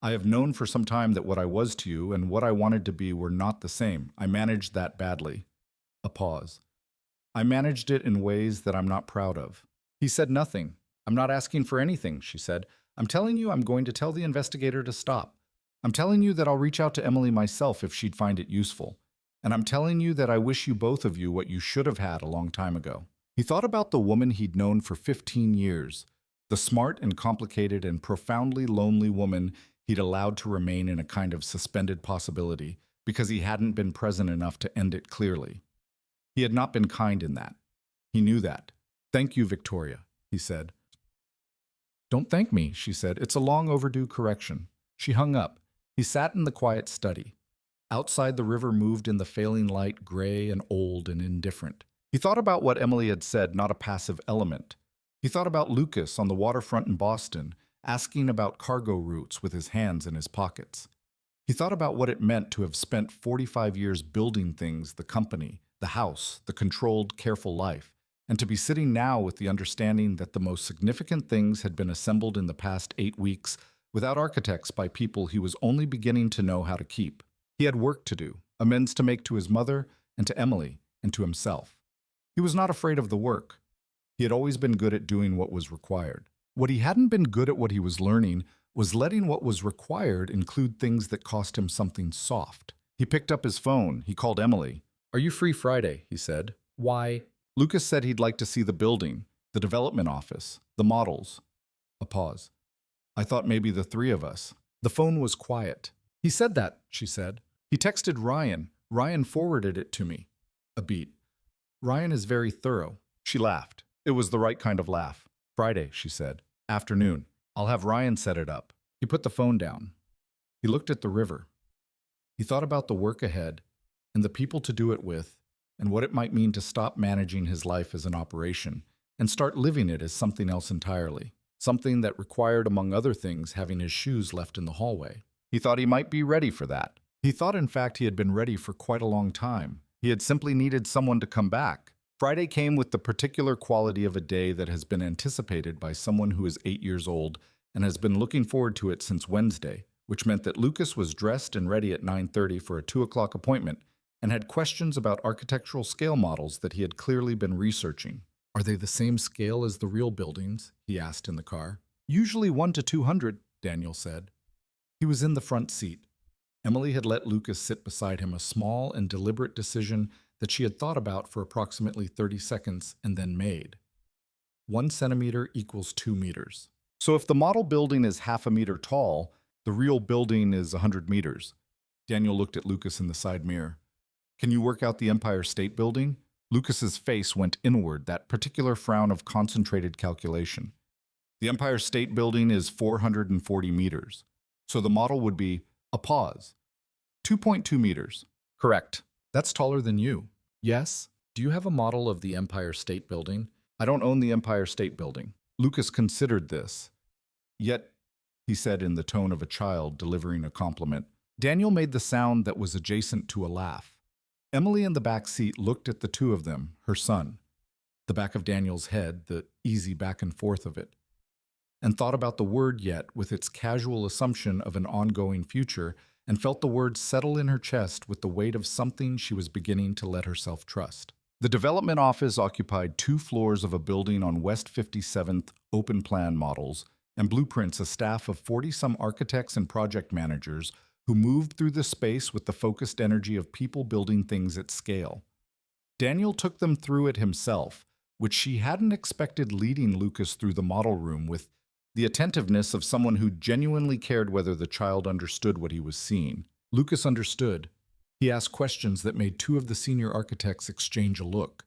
I have known for some time that what I was to you and what I wanted to be were not the same. I managed that badly." A pause. "I managed it in ways that I'm not proud of." He said nothing. "I'm not asking for anything," she said. "I'm telling you I'm going to tell the investigator to stop. I'm telling you that I'll reach out to Emily myself if she'd find it useful. And I'm telling you that I wish you both of you what you should have had a long time ago." He thought about the woman he'd known for 15 years, the smart and complicated and profoundly lonely woman he'd allowed to remain in a kind of suspended possibility because he hadn't been present enough to end it clearly. He had not been kind in that. He knew that. "Thank you, Victoria," he said. "Don't thank me," she said. "It's a long overdue correction." She hung up. He sat in the quiet study. Outside, the river moved in the failing light, gray and old and indifferent. He thought about what Emily had said, not a passive element. He thought about Lucas on the waterfront in Boston, asking about cargo routes with his hands in his pockets. He thought about what it meant to have spent 45 years building things, the company, the house, the controlled, careful life, and to be sitting now with the understanding that the most significant things had been assembled in the past 8 weeks without architects, by people he was only beginning to know how to keep. He had work to do, amends to make to his mother and to Emily and to himself. He was not afraid of the work. He had always been good at doing what was required. What he hadn't been good at, what he was learning, was letting what was required include things that cost him something soft. He picked up his phone. He called Emily. "Are you free Friday?" he said. "Why?" "Lucas said he'd like to see the building, the development office, the models." A pause. "I thought maybe the 3 of us." The phone was quiet. "He said that," she said. "He texted Ryan. Ryan forwarded it to me." A beat. "Ryan is very thorough." She laughed. It was the right kind of laugh. "Friday," she said. "Afternoon. I'll have Ryan set it up." He put the phone down. He looked at the river. He thought about the work ahead and the people to do it with, and what it might mean to stop managing his life as an operation and start living it as something else entirely, something that required, among other things, having his shoes left in the hallway. He thought he might be ready for that. He thought, in fact, he had been ready for quite a long time. He had simply needed someone to come back. Friday came with the particular quality of a day that has been anticipated by someone who is 8 years old and has been looking forward to it since Wednesday, which meant that Lucas was dressed and ready at 9:30 for a 2 o'clock appointment and had questions about architectural scale models that he had clearly been researching. "Are they the same scale as the real buildings?" he asked in the car. "Usually 1 to 200, Daniel said. He was in the front seat. Emily had let Lucas sit beside him, a small and deliberate decision that she had thought about for approximately 30 seconds and then made. 1 centimeter equals 2 meters. So if the model building is half a meter tall, the real building is 100 meters. Daniel looked at Lucas in the side mirror. "Can you work out the Empire State Building?" Lucas's face went inward, that particular frown of concentrated calculation. "The Empire State Building is 440 meters. So the model would be," a pause, "2.2 meters. "Correct. That's taller than you." "Yes. Do you have a model of the Empire State Building?" "I don't own the Empire State Building." Lucas considered this. "Yet," he said in the tone of a child delivering a compliment. Daniel made the sound that was adjacent to a laugh. Emily in the back seat looked at the two of them, her son, the back of Daniel's head, the easy back and forth of it, and thought about the word "yet" with its casual assumption of an ongoing future, and felt the word settle in her chest with the weight of something she was beginning to let herself trust. The development office occupied 2 floors of a building on West 57th, open plan models, and blueprints, a staff of 40-some architects and project managers who moved through the space with the focused energy of people building things at scale. Daniel took them through it himself, which she hadn't expected, leading Lucas through the model room with the attentiveness of someone who genuinely cared whether the child understood what he was seeing. Lucas understood. He asked questions that made 2 of the senior architects exchange a look.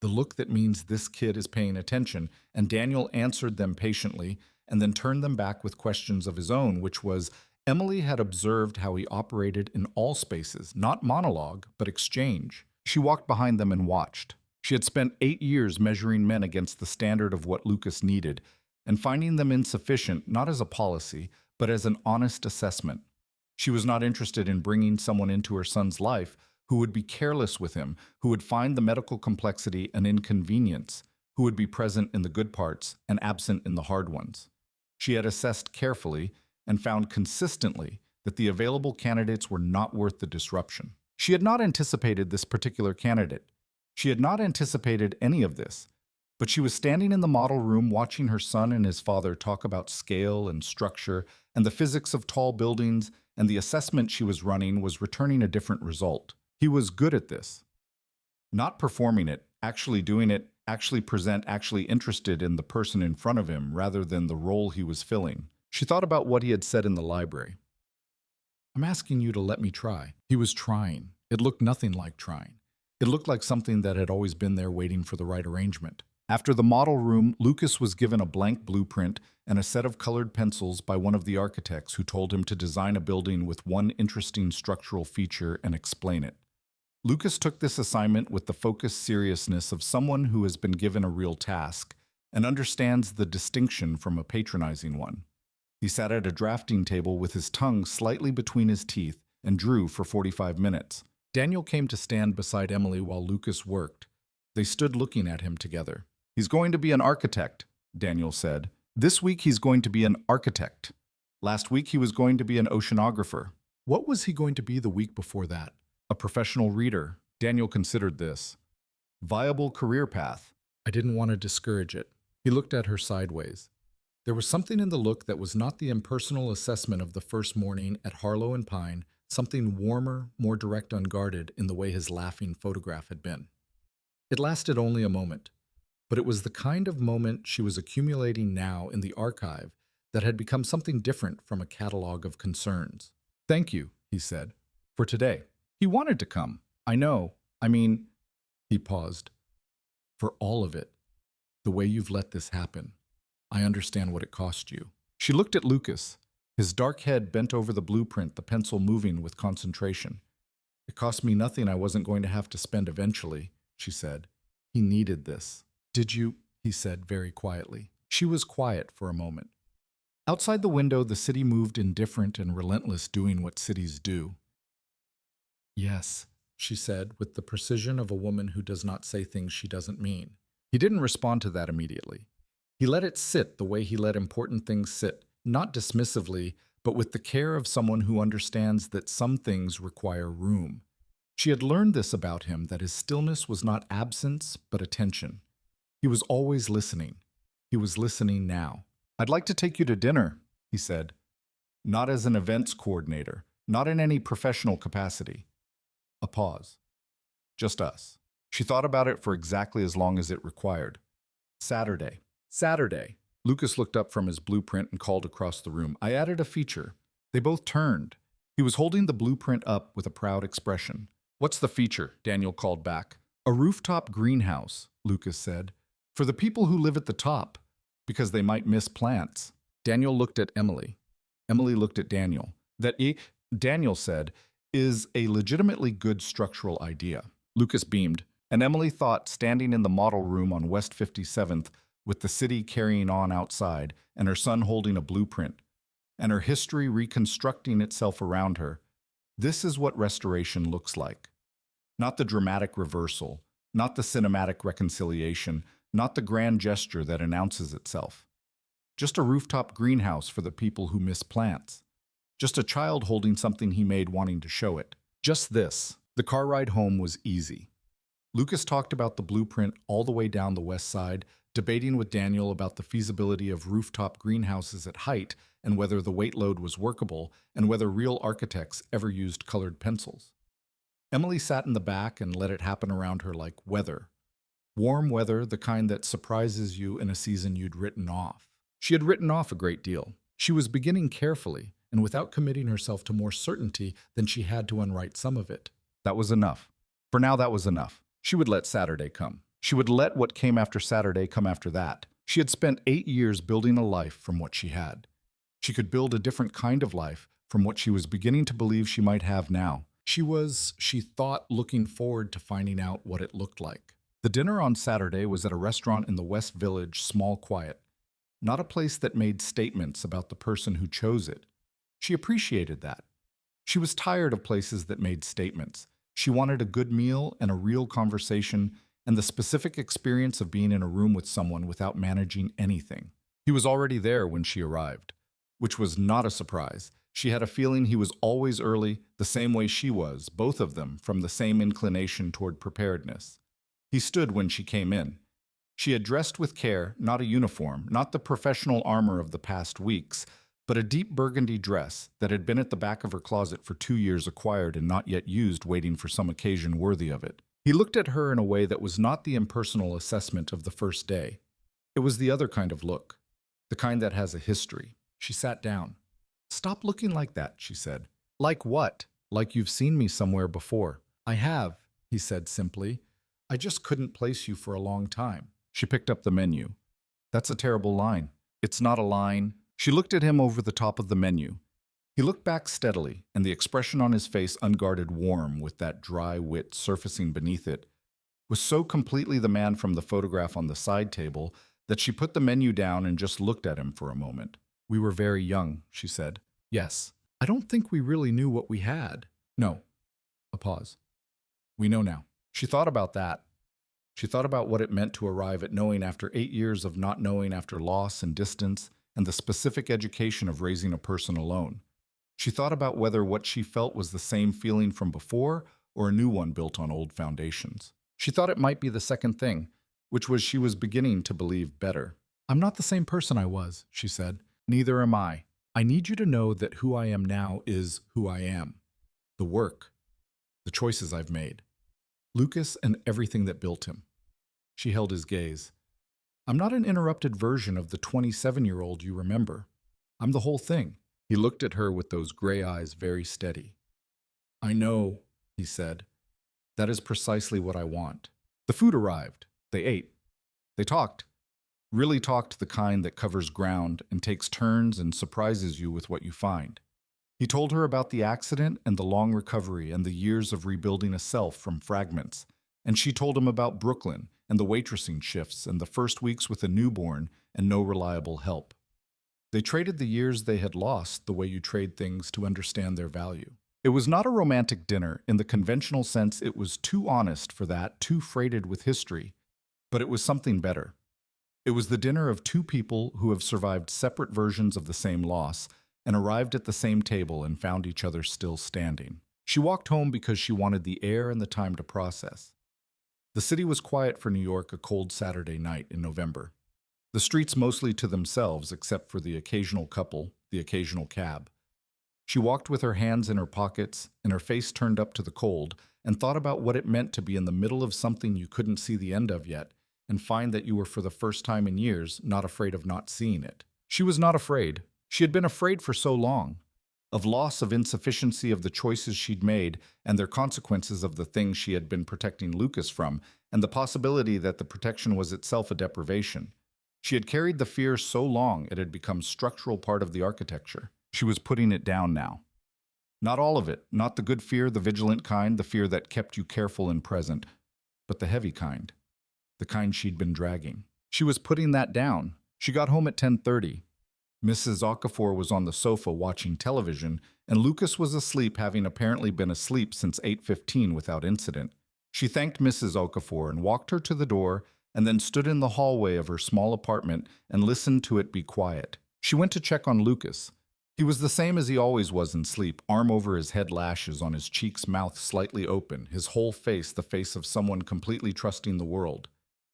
The look that means this kid is paying attention, and Daniel answered them patiently and then turned them back with questions of his own, which was, Emily had observed how he operated in all spaces, not monologue, but exchange. She walked behind them and watched. She had spent 8 years measuring men against the standard of what Lucas needed, and finding them insufficient, not as a policy, but as an honest assessment. She was not interested in bringing someone into her son's life who would be careless with him, who would find the medical complexity an inconvenience, who would be present in the good parts and absent in the hard ones. She had assessed carefully and found consistently that the available candidates were not worth the disruption. She had not anticipated this particular candidate. She had not anticipated any of this. But she was standing in the model room watching her son and his father talk about scale and structure and the physics of tall buildings, and the assessment she was running was returning a different result. He was good at this. Not performing it, actually doing it, actually present, actually interested in the person in front of him rather than the role he was filling. She thought about what he had said in the library. "I'm asking you to let me try." He was trying. It looked nothing like trying. It looked like something that had always been there waiting for the right arrangement. After the model room, Lucas was given a blank blueprint and a set of colored pencils by one of the architects who told him to design a building with one interesting structural feature and explain it. Lucas took this assignment with the focused seriousness of someone who has been given a real task and understands the distinction from a patronizing one. He sat at a drafting table with his tongue slightly between his teeth and drew for 45 minutes. Daniel came to stand beside Emily while Lucas worked. They stood looking at him together. "He's going to be an architect," Daniel said. "This week he's going to be an architect. Last week he was going to be an oceanographer. What was he going to be the week before that? A professional reader." Daniel considered this. Viable career path. I didn't want to discourage it. He looked at her sideways. There was something in the look that was not the impersonal assessment of the first morning at Harlow and Pine, something warmer, more direct, unguarded in the way his laughing photograph had been. It lasted only a moment, but it was the kind of moment she was accumulating now in the archive that had become something different from a catalog of concerns. "Thank you," he said, "for today." He wanted to come. "I know. I mean," he paused, "for all of it. The way you've let this happen. I understand what it cost you." She looked at Lucas. His dark head bent over the blueprint, the pencil moving with concentration. It cost me nothing I wasn't going to have to spend eventually, she said. He needed this. Did you? He said very quietly. She was quiet for a moment. Outside the window, the city moved indifferent and relentless, doing what cities do. Yes, she said, with the precision of a woman who does not say things she doesn't mean. He didn't respond to that immediately. He let it sit the way he let important things sit, not dismissively, but with the care of someone who understands that some things require room. She had learned this about him, that his stillness was not absence, but attention. He was always listening. He was listening now. I'd like to take you to dinner, he said. Not as an events coordinator, not in any professional capacity. A pause. Just us. She thought about it for exactly as long as it required. Saturday. Saturday. Lucas looked up from his blueprint and called across the room. I added a feature. They both turned. He was holding the blueprint up with a proud expression. What's the feature? Daniel called back. A rooftop greenhouse, Lucas said. For the people who live at the top, because they might miss plants. Daniel looked at Emily. Emily looked at Daniel. Daniel said, is a legitimately good structural idea. Lucas beamed, and Emily thought, standing in the model room on West 57th, with the city carrying on outside, and her son holding a blueprint, and her history reconstructing itself around her, this is what restoration looks like. Not the dramatic reversal, not the cinematic reconciliation, not the grand gesture that announces itself. Just a rooftop greenhouse for the people who miss plants. Just a child holding something he made wanting to show it. Just this. The car ride home was easy. Lucas talked about the blueprint all the way down the west side, debating with Daniel about the feasibility of rooftop greenhouses at height and whether the weight load was workable and whether real architects ever used colored pencils. Emily sat in the back and let it happen around her like weather. Warm weather, the kind that surprises you in a season you'd written off. She had written off a great deal. She was beginning carefully and without committing herself to more certainty than she had to unwrite some of it. That was enough. For now, that was enough. She would let Saturday come. She would let what came after Saturday come after that. She had spent 8 years building a life from what she had. She could build a different kind of life from what she was beginning to believe she might have now. She thought, looking forward to finding out what it looked like. The dinner on Saturday was at a restaurant in the West Village, small, quiet. Not a place that made statements about the person who chose it. She appreciated that. She was tired of places that made statements. She wanted a good meal and a real conversation and the specific experience of being in a room with someone without managing anything. He was already there when she arrived, which was not a surprise. She had a feeling he was always early, the same way she was, both of them from the same inclination toward preparedness. He stood when she came in. She had dressed with care, not a uniform, not the professional armor of the past weeks, but a deep burgundy dress that had been at the back of her closet for 2 years, acquired and not yet used, waiting for some occasion worthy of it. He looked at her in a way that was not the impersonal assessment of the first day. It was the other kind of look, the kind that has a history. She sat down. Stop looking like that, she said. Like what? Like you've seen me somewhere before. I have, he said simply. I just couldn't place you for a long time. She picked up the menu. That's a terrible line. It's not a line. She looked at him over the top of the menu. He looked back steadily, and the expression on his face, unguarded, warm, with that dry wit surfacing beneath it, was so completely the man from the photograph on the side table that she put the menu down and just looked at him for a moment. We were very young, she said. Yes. I don't think we really knew what we had. No. A pause. We know now. She thought about that. She thought about what it meant to arrive at knowing after 8 years of not knowing, after loss and distance, and the specific education of raising a person alone. She thought about whether what she felt was the same feeling from before or a new one built on old foundations. She thought it might be the second thing, which was she was beginning to believe better. I'm not the same person I was, she said. Neither am I. I need you to know that who I am now is who I am. The work, the choices I've made. Lucas and everything that built him. She held his gaze. I'm not an interrupted version of the 27-year-old you remember. I'm the whole thing. He looked at her with those gray eyes very steady. I know, he said. That is precisely what I want. The food arrived. They ate. They talked. Really talked the kind that covers ground and takes turns and surprises you with what you find. He told her about the accident and the long recovery and the years of rebuilding a self from fragments. And she told him about Brooklyn and the waitressing shifts and the first weeks with a newborn and no reliable help. They traded the years they had lost the way you trade things to understand their value. It was not a romantic dinner in the conventional sense. It was too honest for that, too freighted with history. But it was something better. It was the dinner of two people who have survived separate versions of the same loss and arrived at the same table and found each other still standing. She walked home because she wanted the air and the time to process. The city was quiet for New York a cold Saturday night in November. The streets mostly to themselves except for the occasional couple, the occasional cab. She walked with her hands in her pockets and her face turned up to the cold and thought about what it meant to be in the middle of something you couldn't see the end of yet and find that you were for the first time in years not afraid of not seeing it. She was not afraid. She had been afraid for so long. Of loss, of insufficiency, of the choices she'd made and their consequences, of the things she had been protecting Lucas from, and the possibility that the protection was itself a deprivation. She had carried the fear so long it had become structural part of the architecture. She was putting it down now. Not all of it, not the good fear, the vigilant kind, the fear that kept you careful and present, but the heavy kind, the kind she'd been dragging. She was putting that down. She got home at 10:30. Mrs. Okafor was on the sofa watching television, and Lucas was asleep, having apparently been asleep since 8:15 without incident. She thanked Mrs. Okafor and walked her to the door, and then stood in the hallway of her small apartment and listened to it be quiet. She went to check on Lucas. He was the same as he always was in sleep, arm over his head, lashes on his cheeks, mouth slightly open, his whole face the face of someone completely trusting the world.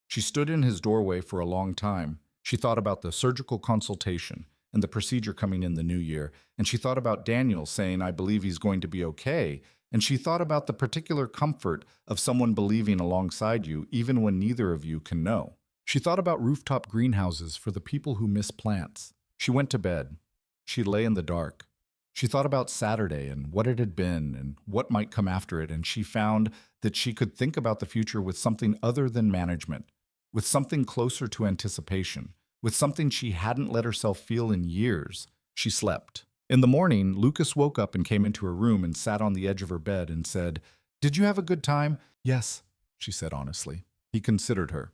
She stood in his doorway for a long time. She thought about the surgical consultation and the procedure coming in the new year, and she thought about Daniel saying, "I believe he's going to be okay," and she thought about the particular comfort of someone believing alongside you, even when neither of you can know. She thought about rooftop greenhouses for the people who miss plants. She went to bed. She lay in the dark. She thought about Saturday and what it had been and what might come after it, and she found that she could think about the future with something other than management, with something closer to anticipation, with something she hadn't let herself feel in years. She slept. In the morning, Lucas woke up and came into her room and sat on the edge of her bed and said, "Did you have a good time?" "Yes," she said honestly. He considered her.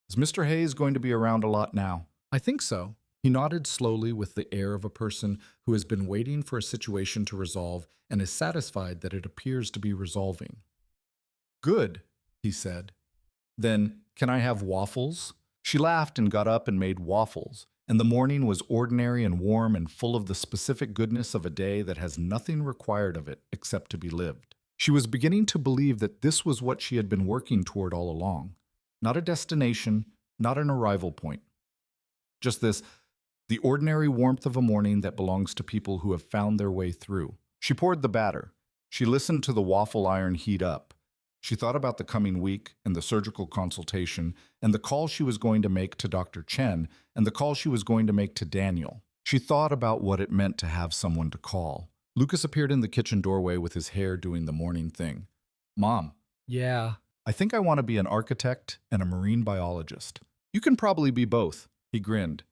"Is Mr. Hayes going to be around a lot now?" "I think so." He nodded slowly with the air of a person who has been waiting for a situation to resolve and is satisfied that it appears to be resolving. "Good," he said. "Then, can I have waffles?" She laughed and got up and made waffles, and the morning was ordinary and warm and full of the specific goodness of a day that has nothing required of it except to be lived. She was beginning to believe that this was what she had been working toward all along. Not a destination, not an arrival point. Just this, the ordinary warmth of a morning that belongs to people who have found their way through. She poured the batter. She listened to the waffle iron heat up. She thought about the coming week and the surgical consultation and the call she was going to make to Dr. Chen and the call she was going to make to Daniel. She thought about what it meant to have someone to call. Lucas appeared in the kitchen doorway with his hair doing the morning thing. "Mom." "Yeah." "I think I want to be an architect and a marine biologist." "You can probably be both." He grinned.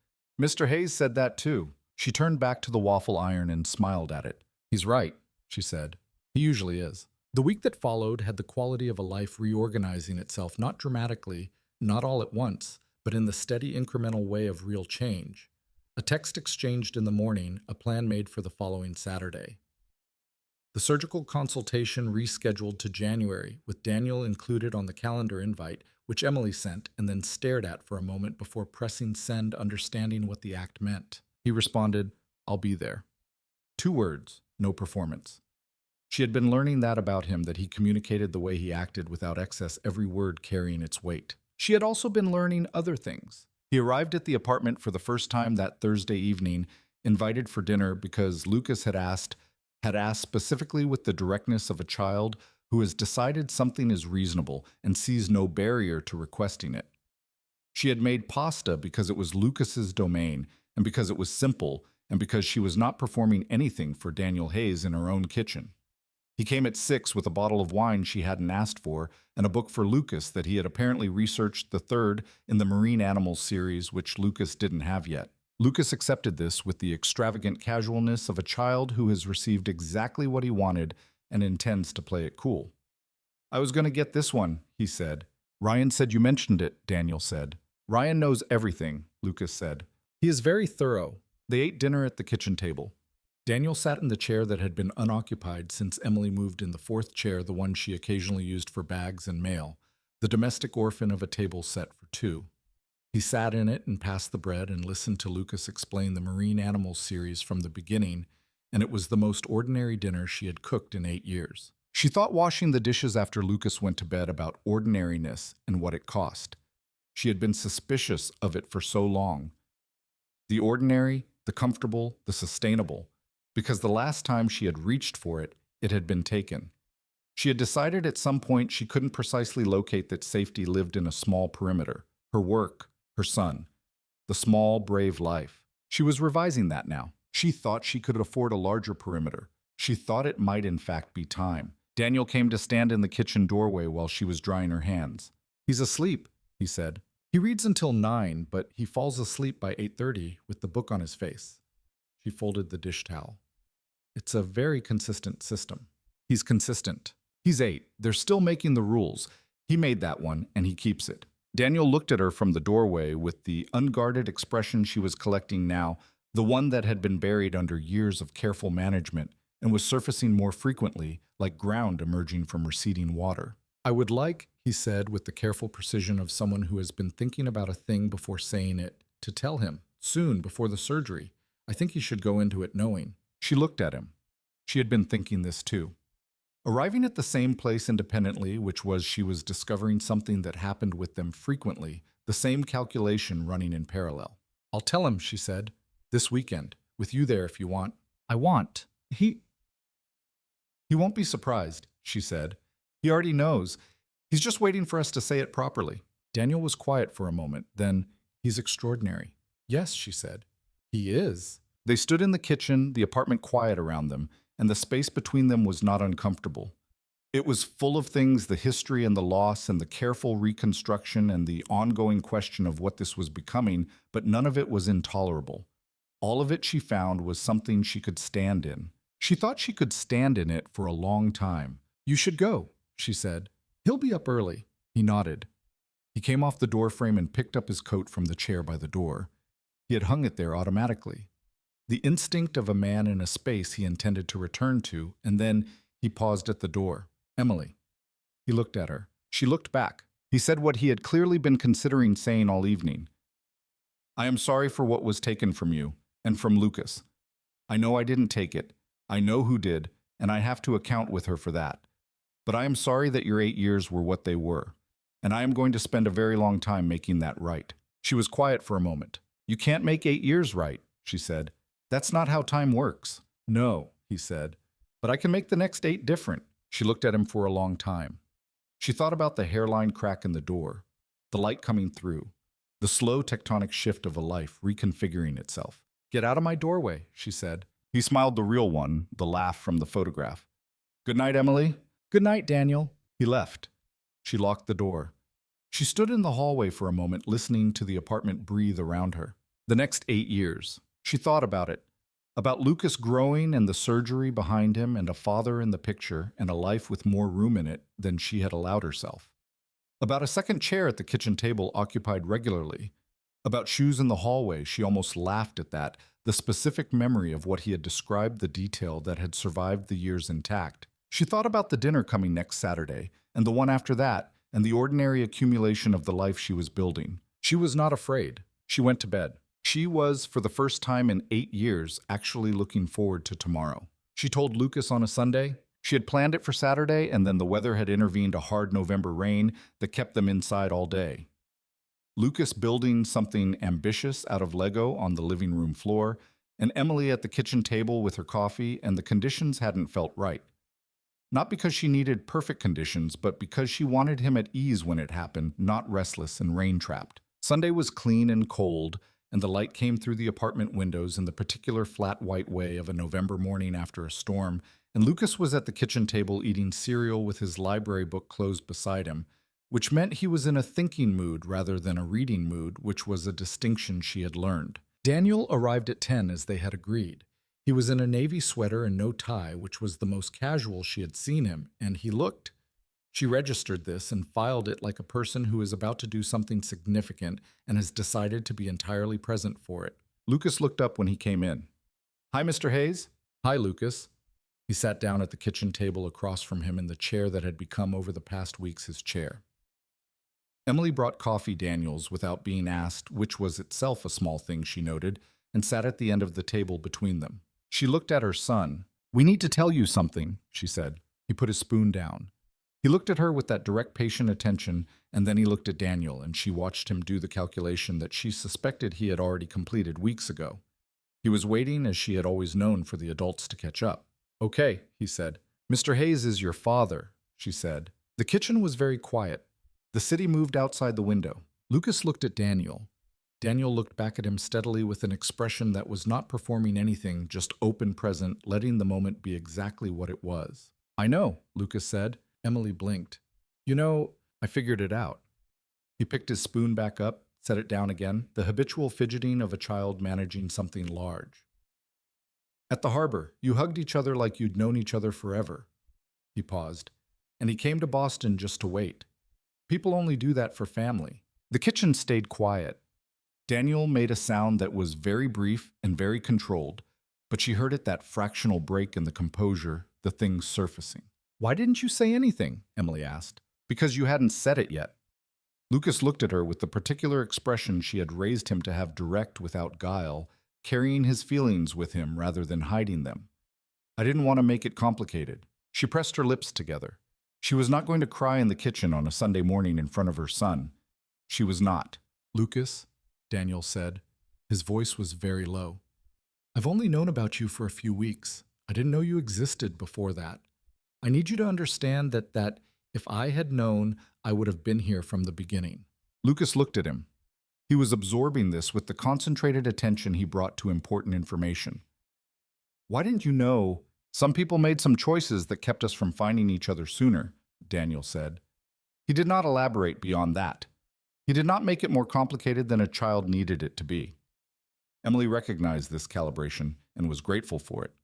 "Mr. Hayes said that too." She turned back to the waffle iron and smiled at it. "He's right," she said. "He usually is." The week that followed had the quality of a life reorganizing itself, not dramatically, not all at once, but in the steady incremental way of real change. A text exchanged in the morning, a plan made for the following Saturday. The surgical consultation rescheduled to January, with Daniel included on the calendar invite, which Emily sent and then stared at for a moment before pressing send, understanding what the act meant. He responded, "I'll be there." 2 words, no performance. She had been learning that about him, that he communicated the way he acted without excess, every word carrying its weight. She had also been learning other things. He arrived at the apartment for the first time that Thursday evening, invited for dinner because Lucas had asked specifically with the directness of a child who has decided something is reasonable and sees no barrier to requesting it. She had made pasta because it was Lucas's domain and because it was simple and because she was not performing anything for Daniel Hayes in her own kitchen. He came at 6 with a bottle of wine she hadn't asked for and a book for Lucas that he had apparently researched, the third in the marine animals series, which Lucas didn't have yet. Lucas accepted this with the extravagant casualness of a child who has received exactly what he wanted and intends to play it cool. "I was going to get this one," he said. "Ryan said you mentioned it," Daniel said. "Ryan knows everything," Lucas said. "He is very thorough." They ate dinner at the kitchen table. Daniel sat in the chair that had been unoccupied since Emily moved in, the fourth chair, the one she occasionally used for bags and mail, the domestic orphan of a table set for two. He sat in it and passed the bread and listened to Lucas explain the marine animals series from the beginning, and it was the most ordinary dinner she had cooked in 8 years. She thought washing the dishes after Lucas went to bed about ordinariness and what it cost. She had been suspicious of it for so long. The ordinary, the comfortable, the sustainable, because the last time she had reached for it, it had been taken. She had decided at some point she couldn't precisely locate that safety lived in a small perimeter. Her work, her son, the small, brave life. She was revising that now. She thought she could afford a larger perimeter. She thought it might in fact be time. Daniel came to stand in the kitchen doorway while she was drying her hands. "He's asleep," he said. "He reads until 9, but he falls asleep by 8:30 with the book on his face." She folded the dish towel. "It's a very consistent system." "He's consistent. He's 8. They're still making the rules. He made that one, and he keeps it." Daniel looked at her from the doorway with the unguarded expression she was collecting now, the one that had been buried under years of careful management and was surfacing more frequently, like ground emerging from receding water. "I would like," he said with the careful precision of someone who has been thinking about a thing before saying it, "to tell him, soon, before the surgery. I think he should go into it knowing." She looked at him. She had been thinking this too. Arriving at the same place independently, which was she was discovering something that happened with them frequently, the same calculation running in parallel. "I'll tell him," she said, "this weekend, with you there if you want." "I want. He won't be surprised," she said. "He already knows. He's just waiting for us to say it properly." Daniel was quiet for a moment. Then, "He's extraordinary." "Yes," she said. "He is." They stood in the kitchen, the apartment quiet around them, and the space between them was not uncomfortable. It was full of things, the history and the loss and the careful reconstruction and the ongoing question of what this was becoming, but none of it was intolerable. All of it, she found, was something she could stand in. She thought she could stand in it for a long time. "You should go," she said. "He'll be up early." He nodded. He came off the doorframe and picked up his coat from the chair by the door. He had hung it there automatically. The instinct of a man in a space he intended to return to, and then he paused at the door. "Emily." He looked at her. She looked back. He said what he had clearly been considering saying all evening. "I am sorry for what was taken from you, and from Lucas. I know I didn't take it. I know who did, and I have to account with her for that. But I am sorry that your 8 years were what they were, and I am going to spend a very long time making that right." She was quiet for a moment. "You can't make 8 years right," she said. "That's not how time works." "No," he said, "but I can make the next 8 different." She looked at him for a long time. She thought about the hairline crack in the door, the light coming through, the slow tectonic shift of a life reconfiguring itself. "Get out of my doorway," she said. He smiled, the real one, the laugh from the photograph. "Good night, Emily." "Good night, Daniel." He left. She locked the door. She stood in the hallway for a moment, listening to the apartment breathe around her. The next 8 years. She thought about it. About Lucas growing and the surgery behind him and a father in the picture and a life with more room in it than she had allowed herself. About a second chair at the kitchen table occupied regularly. About shoes in the hallway, she almost laughed at that, the specific memory of what he had described, the detail that had survived the years intact. She thought about the dinner coming next Saturday, and the one after that, and the ordinary accumulation of the life she was building. She was not afraid. She went to bed. She was, for the first time in 8 years, actually looking forward to tomorrow. She told Lucas on a Sunday. She had planned it for Saturday, and then the weather had intervened, a hard November rain that kept them inside all day. Lucas building something ambitious out of Lego on the living room floor, and Emily at the kitchen table with her coffee, and the conditions hadn't felt right. Not because she needed perfect conditions, but because she wanted him at ease when it happened, not restless and rain-trapped. Sunday was clean and cold, and the light came through the apartment windows in the particular flat white way of a November morning after a storm, and Lucas was at the kitchen table eating cereal with his library book closed beside him, which meant he was in a thinking mood rather than a reading mood, which was a distinction she had learned. Daniel arrived at 10 as they had agreed. He was in a navy sweater and no tie, which was the most casual she had seen him, and he looked. She registered this and filed it like a person who is about to do something significant and has decided to be entirely present for it. Lucas looked up when he came in. "Hi, Mr. Hayes." "Hi, Lucas." He sat down at the kitchen table across from him in the chair that had become over the past weeks his chair. Emily brought coffee Daniels without being asked, which was itself a small thing, she noted, and sat at the end of the table between them. She looked at her son. "We need to tell you something," she said. He put his spoon down. He looked at her with that direct, patient attention, and then he looked at Daniel, and she watched him do the calculation that she suspected he had already completed weeks ago. He was waiting, as she had always known, for the adults to catch up. "Okay," he said. "Mr. Hayes is your father," she said. The kitchen was very quiet. The city moved outside the window. Lucas looked at Daniel. Daniel looked back at him steadily with an expression that was not performing anything, just open present, letting the moment be exactly what it was. "I know," Lucas said. Emily blinked. "You know, I figured it out." He picked his spoon back up, set it down again, the habitual fidgeting of a child managing something large. "At the harbor, you hugged each other like you'd known each other forever." He paused. "And he came to Boston just to wait. People only do that for family." The kitchen stayed quiet. Daniel made a sound that was very brief and very controlled, but she heard it that fractional break in the composure, the thing surfacing. "Why didn't you say anything?" Emily asked. "Because you hadn't said it yet." Lucas looked at her with the particular expression she had raised him to have, direct without guile, carrying his feelings with him rather than hiding them. "I didn't want to make it complicated." She pressed her lips together. She was not going to cry in the kitchen on a Sunday morning in front of her son. She was not. "Lucas," Daniel said. His voice was very low. "I've only known about you for a few weeks. I didn't know you existed before that. I need you to understand that if I had known, I would have been here from the beginning." Lucas looked at him. He was absorbing this with the concentrated attention he brought to important information. "Why didn't you know? Some people made some choices that kept us from finding each other sooner," Daniel said. He did not elaborate beyond that. He did not make it more complicated than a child needed it to be. Emily recognized this calibration and was grateful for it.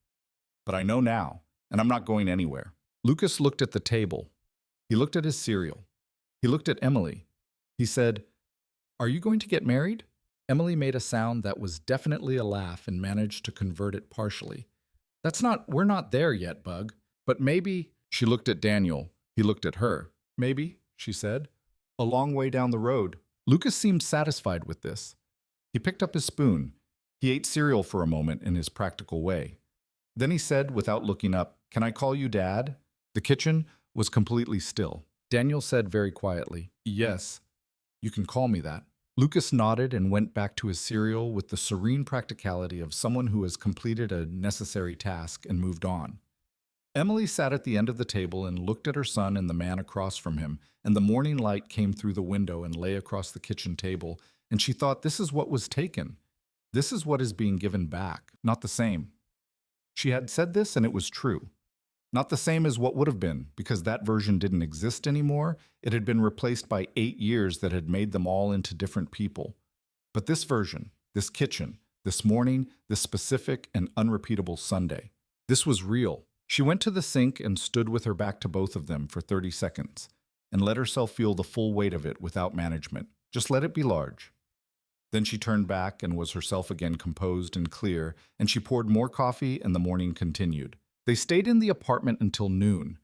"But I know now, and I'm not going anywhere." Lucas looked at the table. He looked at his cereal. He looked at Emily. He said, "Are you going to get married?" Emily made a sound that was definitely a laugh and managed to convert it partially. We're not there yet, Bug. But maybe." She looked at Daniel. He looked at her. "Maybe," she said. "A long way down the road." Lucas seemed satisfied with this. He picked up his spoon. He ate cereal for a moment in his practical way. Then he said, without looking up, "Can I call you Dad?" The kitchen was completely still. Daniel said very quietly, "Yes, you can call me that." Lucas nodded and went back to his cereal with the serene practicality of someone who has completed a necessary task and moved on. Emily sat at the end of the table and looked at her son and the man across from him, and the morning light came through the window and lay across the kitchen table, and she thought, this is what was taken. This is what is being given back, not the same. She had said this, and it was true. Not the same as what would have been, because that version didn't exist anymore. It had been replaced by 8 years that had made them all into different people. But this version, this kitchen, this morning, this specific and unrepeatable Sunday, this was real. She went to the sink and stood with her back to both of them for 30 seconds, and let herself feel the full weight of it without management. Just let it be large. Then she turned back and was herself again, composed and clear, and she poured more coffee, and the morning continued. They stayed in the apartment until noon.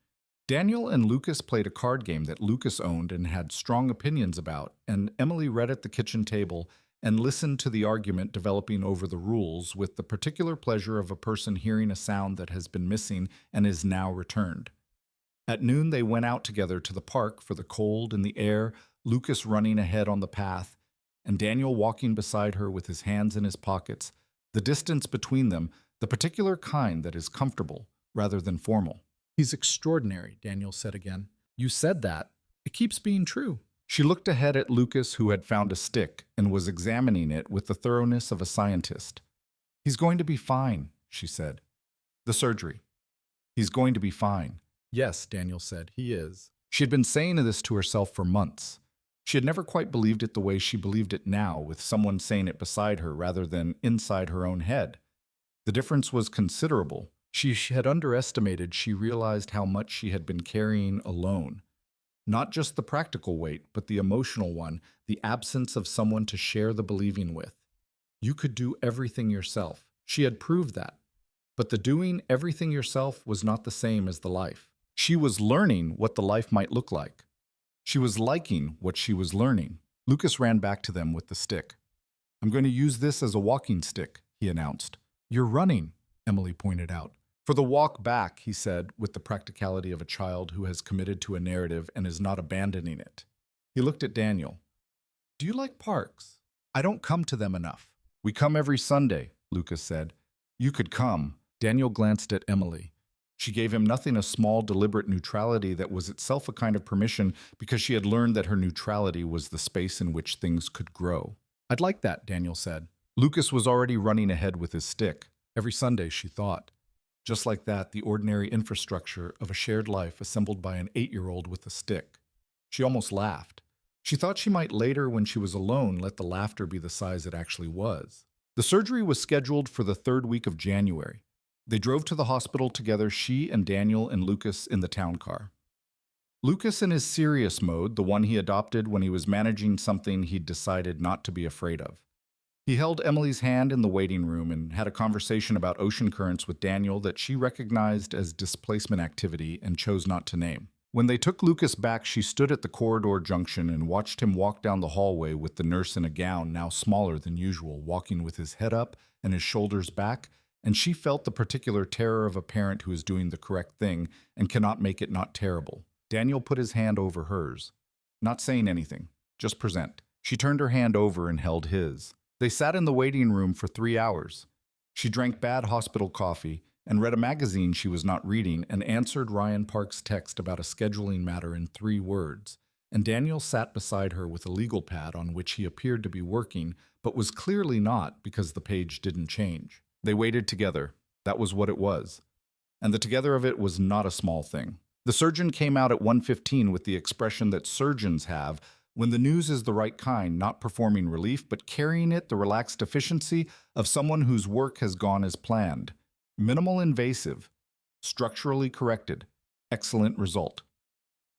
Daniel and Lucas played a card game that Lucas owned and had strong opinions about, and Emily read at the kitchen table and listened to the argument developing over the rules with the particular pleasure of a person hearing a sound that has been missing and is now returned. At noon they went out together to the park for the cold and the air, Lucas running ahead on the path, and Daniel walking beside her with his hands in his pockets, the distance between them, the particular kind that is comfortable rather than formal. "He's extraordinary," Daniel said again. "You said that. It keeps being true." She looked ahead at Lucas, who had found a stick and was examining it with the thoroughness of a scientist. "He's going to be fine," she said. "The surgery. He's going to be fine." "Yes," Daniel said, "he is." She had been saying this to herself for months. She had never quite believed it the way she believed it now, with someone saying it beside her rather than inside her own head. The difference was considerable. She had underestimated, she realized how much she had been carrying alone. Not just the practical weight, but the emotional one, the absence of someone to share the believing with. You could do everything yourself. She had proved that. But the doing everything yourself was not the same as the life. She was learning what the life might look like. She was liking what she was learning. Lucas ran back to them with the stick. "I'm going to use this as a walking stick," he announced. "You're running," Emily pointed out. "For the walk back," he said, with the practicality of a child who has committed to a narrative and is not abandoning it. He looked at Daniel. "Do you like parks?" "I don't come to them enough." "We come every Sunday," Lucas said. "You could come." Daniel glanced at Emily. She gave him nothing, a small, deliberate neutrality that was itself a kind of permission, because she had learned that her neutrality was the space in which things could grow. "I'd like that," Daniel said. Lucas was already running ahead with his stick. Every Sunday, she thought. Just like that, the ordinary infrastructure of a shared life assembled by an 8-year-old with a stick. She almost laughed. She thought she might later, when she was alone, let the laughter be the size it actually was. The surgery was scheduled for the 3rd week of January. They drove to the hospital together, she and Daniel and Lucas in the town car. Lucas in his serious mode, the one he adopted when he was managing something he'd decided not to be afraid of. He held Emily's hand in the waiting room and had a conversation about ocean currents with Daniel that she recognized as displacement activity and chose not to name. When they took Lucas back, she stood at the corridor junction and watched him walk down the hallway with the nurse in a gown now smaller than usual, walking with his head up and his shoulders back, and she felt the particular terror of a parent who is doing the correct thing and cannot make it not terrible. Daniel put his hand over hers. "Not saying anything. Just present." She turned her hand over and held his. They sat in the waiting room for 3 hours. She drank bad hospital coffee and read a magazine she was not reading and answered Ryan Park's text about a scheduling matter in 3 words. And Daniel sat beside her with a legal pad on which he appeared to be working, but was clearly not because the page didn't change. They waited together. That was what it was. And the together of it was not a small thing. The surgeon came out at 1:15 with the expression that surgeons have when the news is the right kind, not performing relief, but carrying it, the relaxed efficiency of someone whose work has gone as planned. Minimal invasive, structurally corrected, excellent result.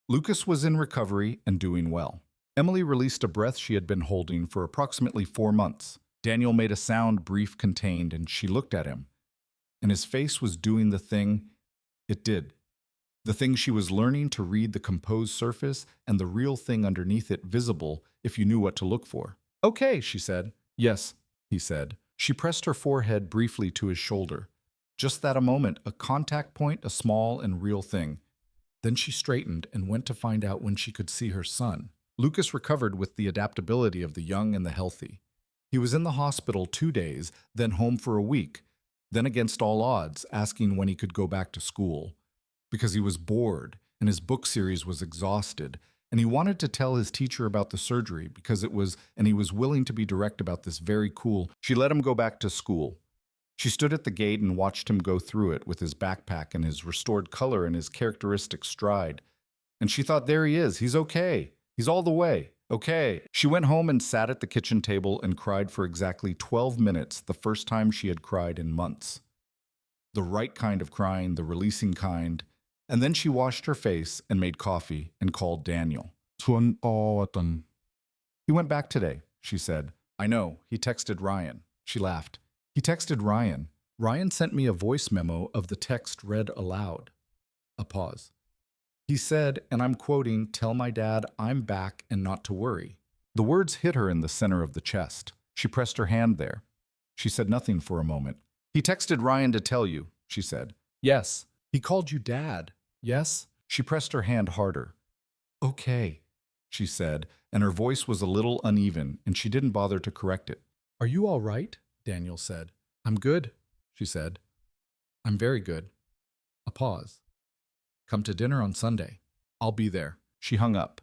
Lucas was in recovery and doing well. Emily released a breath she had been holding for approximately 4 months. Daniel made a sound, brief, contained, and she looked at him. And his face was doing the thing it did. The thing she was learning to read, the composed surface and the real thing underneath it visible if you knew what to look for. "Okay," she said. "Yes," he said. She pressed her forehead briefly to his shoulder. Just that a moment, a contact point, a small and real thing. Then she straightened and went to find out when she could see her son. Lucas recovered with the adaptability of the young and the healthy. He was in the hospital 2 days, then home for a week, then against all odds, asking when he could go back to school. Because he was bored, and his book series was exhausted, and he wanted to tell his teacher about the surgery and he was willing to be direct about this very cool. She let him go back to school. She stood at the gate and watched him go through it with his backpack and his restored color and his characteristic stride. And she thought, there he is, he's okay. He's all the way, okay. She went home and sat at the kitchen table and cried for exactly 12 minutes, the first time she had cried in months. The right kind of crying, the releasing kind. And then she washed her face and made coffee and called Daniel. He went back today, she said. I know, he texted Ryan. She laughed. He texted Ryan. Ryan sent me a voice memo of the text read aloud. A pause. He said, and I'm quoting, "Tell my dad I'm back and not to worry." The words hit her in the center of the chest. She pressed her hand there. She said nothing for a moment. He texted Ryan to tell you, she said. Yes. He called you dad. Yes? She pressed her hand harder. Okay, she said, and her voice was a little uneven, and she didn't bother to correct it. Are you all right? Daniel said. I'm good, she said. I'm very good. A pause. Come to dinner on Sunday. I'll be there. She hung up.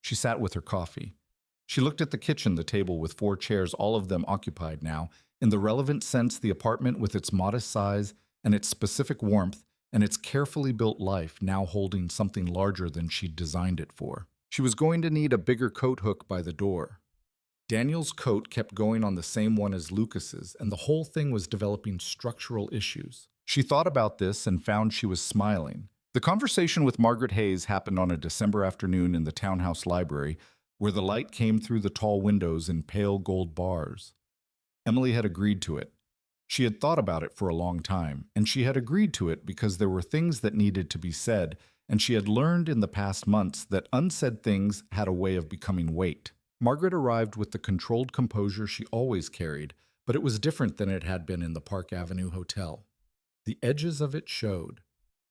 She sat with her coffee. She looked at the kitchen, the table with 4 chairs, all of them occupied now. In the relevant sense, the apartment with its modest size and its specific warmth and its carefully built life now holding something larger than she'd designed it for. She was going to need a bigger coat hook by the door. Daniel's coat kept going on the same one as Lucas's, and the whole thing was developing structural issues. She thought about this and found she was smiling. The conversation with Margaret Hayes happened on a December afternoon in the townhouse library, where the light came through the tall windows in pale gold bars. Emily had agreed to it. She had thought about it for a long time, and she had agreed to it because there were things that needed to be said, and she had learned in the past months that unsaid things had a way of becoming weight. Margaret arrived with the controlled composure she always carried, but it was different than it had been in the Park Avenue Hotel. The edges of it showed.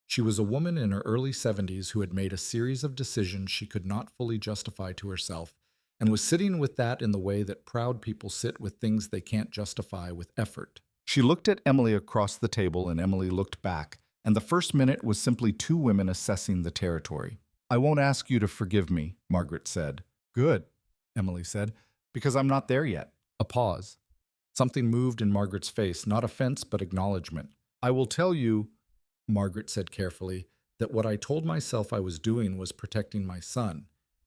She was a woman in her early 70s who had made a series of decisions she could not fully justify to herself, and was sitting with that in the way that proud people sit with things they can't justify with effort. She looked at Emily across the table, and Emily looked back, and the first minute was simply 2 women assessing the territory. "I won't ask you to forgive me," Margaret said. "Good," Emily said, "because I'm not there yet." A pause. Something moved in Margaret's face, not offense but acknowledgement. "I will tell you," Margaret said carefully, "that what I told myself I was doing was protecting my son,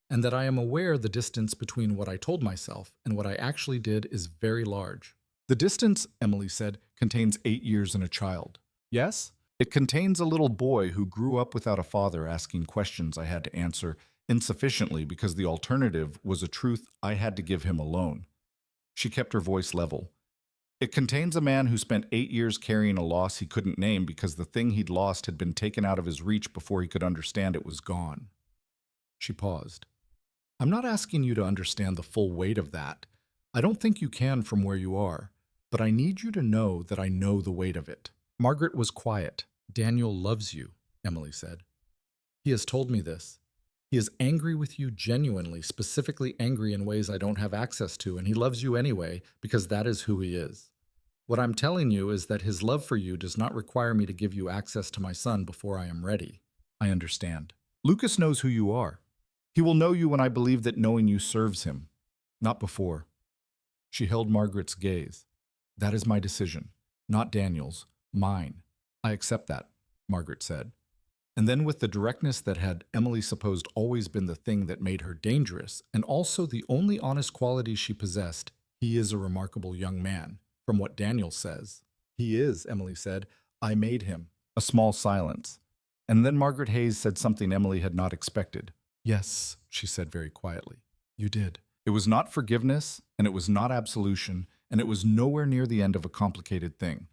and that I am aware the distance between what I told myself and what I actually did is very large." "The distance," Emily said, "contains 8 years and a child." "Yes? It contains a little boy who grew up without a father asking questions I had to answer insufficiently because the alternative was a truth I had to give him alone." She kept her voice level. "It contains a man who spent 8 years carrying a loss he couldn't name because the thing he'd lost had been taken out of his reach before he could understand it was gone." She paused. "I'm not asking you to understand the full weight of that. I don't think you can from where you are. But I need you to know that I know the weight of it." Margaret was quiet. "Daniel loves you," Emily said. "He has told me this. He is angry with you genuinely, specifically angry in ways I don't have access to, and he loves you anyway because that is who he is. What I'm telling you is that his love for you does not require me to give you access to my son before I am ready." "I understand. Lucas knows who you are. He will know you when I believe that knowing you serves him, not before." She held Margaret's gaze. "That is my decision, not Daniel's, mine. I accept that," Margaret said. And then with the directness that had, Emily supposed, always been the thing that made her dangerous, and also the only honest quality she possessed, "He is a remarkable young man, from what Daniel says." "He is," Emily said. "I made him." A small silence. And then Margaret Hayes said something Emily had not expected. "Yes," she said very quietly. "You did." It was not forgiveness, and it was not absolution, and it was nowhere near the end of a complicated thing.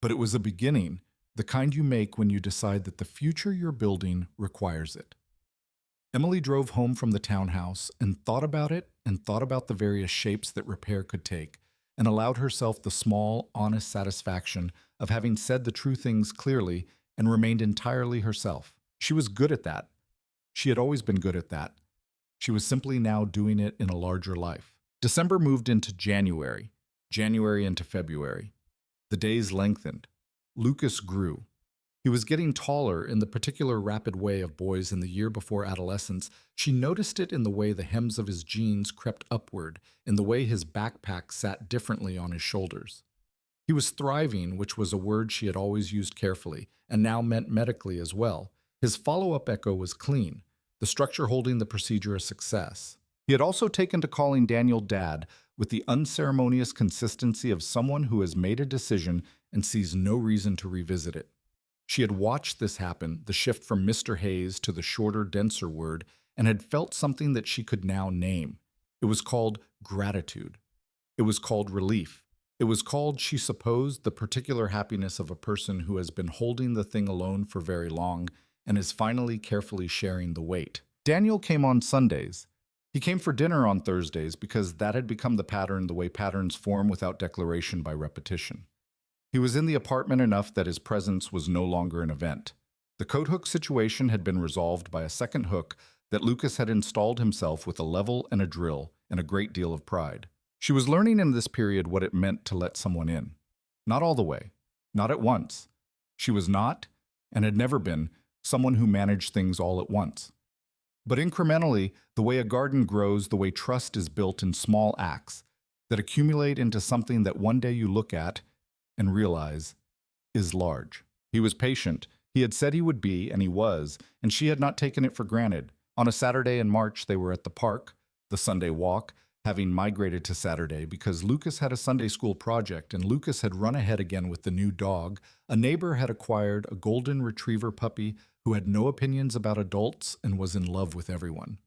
But it was a beginning, the kind you make when you decide that the future you're building requires it. Emily drove home from the townhouse and thought about it and thought about the various shapes that repair could take, and allowed herself the small, honest satisfaction of having said the true things clearly and remained entirely herself. She was good at that. She had always been good at that. She was simply now doing it in a larger life. December moved into January into February. The days lengthened. Lucas grew. He was getting taller in the particular rapid way of boys in the year before adolescence. She noticed it in the way the hems of his jeans crept upward, in the way his backpack sat differently on his shoulders. He was thriving, which was a word she had always used carefully, and now meant medically as well. His follow-up echo was clean, the structure holding the procedure a success. He had also taken to calling Daniel Dad with the unceremonious consistency of someone who has made a decision and sees no reason to revisit it. She had watched this happen, the shift from Mr. Hayes to the shorter, denser word, and had felt something that she could now name. It was called gratitude. It was called relief. It was called, she supposed, the particular happiness of a person who has been holding the thing alone for very long and is finally carefully sharing the weight. Daniel came on Sundays. He came for dinner on Thursdays because that had become the pattern, the way patterns form without declaration by repetition. He was in the apartment enough that his presence was no longer an event. The coat hook situation had been resolved by a second hook that Lucas had installed himself with a level and a drill and a great deal of pride. She was learning in this period what it meant to let someone in. Not all the way. Not at once. She was not, and had never been, someone who managed things all at once. But incrementally, the way a garden grows, the way trust is built in small acts that accumulate into something that one day you look at and realize is large. He was patient. He had said he would be, and he was, and she had not taken it for granted. On a Saturday in March, they were at the park, the Sunday walk, having migrated to Saturday because Lucas had a Sunday school project and Lucas had run ahead again with the new dog. A neighbor had acquired a golden retriever puppy who had no opinions about adults and was in love with everyone.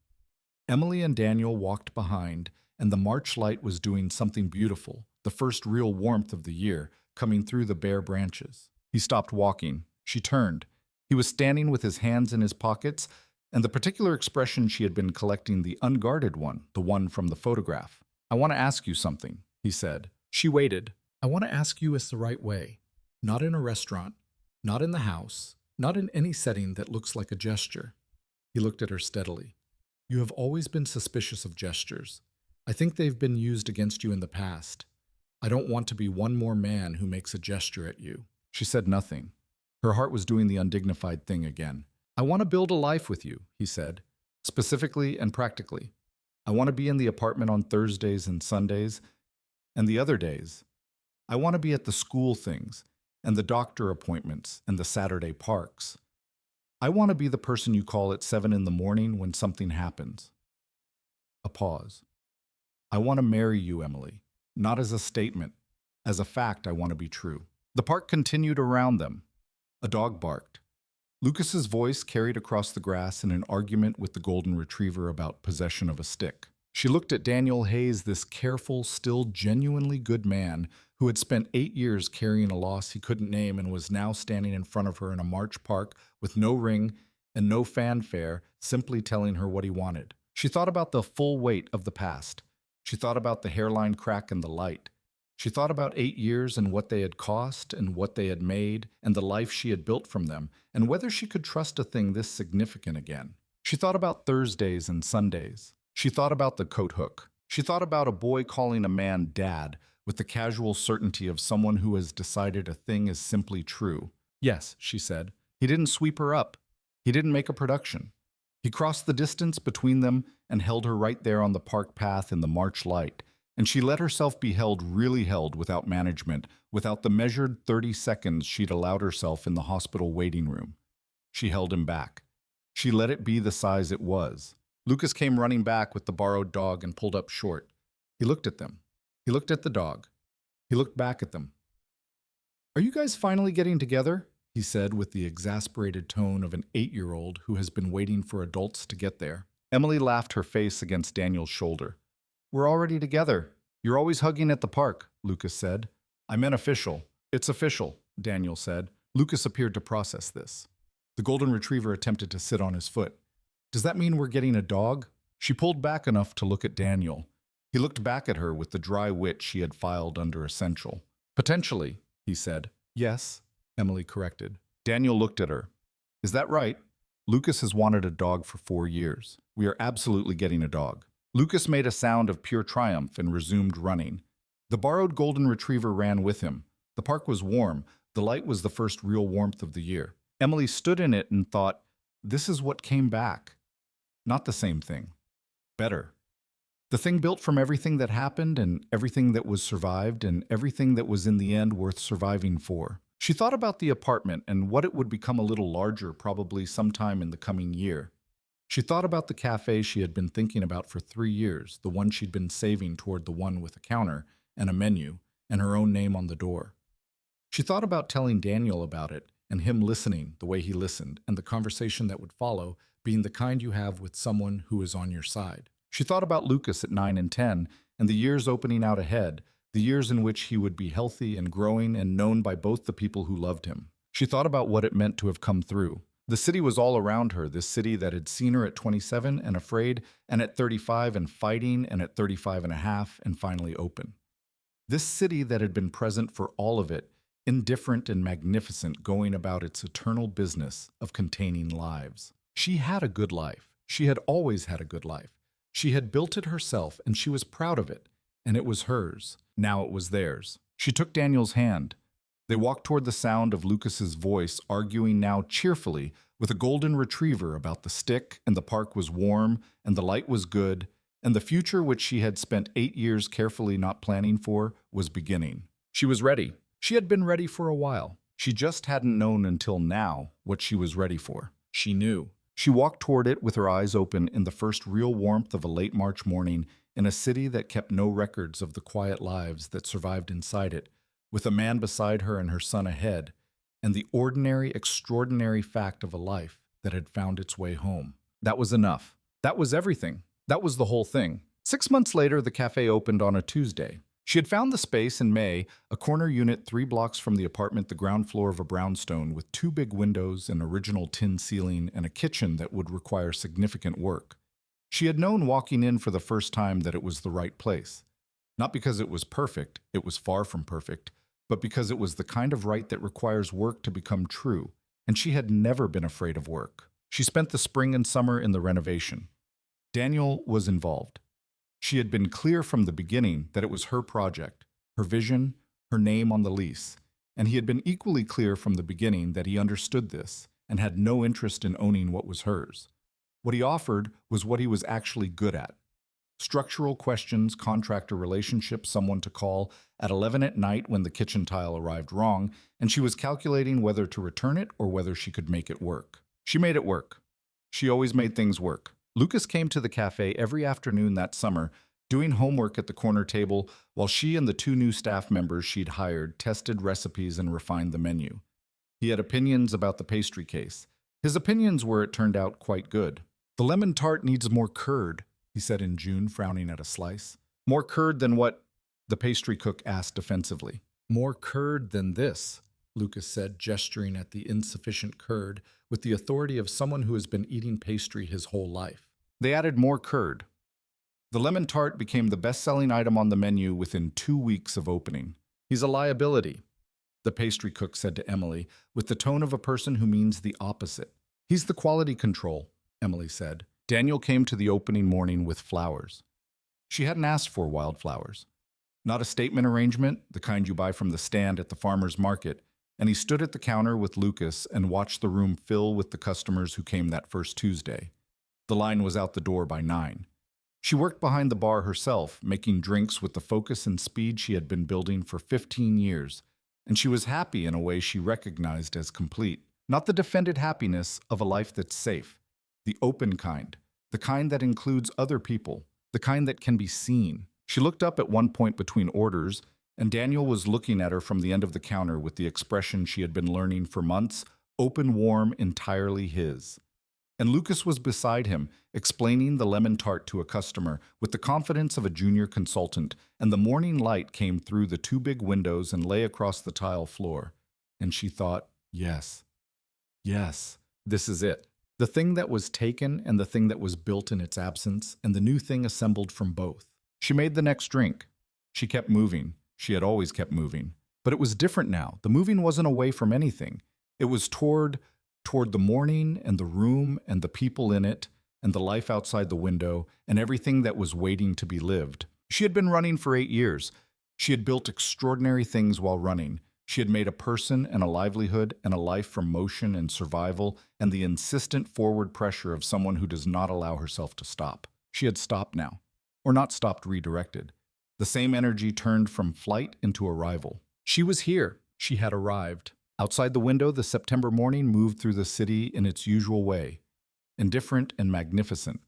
Emily and Daniel walked behind, and the March light was doing something beautiful, the first real warmth of the year, coming through the bare branches. He stopped walking. She turned. He was standing with his hands in his pockets, and the particular expression she had been collecting, the unguarded one, the one from the photograph. "I want to ask you something," he said. She waited. "I want to ask you it's the right way. Not in a restaurant, not in the house, not in any setting that looks like a gesture." He looked at her steadily. "You have always been suspicious of gestures. I think they've been used against you in the past. I don't want to be one more man who makes a gesture at you." She said nothing. Her heart was doing the undignified thing again. "I want to build a life with you," he said, specifically and practically. "I want to be in the apartment on Thursdays and Sundays, and the other days. I want to be at the school things, and the doctor appointments, and the Saturday parks. I want to be the person you call at 7 in the morning when something happens." A pause. "I want to marry you, Emily. Not as a statement. As a fact, I want to be true." The park continued around them. A dog barked. Lucas's voice carried across the grass in an argument with the golden retriever about possession of a stick. She looked at Daniel Hayes, this careful, still genuinely good man who had spent 8 years carrying a loss he couldn't name and was now standing in front of her in a March park with no ring and no fanfare, simply telling her what he wanted. She thought about the full weight of the past. She thought about the hairline crack and the light. She thought about 8 years and what they had cost and what they had made and the life she had built from them and whether she could trust a thing this significant again. She thought about Thursdays and Sundays. She thought about the coat hook. She thought about a boy calling a man dad with the casual certainty of someone who has decided a thing is simply true. "Yes," she said. He didn't sweep her up. He didn't make a production. He crossed the distance between them and held her right there on the park path in the March light. And she let herself be held, really held, without management, without the measured 30 seconds she'd allowed herself in the hospital waiting room. She held him back. She let it be the size it was. Lucas came running back with the borrowed dog and pulled up short. He looked at them. He looked at the dog. He looked back at them. "Are you guys finally getting together?" he said with the exasperated tone of an 8-year-old who has been waiting for adults to get there. Emily laughed, her face against Daniel's shoulder. "We're already together. You're always hugging at the park," Lucas said. "I meant official." "It's official," Daniel said. Lucas appeared to process this. The golden retriever attempted to sit on his foot. "Does that mean we're getting a dog?" She pulled back enough to look at Daniel. He looked back at her with the dry wit she had filed under essential. "Potentially," he said. "Yes," Emily corrected. Daniel looked at her. "Is that right? Lucas has wanted a dog for 4 years. We are absolutely getting a dog." Lucas made a sound of pure triumph and resumed running. The borrowed golden retriever ran with him. The park was warm. The light was the first real warmth of the year. Emily stood in it and thought, this is what came back. Not the same thing. Better. The thing built from everything that happened and everything that was survived and everything that was in the end worth surviving for. She thought about the apartment and what it would become a little larger probably sometime in the coming year. She thought about the cafe she had been thinking about for 3 years, the one she'd been saving toward the one with a counter and a menu and her own name on the door. She thought about telling Daniel about it and him listening the way he listened and the conversation that would follow being the kind you have with someone who is on your side. She thought about Lucas at 9 and 10 and the years opening out ahead, the years in which he would be healthy and growing and known by both the people who loved him. She thought about what it meant to have come through. The city was all around her, this city that had seen her at 27 and afraid, and at 35 and fighting, and at 35 and a half and finally open. This city that had been present for all of it, indifferent and magnificent, going about its eternal business of containing lives. She had a good life. She had always had a good life. She had built it herself, and she was proud of it, and it was hers. Now it was theirs. She took Daniel's hand. They walked toward the sound of Lucas's voice, arguing now cheerfully with a golden retriever about the stick, and the park was warm, and the light was good, and the future which she had spent 8 years carefully not planning for was beginning. She was ready. She had been ready for a while. She just hadn't known until now what she was ready for. She knew. She walked toward it with her eyes open in the first real warmth of a late March morning in a city that kept no records of the quiet lives that survived inside it, with a man beside her and her son ahead, and the ordinary, extraordinary fact of a life that had found its way home. That was enough. That was everything. That was the whole thing. 6 months later, the cafe opened on a Tuesday. She had found the space in May, a corner unit 3 blocks from the apartment, the ground floor of a brownstone with 2 big windows, an original tin ceiling, and a kitchen that would require significant work. She had known walking in for the first time that it was the right place. Not because it was perfect, it was far from perfect, but because it was the kind of right that requires work to become true, and she had never been afraid of work. She spent the spring and summer in the renovation. Daniel was involved. She had been clear from the beginning that it was her project, her vision, her name on the lease, and he had been equally clear from the beginning that he understood this and had no interest in owning what was hers. What he offered was what he was actually good at. Structural questions, contractor relationships, someone to call at 11 at night when the kitchen tile arrived wrong, and she was calculating whether to return it or whether she could make it work. She made it work. She always made things work. Lucas came to the cafe every afternoon that summer, doing homework at the corner table while she and the 2 new staff members she'd hired tested recipes and refined the menu. He had opinions about the pastry case. His opinions were, it turned out, quite good. "The lemon tart needs more curd," he said in June, frowning at a slice. "More curd than what?" the pastry cook asked defensively. "More curd than this," Lucas said, gesturing at the insufficient curd with the authority of someone who has been eating pastry his whole life. They added more curd. The lemon tart became the best-selling item on the menu within 2 weeks of opening. "He's a liability," the pastry cook said to Emily, with the tone of a person who means the opposite. "He's the quality control," Emily said. Daniel came to the opening morning with flowers. She hadn't asked for wildflowers. Not a statement arrangement, the kind you buy from the stand at the farmer's market, and he stood at the counter with Lucas and watched the room fill with the customers who came that first Tuesday. The line was out the door by 9. She worked behind the bar herself, making drinks with the focus and speed she had been building for 15 years, and she was happy in a way she recognized as complete. Not the defended happiness of a life that's safe, the open kind, the kind that includes other people, the kind that can be seen. She looked up at one point between orders, and Daniel was looking at her from the end of the counter with the expression she had been learning for months, open, warm, entirely his. And Lucas was beside him, explaining the lemon tart to a customer with the confidence of a junior consultant, and the morning light came through the 2 big windows and lay across the tile floor. And she thought, yes, this is it. The thing that was taken and the thing that was built in its absence, and the new thing assembled from both. She made the next drink. She kept moving. She had always kept moving. But it was different now. The moving wasn't away from anything. It was toward the morning and the room and the people in it and the life outside the window and everything that was waiting to be lived. She had been running for 8 years. She had built extraordinary things while running. She had made a person and a livelihood and a life from motion and survival and the insistent forward pressure of someone who does not allow herself to stop. She had stopped now. Or not stopped, redirected. The same energy turned from flight into arrival. She was here. She had arrived. Outside the window, the September morning moved through the city in its usual way, indifferent and magnificent,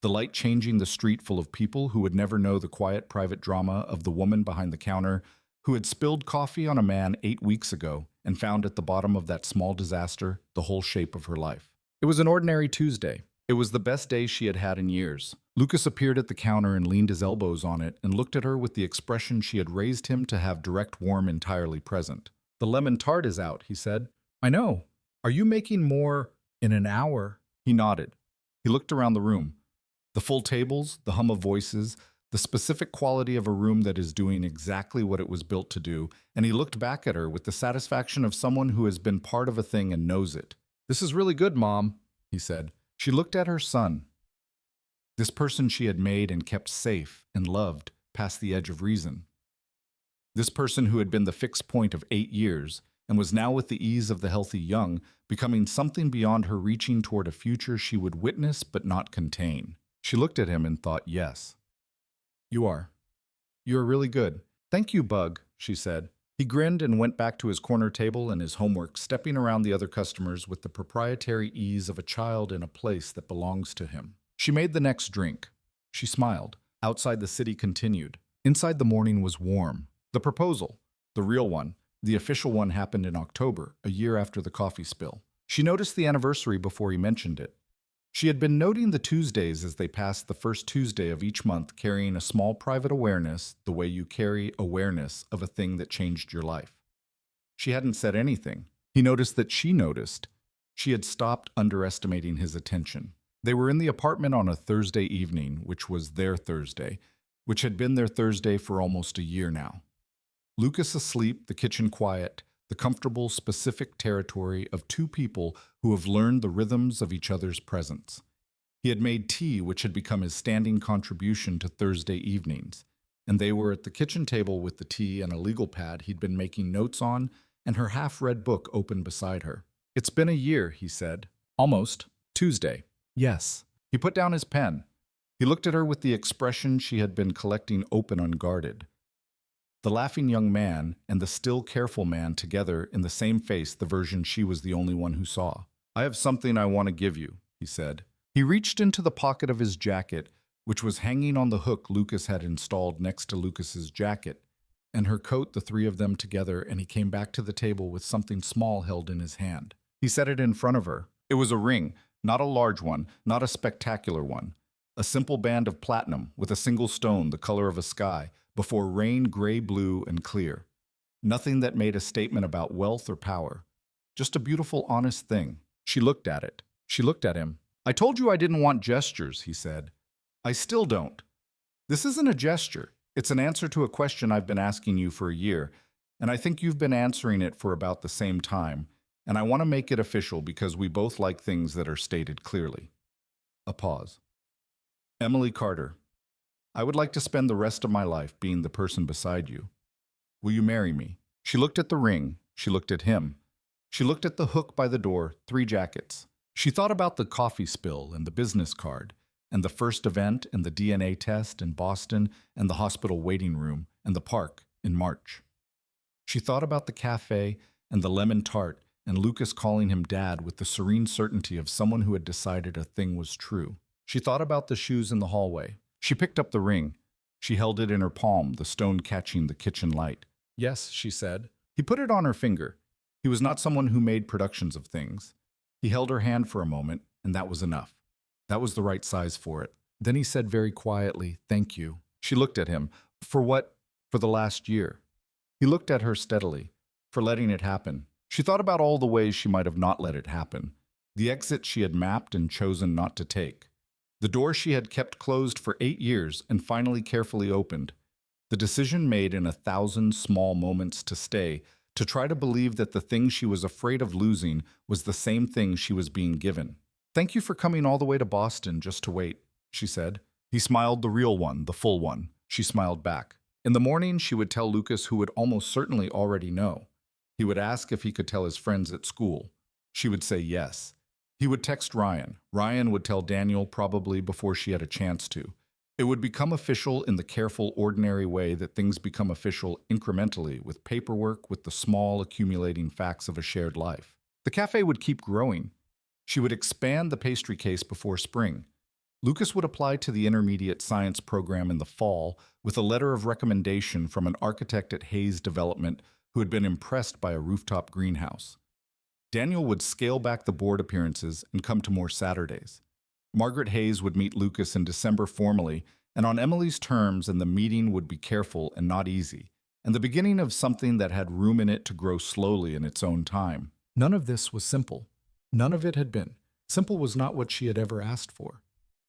the light changing the street full of people who would never know the quiet private drama of the woman behind the counter who had spilled coffee on a man 8 weeks ago and found at the bottom of that small disaster the whole shape of her life. It was an ordinary Tuesday. It was the best day she had had in years. Lucas appeared at the counter and leaned his elbows on it and looked at her with the expression she had raised him to have, direct, warm, entirely present. "The lemon tart is out," he said. "I know. Are you making more in an hour?" He nodded. He looked around the room. The full tables, the hum of voices, the specific quality of a room that is doing exactly what it was built to do, and he looked back at her with the satisfaction of someone who has been part of a thing and knows it. "This is really good, Mom," he said. She looked at her son. This person she had made and kept safe and loved past the edge of reason. This person who had been the fixed point of 8 years and was now with the ease of the healthy young, becoming something beyond her, reaching toward a future she would witness but not contain. She looked at him and thought, yes. You are. You are really good. Thank you, Bug, she said. He grinned and went back to his corner table and his homework, stepping around the other customers with the proprietary ease of a child in a place that belongs to him. She made the next drink. She smiled. Outside, the city continued. Inside, the morning was warm. The proposal, the real one, the official one, happened in October, a year after the coffee spill. She noticed the anniversary before he mentioned it. She had been noting the Tuesdays as they passed the first Tuesday of each month, carrying a small private awareness, the way you carry awareness of a thing that changed your life. She hadn't said anything. He noticed that she noticed. She had stopped underestimating his attention. They were in the apartment on a Thursday evening, which was their Thursday, which had been their Thursday for almost a year now. Lucas asleep, the kitchen quiet, the comfortable, specific territory of two people who have learned the rhythms of each other's presence. He had made tea, which had become his standing contribution to Thursday evenings, and they were at the kitchen table with the tea and a legal pad he'd been making notes on, and her half-read book open beside her. It's been a year, he said. Almost. Tuesday. Yes. He put down his pen. He looked at her with the expression she had been collecting, open, unguarded. The laughing young man and the still careful man together in the same face, the version she was the only one who saw. I have something I want to give you, he said. He reached into the pocket of his jacket, which was hanging on the hook Lucas had installed next to Lucas's jacket, and her coat, the three of them together, and he came back to the table with something small held in his hand. He set it in front of her. It was a ring, not a large one, not a spectacular one. A simple band of platinum with a single stone the color of a sky, before rain, gray, blue, and clear. Nothing that made a statement about wealth or power. Just a beautiful, honest thing. She looked at it. She looked at him. I told you I didn't want gestures, he said. I still don't. This isn't a gesture. It's an answer to a question I've been asking you for a year, and I think you've been answering it for about the same time, and I want to make it official because we both like things that are stated clearly. A pause. Emily Carter. I would like to spend the rest of my life being the person beside you. Will you marry me? She looked at the ring. She looked at him. She looked at the hook by the door, 3 jackets. She thought about the coffee spill and the business card, and the first event and the DNA test in Boston and the hospital waiting room and the park in March. She thought about the cafe and the lemon tart and Lucas calling him dad with the serene certainty of someone who had decided a thing was true. She thought about the shoes in the hallway. She picked up the ring. She held it in her palm, the stone catching the kitchen light. Yes, she said. He put it on her finger. He was not someone who made productions of things. He held her hand for a moment, and that was enough. That was the right size for it. Then he said very quietly, thank you. She looked at him. For what? For the last year. He looked at her steadily. For letting it happen. She thought about all the ways she might have not let it happen. The exit she had mapped and chosen not to take. The door she had kept closed for 8 years and finally carefully opened. The decision made in 1,000 small moments to stay, to try to believe that the thing she was afraid of losing was the same thing she was being given. Thank you for coming all the way to Boston just to wait, she said. He smiled, the real one, the full one. She smiled back. In the morning, she would tell Lucas, who would almost certainly already know. He would ask if he could tell his friends at school. She would say yes. He would text Ryan. Ryan would tell Daniel probably before she had a chance to. It would become official in the careful, ordinary way that things become official incrementally, with paperwork, with the small, accumulating facts of a shared life. The cafe would keep growing. She would expand the pastry case before spring. Lucas would apply to the intermediate science program in the fall with a letter of recommendation from an architect at Hayes Development who had been impressed by a rooftop greenhouse. Daniel would scale back the board appearances and come to more Saturdays. Margaret Hayes would meet Lucas in December formally, and on Emily's terms, and the meeting would be careful and not easy, and the beginning of something that had room in it to grow slowly in its own time. None of this was simple. None of it had been. Simple was not what she had ever asked for.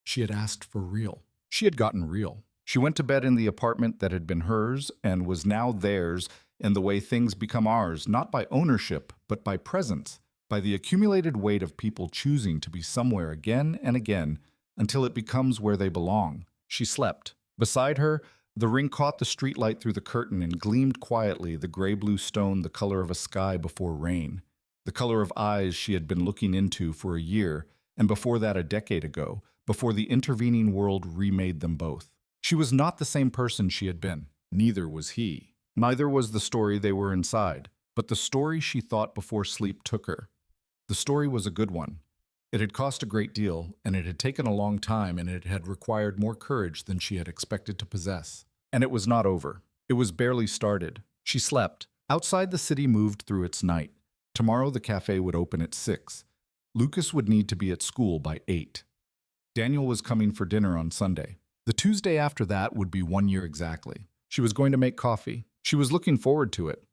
She had asked for real. She had gotten real. She went to bed in the apartment that had been hers and was now theirs, and the way things become ours, not by ownership, but by presence, by the accumulated weight of people choosing to be somewhere again and again until it becomes where they belong. She slept. Beside her, The ring caught the streetlight through the curtain and gleamed quietly, the gray-blue stone the color of a sky before rain, the color of eyes she had been looking into for a year, and before that a decade ago, before the intervening world remade them both. She was not the same person she had been. Neither was he. Neither was the story they were inside, but the story she thought before sleep took her. The story was a good one. It had cost a great deal, and it had taken a long time, and it had required more courage than she had expected to possess. And it was not over. It was barely started. She slept. Outside, the city moved through its night. Tomorrow the cafe would open at 6. Lucas would need to be at school by 8. Daniel was coming for dinner on Sunday. The Tuesday after that would be 1 year exactly. She was going to make coffee. She was looking forward to it.